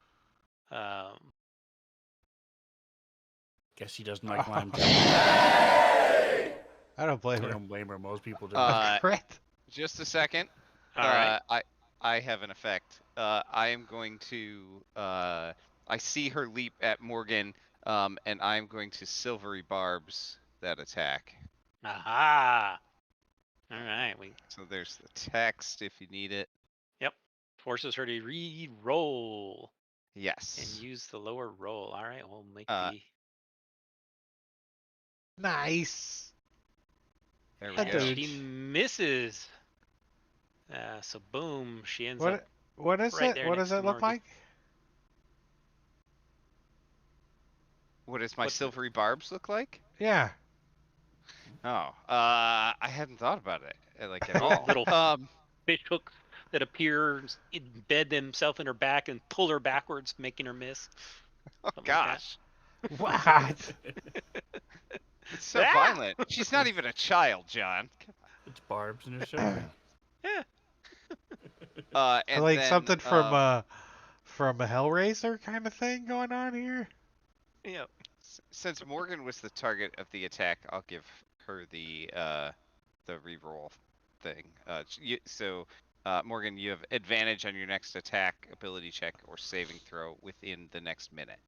Guess he doesn't like lime juice. I don't blame I her. don't blame her. Most people do. Crit. Just a second. All right. I have an effect. I am going to. I see her leap at Morgan, and I'm going to silvery barbs that attack. Aha. All right. So there's the text if you need it. Yep. Forces her to re-roll. Yes. And use the lower roll. All right. We'll make the. Nice. There we A go. dude. She misses. So boom, she ends up. What is right it? there What next does to it look Morgan. like? What does my What's it? silvery barbs look like? Yeah. Oh, I hadn't thought about it like at all. Little fish hooks that appear, embed themselves in her back and pull her backwards, making her miss. Oh Something like that. gosh, What? it's so violent. She's not even a child, John. It's barbs in her silvery. Yeah. And like then, something from a Hellraiser kind of thing going on here. Yeah. Since Morgan was the target of the attack, I'll give her the reroll thing. Morgan, you have advantage on your next attack, ability check, or saving throw within the next minute.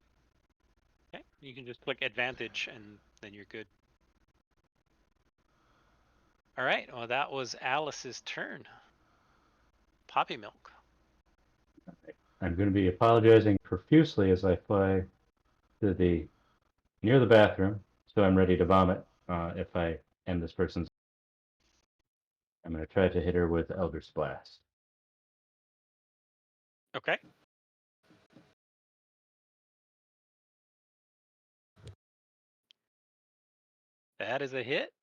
Okay. You can just click advantage and then you're good. All right. Well, that was Alice's turn. Poppy milk. I'm going to be apologizing profusely as I fly to near the bathroom, so I'm ready to vomit if I end this person's. I'm going to try to hit her with Eldritch Blast. Okay. That is a hit.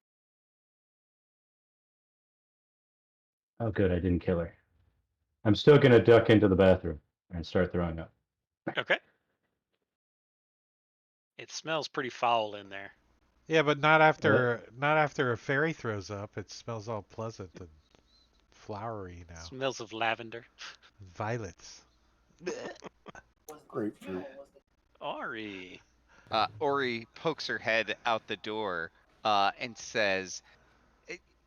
Oh, good, I didn't kill her. I'm still going to duck into the bathroom and start throwing up. Okay. It smells pretty foul in there. Yeah, but not after a fairy throws up. It smells all pleasant and flowery now. Smells of lavender. Violets. Grapefruit. Ari. Ori pokes her head out the door and says,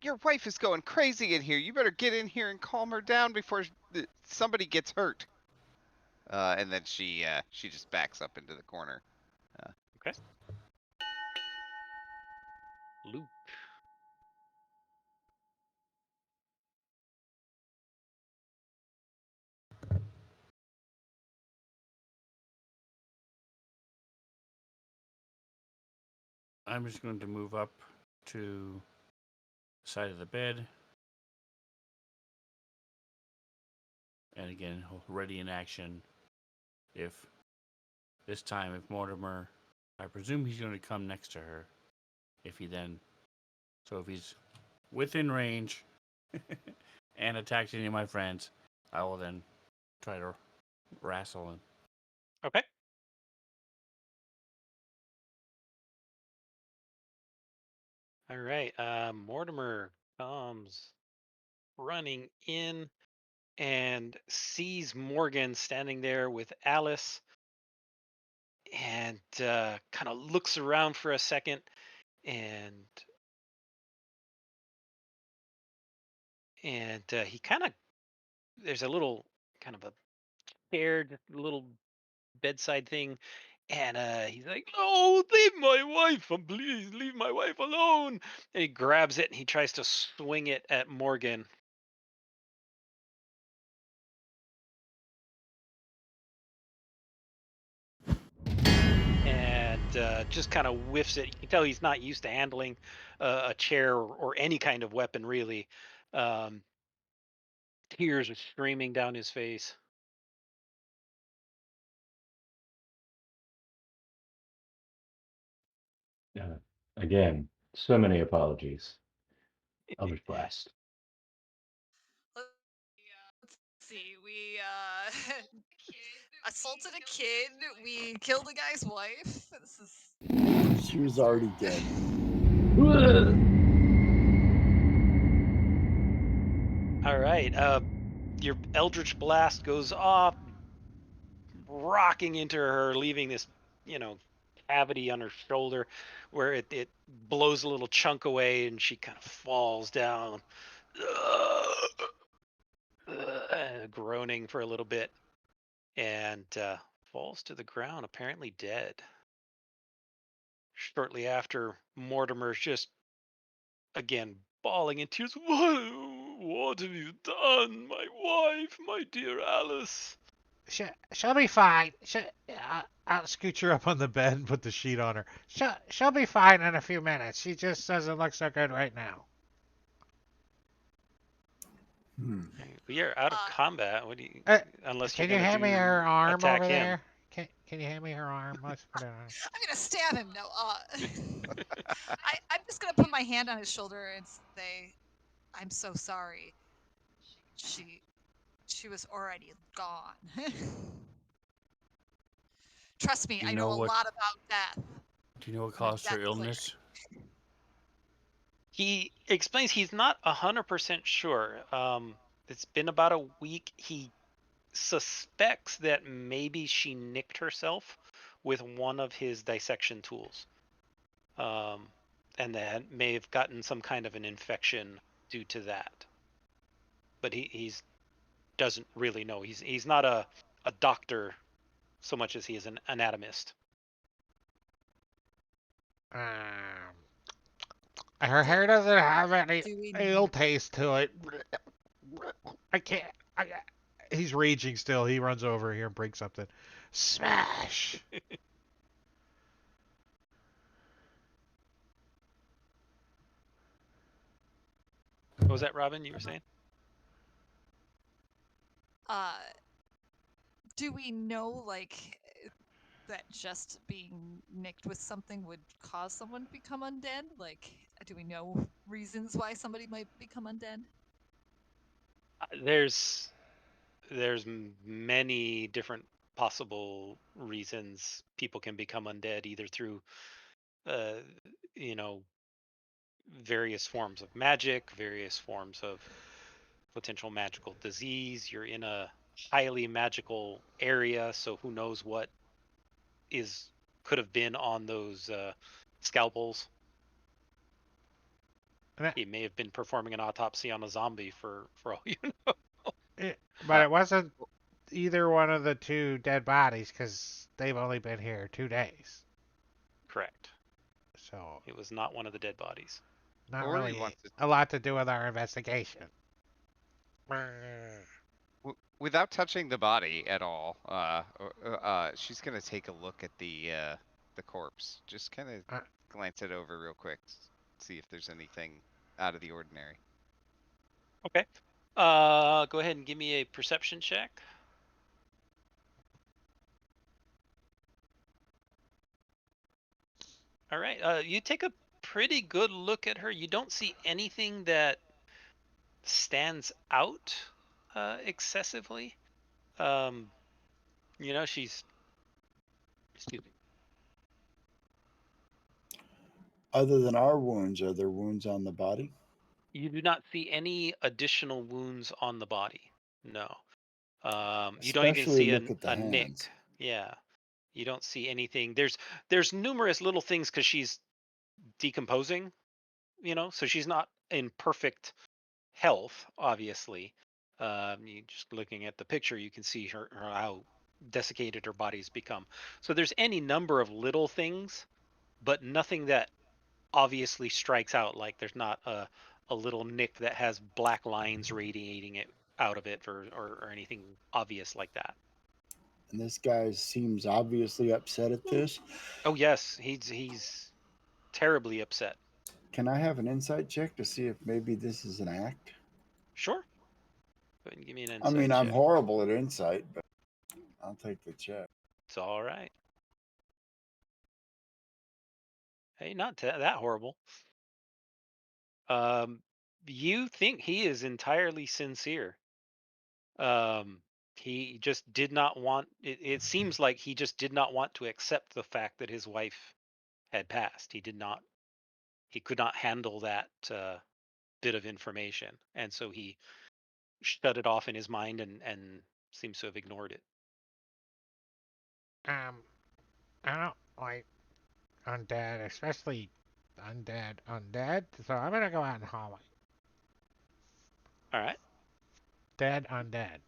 "Your wife is going crazy in here. You better get in here and calm her down before somebody gets hurt." And then she just backs up into the corner. Okay. Luke. I'm just going to move up to the side of the bed. And again, ready in action. If Mortimer, I presume he's going to come next to her. If he's within range and attacks any of my friends, I will then try to wrestle him. Okay. All right. Mortimer comes running in and sees Morgan standing there with Alice and kind of looks around for a second and he kind of there's a little kind of a chair, just a little bedside thing, And he's like, "No, leave my wife! Please leave my wife alone!" And he grabs it and he tries to swing it at Morgan. And just kind of whiffs it. You can tell he's not used to handling a chair or any kind of weapon, really. Um, Tears are streaming down his face. Again, so many apologies. Eldritch Blast. Let's see. We assaulted a kid. We killed a guy's wife. This is. She was already dead. All right. Your Eldritch Blast goes off, rocking into her, leaving this, cavity on her shoulder where it blows a little chunk away and she kind of falls down, groaning for a little bit, and falls to the ground, apparently dead. Shortly after, Mortimer's just, again, bawling in tears. What have you done? My wife, my dear Alice. She'll be fine. I'll scoot her up on the bed and put the sheet on her. She'll be fine in a few minutes. She just doesn't look so good right now. We are out of combat. What do you? Unless you're Can you gonna hand me her arm attack over him. there? Can you hand me her arm? Let's put it on. I'm gonna stab him. No. I'm just gonna put my hand on his shoulder and say, "I'm so sorry. She was already gone." Trust me, I know a lot about death. Do you know what caused her illness? He explains he's not 100% sure. It's been about a week. He suspects that maybe she nicked herself with one of his dissection tools, and that may have gotten some kind of an infection due to that. But he's doesn't really know. He's not a doctor so much as he is an anatomist. Her hair doesn't have any ale taste to it. I can't. He's raging still. He runs over here and breaks something. Smash! What was that, Robin? You were saying? Do we know that just being nicked with something would cause someone to become undead? Like, do we know reasons why somebody might become undead? There's many different possible reasons people can become undead, either through you know various forms of magic, various forms of potential magical disease. You're in a highly magical area, so who knows what could have been on those scalpels. He may have been performing an autopsy on a zombie for all you know. But it wasn't either one of the two dead bodies because they've only been here 2 days. Correct. So it was not one of the dead bodies. Not really a lot to do with our investigation. Without touching the body at all, she's gonna take a look at the corpse. Just kind of glance it over real quick, see if there's anything out of the ordinary. Okay. Go ahead and give me a perception check. All right. You take a pretty good look at her. You don't see anything that stands out excessively. She's. Excuse me. Other than our wounds, are there wounds on the body? You do not see any additional wounds on the body. No. You don't even see a nick. Yeah. You don't see anything. There's numerous little things because she's decomposing, so she's not in perfect health, obviously. You just looking at the picture, you can see her how desiccated her body's become. So there's any number of little things, but nothing that obviously strikes out. Like there's not a little nick that has black lines radiating it out of it, or anything obvious like that. And this guy seems obviously upset at this. Oh yes, he's terribly upset. Can I have an insight check to see if maybe this is an act? Sure. Go ahead and give me an I mean, insight I'm check. horrible at insight, but I'll take the check. It's all right. Hey, not that horrible. Um, you think he is entirely sincere. Um, he just did not want. It seems like he just did not want to accept the fact that his wife had passed. He did not. He could not handle that bit of information, and so he shut it off in his mind and seems to have ignored it. I don't like undead, especially undead. So I'm gonna go out in the hallway. All right. Dead undead.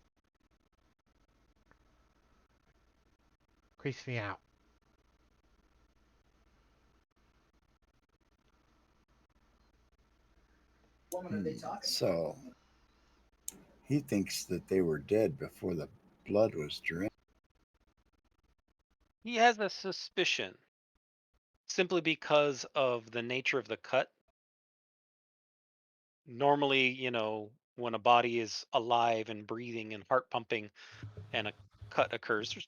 Creeps me out. So he thinks that they were dead before the blood was drenched. He has a suspicion simply because of the nature of the cut. Normally, when a body is alive and breathing and heart pumping and a cut occurs, there's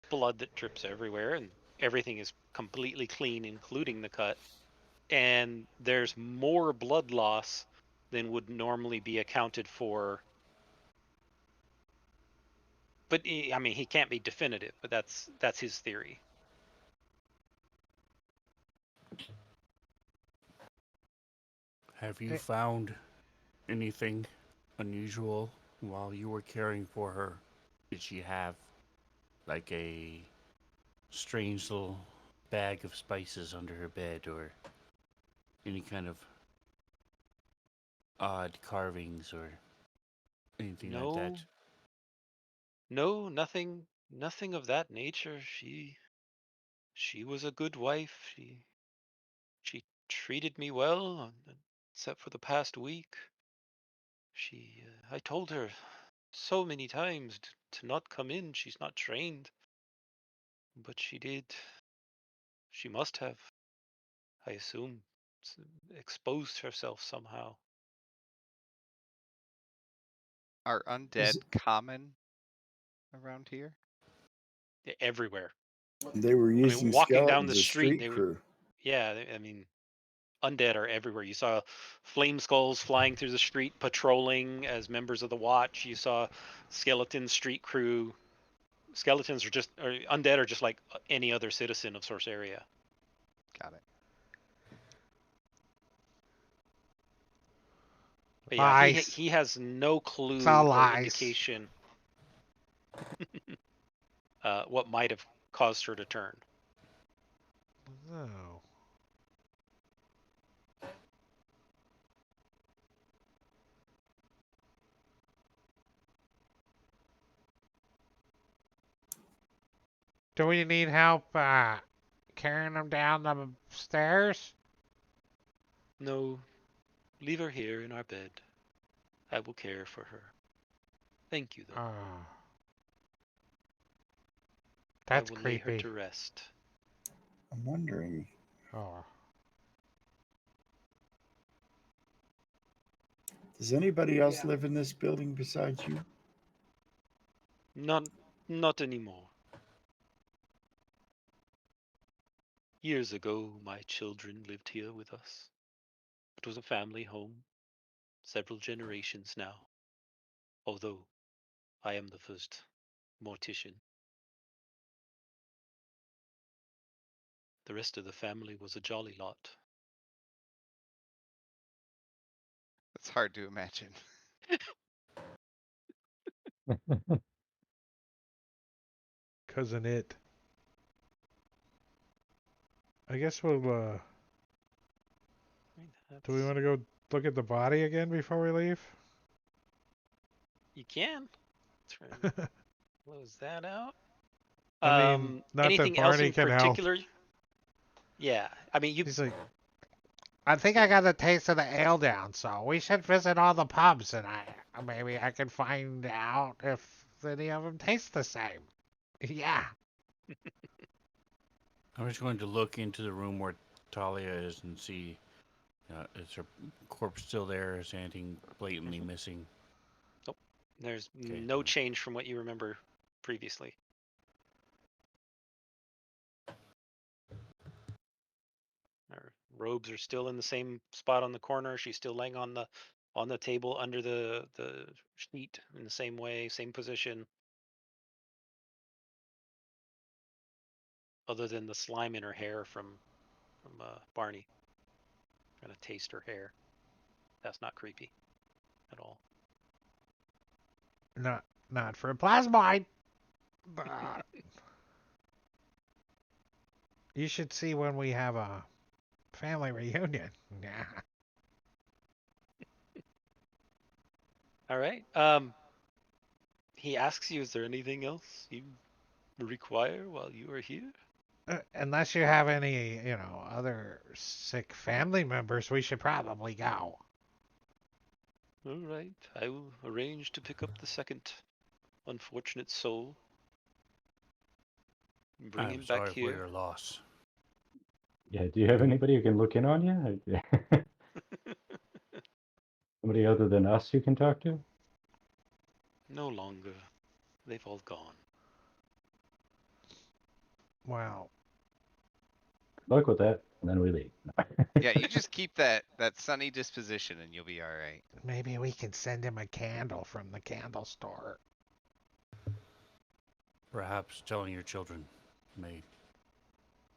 blood that drips everywhere and everything is completely clean, including the cut. And there's more blood loss than would normally be accounted for. But I mean, he can't be definitive, but that's his theory. Have you found anything unusual while you were caring for her? Did she have like a strange little bag of spices under her bed or any kind of odd carvings or anything like that? No, nothing of that nature. She was a good wife. She treated me well, except for the past week. I told her so many times to not come in. She's not trained, but she did. She must have, I assume, exposed herself somehow. Are undead common around here? Everywhere. They were I mean, using walking down the skeletons as street, street crew. I mean, undead are everywhere. You saw flame skulls flying through the street, patrolling as members of the watch. You saw skeleton street crew. Skeletons or undead are just like any other citizen of Sorceria. Got it. But yeah, Lies. he has no clue It's all or lies. indication what might have caused her to turn. No. Do we need help carrying them down the stairs? No, leave her here in our bed. I will care for her. Thank you, though. Oh. I That's will lay her creepy. to rest. I'm wondering. Oh. Does anybody else live in this building besides you? Not anymore. Years ago, my children lived here with us. It was a family home, several generations now, although I am the first mortician. The rest of the family was a jolly lot. That's hard to imagine. Cousin it. I guess we'll, do we want to go look at the body again before we leave? You can. That's right. Close that out. I mean, not that Anything else Barney in can help. particular? Yeah, I mean, He's like, I think I got a taste of the ale down, so we should visit all the pubs, and maybe I can find out if any of them taste the same. Yeah. I'm just going to look into the room where Talia is and see, is her corpse still there? Is anything blatantly missing? Nope. There's Okay. no change from what you remember previously. Her robes are still in the same spot on the corner. She's still laying on the table under the sheet in the same way, same position. Other than the slime in her hair from Barney. Trying to taste her hair. That's not creepy at all. Not for a plasmoid. You should see when we have a family reunion. Yeah. All right. He asks you, is there anything else you require while you are here? Unless you have any, other sick family members, we should probably go. All right. I will arrange to pick up the second unfortunate soul. Bring him I'm back sorry for here. your loss. Yeah, do you have anybody who can look in on you? Somebody other than us you can talk to? No longer. They've all gone. Wow. Good luck with that, and then we leave. Yeah, you just keep that sunny disposition and you'll be all right. Maybe we can send him a candle from the candle store. Perhaps telling your children may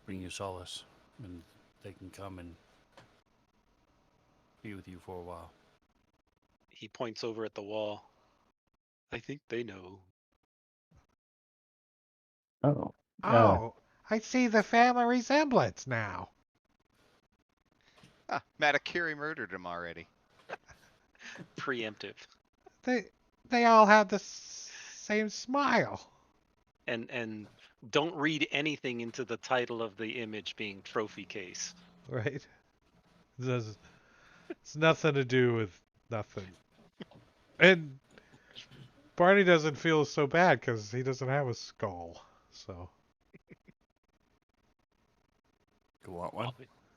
bring you solace, and they can come and be with you for a while. He points over at the wall. I think they know. Oh. Oh, I see the family resemblance now. Ah, Matakiri murdered him already. Preemptive. They all have the same smile. And don't read anything into the title of the image being trophy case. Right? It's nothing to do with nothing. And Barney doesn't feel so bad because he doesn't have a skull. So. You want one?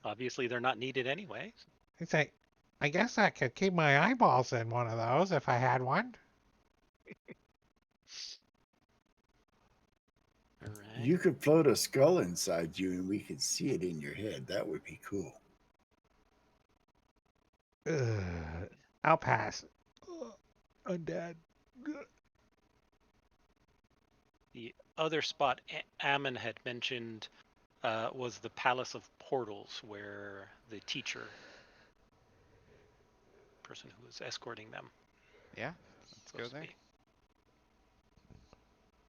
Obviously, they're not needed anyway. He's like, I guess I could keep my eyeballs in one of those if I had one. All right. You could float a skull inside you and we could see it in your head. That would be cool. I'll pass. Undead. The other spot Ammon had mentioned was the Palace of Portals, where the teacher, person who was escorting them, Yeah, let's go there.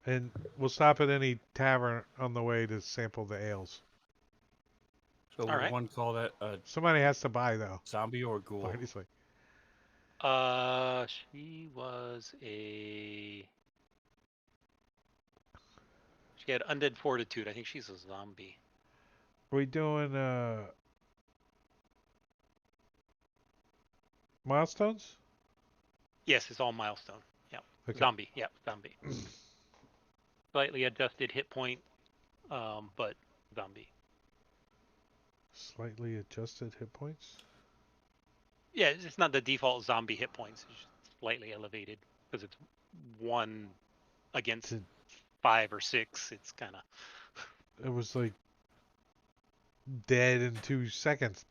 And we'll stop at any tavern on the way to sample the ales. So all would right. one call that a Somebody has to buy, though. zombie or a ghoul? Barney's like, she was she had undead fortitude. I think she's a zombie. are we doing milestones? Yes, it's all milestone. Yep. Okay. Zombie. Yep, zombie. Slightly adjusted hit point, but zombie. Slightly adjusted hit points? Yeah, it's not the default zombie hit points. It's just slightly elevated because it's 1 against 5 or 6. It's kind of. It was like dead in 2 seconds.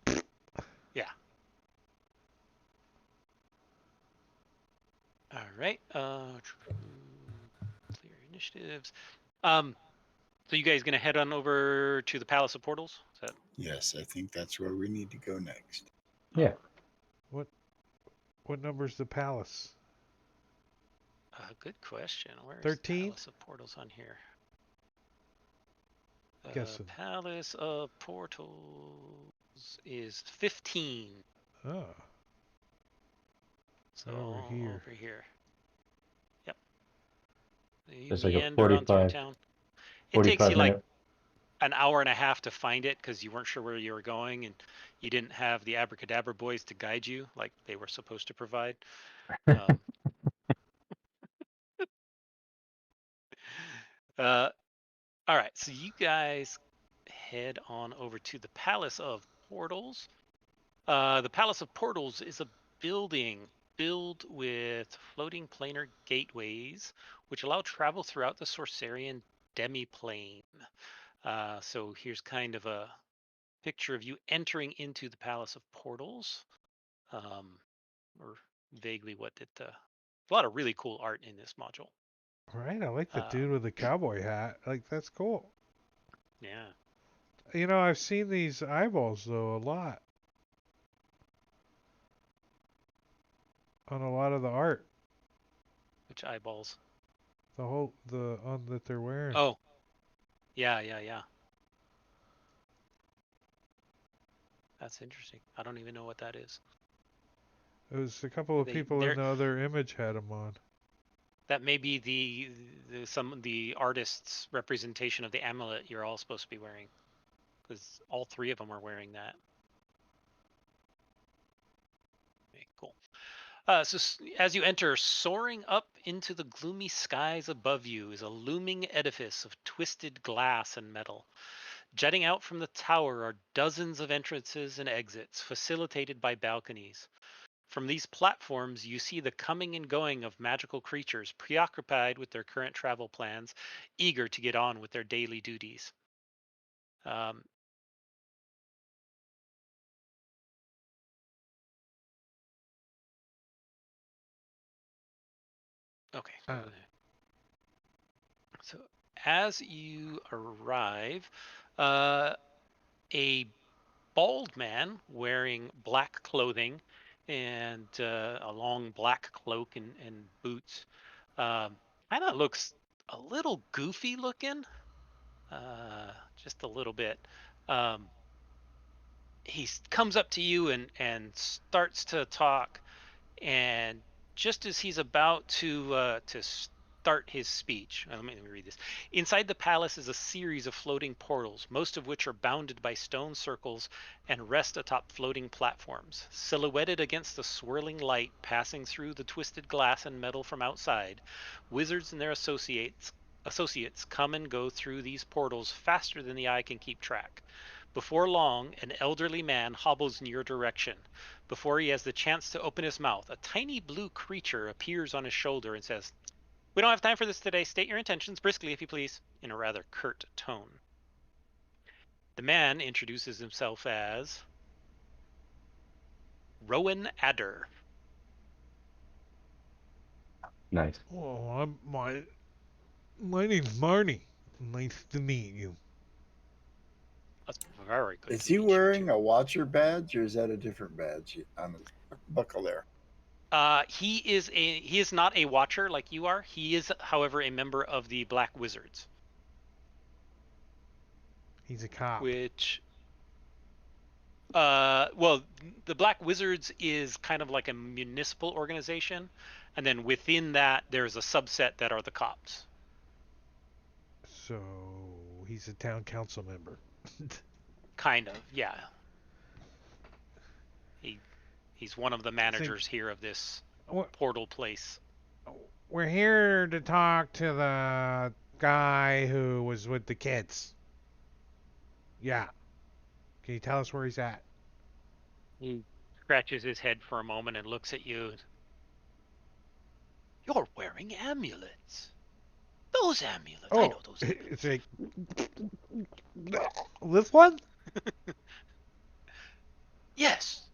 Yeah. All right. Clear initiatives. So you guys gonna head on over to the Palace of Portals? Is that... Yes, I think that's where we need to go next. Yeah. What number's the palace? Good question. Where is 13? Palace of Portals on here? Guessing. Palace of Portals is 15. Oh. So Over here. Over here. Yep. You It's like a meander on through 45, town. It takes 45 you like minute. an hour and a half to find it because you weren't sure where you were going and you didn't have the abracadabra boys to guide you like they were supposed to provide. Um, uh, all right, so you guys head on over to the Palace of Portals. The Palace of Portals is a building filled with floating planar gateways which allow travel throughout the Sorcerian demiplane. So here's kind of a picture of you entering into the Palace of Portals, or vaguely what it. A lot of really cool art in this module. Right, I like the Uh, dude with the cowboy hat. Like, that's cool. yeah. You know, I've seen these eyeballs though a lot on a lot of the art. Which eyeballs? The on that they're wearing. Oh, yeah. That's interesting. I don't even know what that is. It was a couple of people in They're the other image had them on. that may be the artist's representation of the amulet you're all supposed to be wearing, because all three of them are wearing that. Okay, cool. So as you enter, soaring up into the gloomy skies above you is a looming edifice of twisted glass and metal. Jutting out from the tower are dozens of entrances and exits, facilitated by balconies. From these platforms, you see the coming and going of magical creatures preoccupied with their current travel plans, eager to get on with their daily duties. Um, okay. So as you arrive, a bald man wearing black clothing and a long black cloak and boots. Kind of looks a little goofy looking, just a little bit. Um, he comes up to you and starts to talk, and just as he's about to start his speech, let me read this. Inside the palace is a series of floating portals, most of which are bounded by stone circles and rest atop floating platforms. Silhouetted against the swirling light passing through the twisted glass and metal from outside, wizards and their associates come and go through these portals faster than the eye can keep track. Before long, an elderly man hobbles in your direction. Before he has the chance to open his mouth, a tiny blue creature appears on his shoulder and says, "We don't have time for this today. State your intentions briskly, if you please," in a rather curt tone. The man introduces himself as Rowan Adder. Nice. Oh, my name's Marnie. Nice to meet you. That's very good Is to he meet you wearing too. a Watcher badge, or is that a different badge on his buckle there? He is not a watcher like you are. He is, however, a member of the Black Wizards, He's a cop. which well, the Black Wizards is kind of like a municipal organization, and then within that there's a subset that are the cops. So he's a town council member. Kind of, yeah. He he's one of the managers here of this portal place. We're here to talk to the guy who was with the kids. Yeah. Can you tell us where he's at? He scratches his head for a moment and looks at you. "You're wearing amulets. Those amulets. I Oh, know those it's amulets." like this one? "Yes,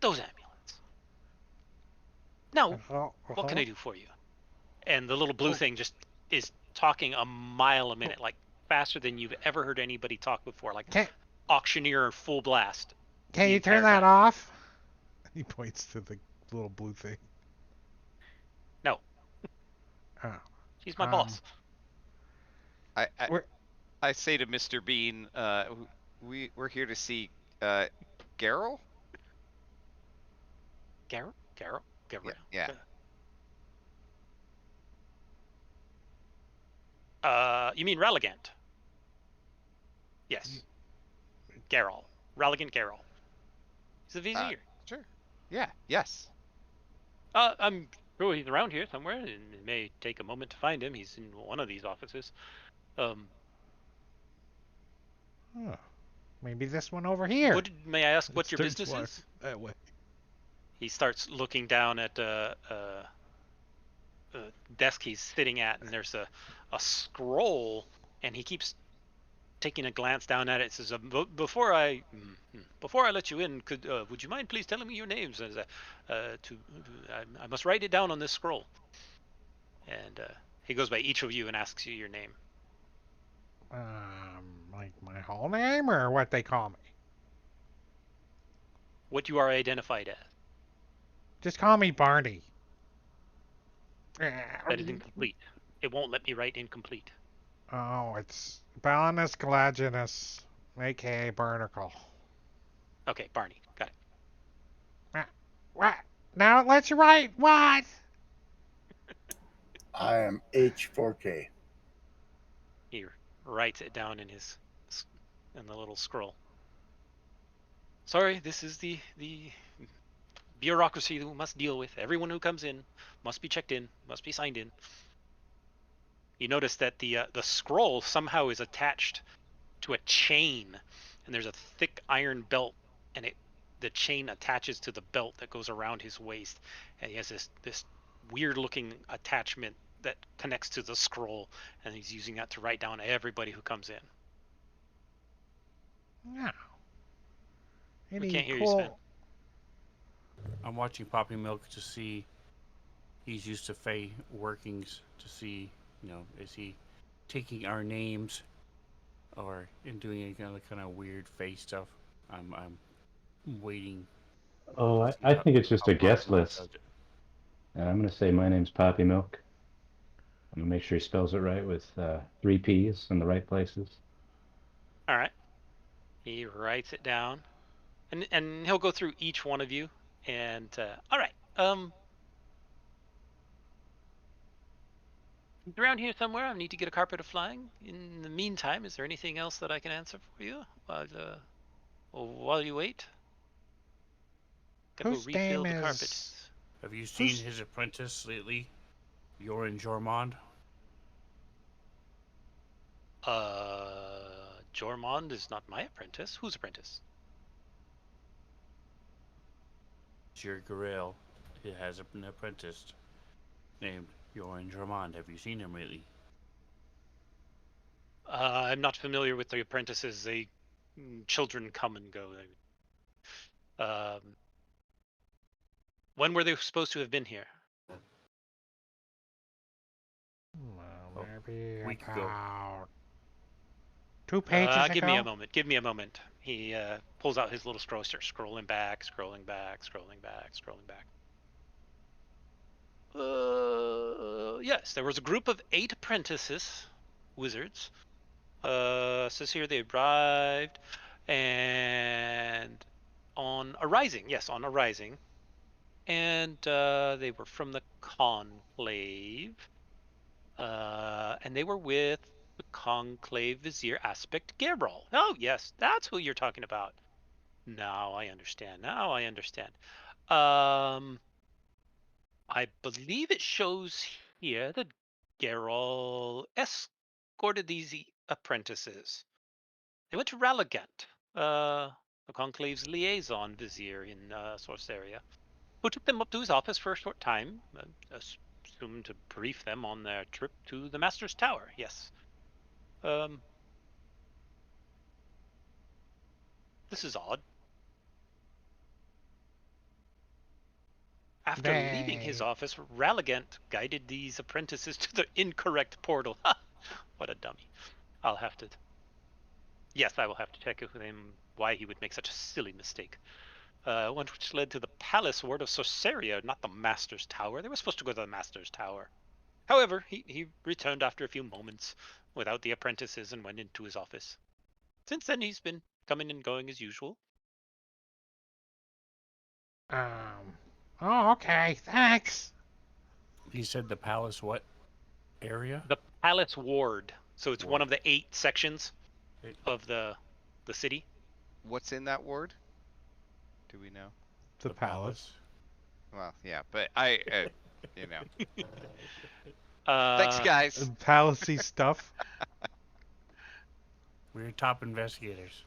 those amulets. Now, what can Uh-huh. I do for you?" And the little blue Oh, thing just is talking a mile a minute, like faster than you've ever heard anybody talk before, like can auctioneer full blast can the you turn entire that time. off? He points to the little blue thing. No, Oh, she's my um, boss. I, I we're I say to Mr. Bean, we're here to see Geralt. Garrett, Garrett, Yeah, Garrett. yeah. You mean Relegant? Yes. Geralt. Relegant Geralt. He's a vizier. Sure. Yeah. Yes. I'm sure he's around here somewhere, and it may take a moment to find him. He's in one of these offices. Maybe this one over here. May I ask what your Starts business is? that way. He starts looking down at a desk he's sitting at, and there's a scroll, and he keeps taking a glance down at it. It says, "Before I let you in, would you mind please telling me your names? I must write it down on this scroll." And he goes by each of you and asks you your name. Like my whole name or what they call me? What you are identified as. Just call me Barney. That is incomplete. It won't let me write incomplete. Oh, it's Balanus Galaginus, aka Barnacle. Okay, Barney. Got it. What? Now it lets you write what? I am H4K. He writes it down in the little scroll. Sorry, this is the bureaucracy that we must deal with. Everyone who comes in must be checked in, must be signed in. You notice that the scroll somehow is attached to a chain, and there's a thick iron belt, and the chain attaches to the belt that goes around his waist, and he has this weird looking attachment that connects to the scroll, and he's using that to write down everybody who comes in. Yeah. We can't hear you, Sven. I'm watching Poppy Milk to see. He's used to Fey workings to see, is he taking our names or in doing any kind of weird Fey stuff? I'm waiting. Oh, I think it's just a guest list. And I'm going to say my name's Poppy Milk. I'm going to make sure he spells it right with 3 P's in the right places. All right. He writes it down, and he'll go through each one of you. And all right. Around here somewhere, I need to get a carpet of flying. In the meantime, is there anything else that I can answer for you while you wait? Gotta go refill the carpet. Have you seen his apprentice lately, Joran Jormond? Jormond is not my apprentice. Whose apprentice? Sir Garel. He has an apprentice named Joran Jormond. Have you seen him lately? I'm not familiar with the apprentices. Children come and go. When were they supposed to have been here? Well, maybe week ago. 2 pages ago. Give me a moment. Give me a moment. He pulls out his little scroll, starts scrolling back, scrolling back, scrolling back, scrolling back. Yes, there was a group of 8 apprentices, wizards. Says here they arrived, and on arising, and they were from the conclave, and they were with the conclave vizier aspect Geralt. Oh yes, that's who you're talking about. Now I understand. I believe it shows here that Geralt escorted these apprentices. They went to Ralligant, the conclave's liaison vizier in Sorceria, who took them up to his office for a short time, assumed to brief them on their trip to the Master's Tower. Yes. This is odd. After leaving his office, Ralligant guided these apprentices to the incorrect portal. What a dummy. I will have to check with him why he would make such a silly mistake. One which led to the palace ward of Sorceria, not the Master's Tower. They were supposed to go to the Master's Tower. However, he returned after a few moments without the apprentices and went into his office. Since then, he's been coming and going as usual. Oh, okay. Thanks. He said the palace what area? Palace Ward. So it's one Ward. of the 8 sections of the city. What's in that ward? Do we know? The palace. Well, yeah, but I, you know. Uh, Thanks, guys. And palacey stuff. We're top investigators.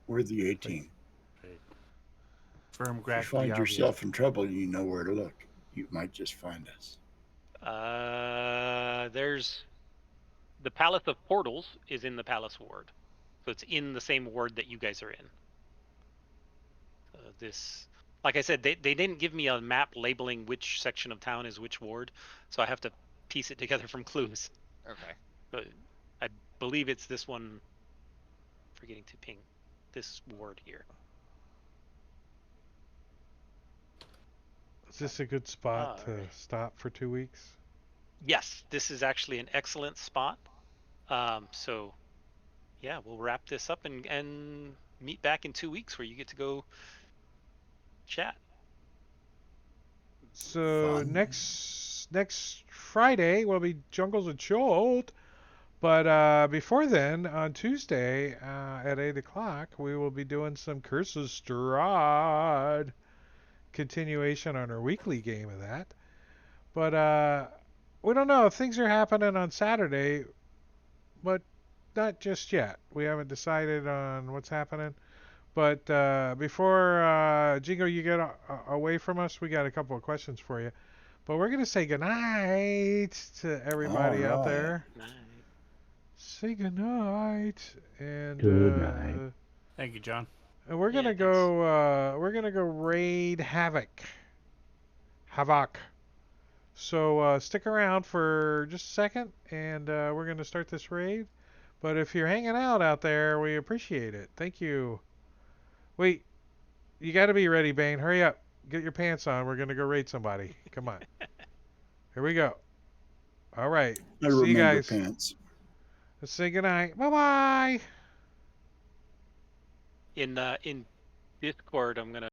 We're the A-team. Right. Firm If you grasping find the yourself in trouble, you know where to look. You might just find us. there's the Palace of Portals is in the Palace Ward, so it's in the same ward that you guys are in. This, like I said, they didn't give me a map labeling which section of town is which ward, so I have to piece it together from clues. Okay. But I believe it's this one. Forgetting to ping this ward here. Is this a good spot to Alright. stop for 2 weeks? Yes, this is actually an excellent spot. So yeah, we'll wrap this up and meet back in 2 weeks where you get to go chat. So Fun. next Friday will be Jungles of Chult. But before then, on Tuesday at 8 o'clock, we will be doing some Curses Strahd. Continuation on our weekly game of that. But we don't know. Things are happening on Saturday, but not just yet. We haven't decided on what's happening. But before Jingo, you get away from us, we got a couple of questions for you. But we're going to say goodnight to everybody out All right. there. Night. Say goodnight. And Good night. Thank you, John. and we're gonna Yeah, go. We're gonna go raid Havoc. So stick around for just a second, and we're gonna start this raid. But if you're hanging out there, we appreciate it. Thank you. Wait, you got to be ready, Bane. Hurry up. Get your pants on. We're gonna go raid somebody. Come on. Here we go. All right. I See you remember guys. pants. Let's say goodnight. Bye bye. In Discord, I'm gonna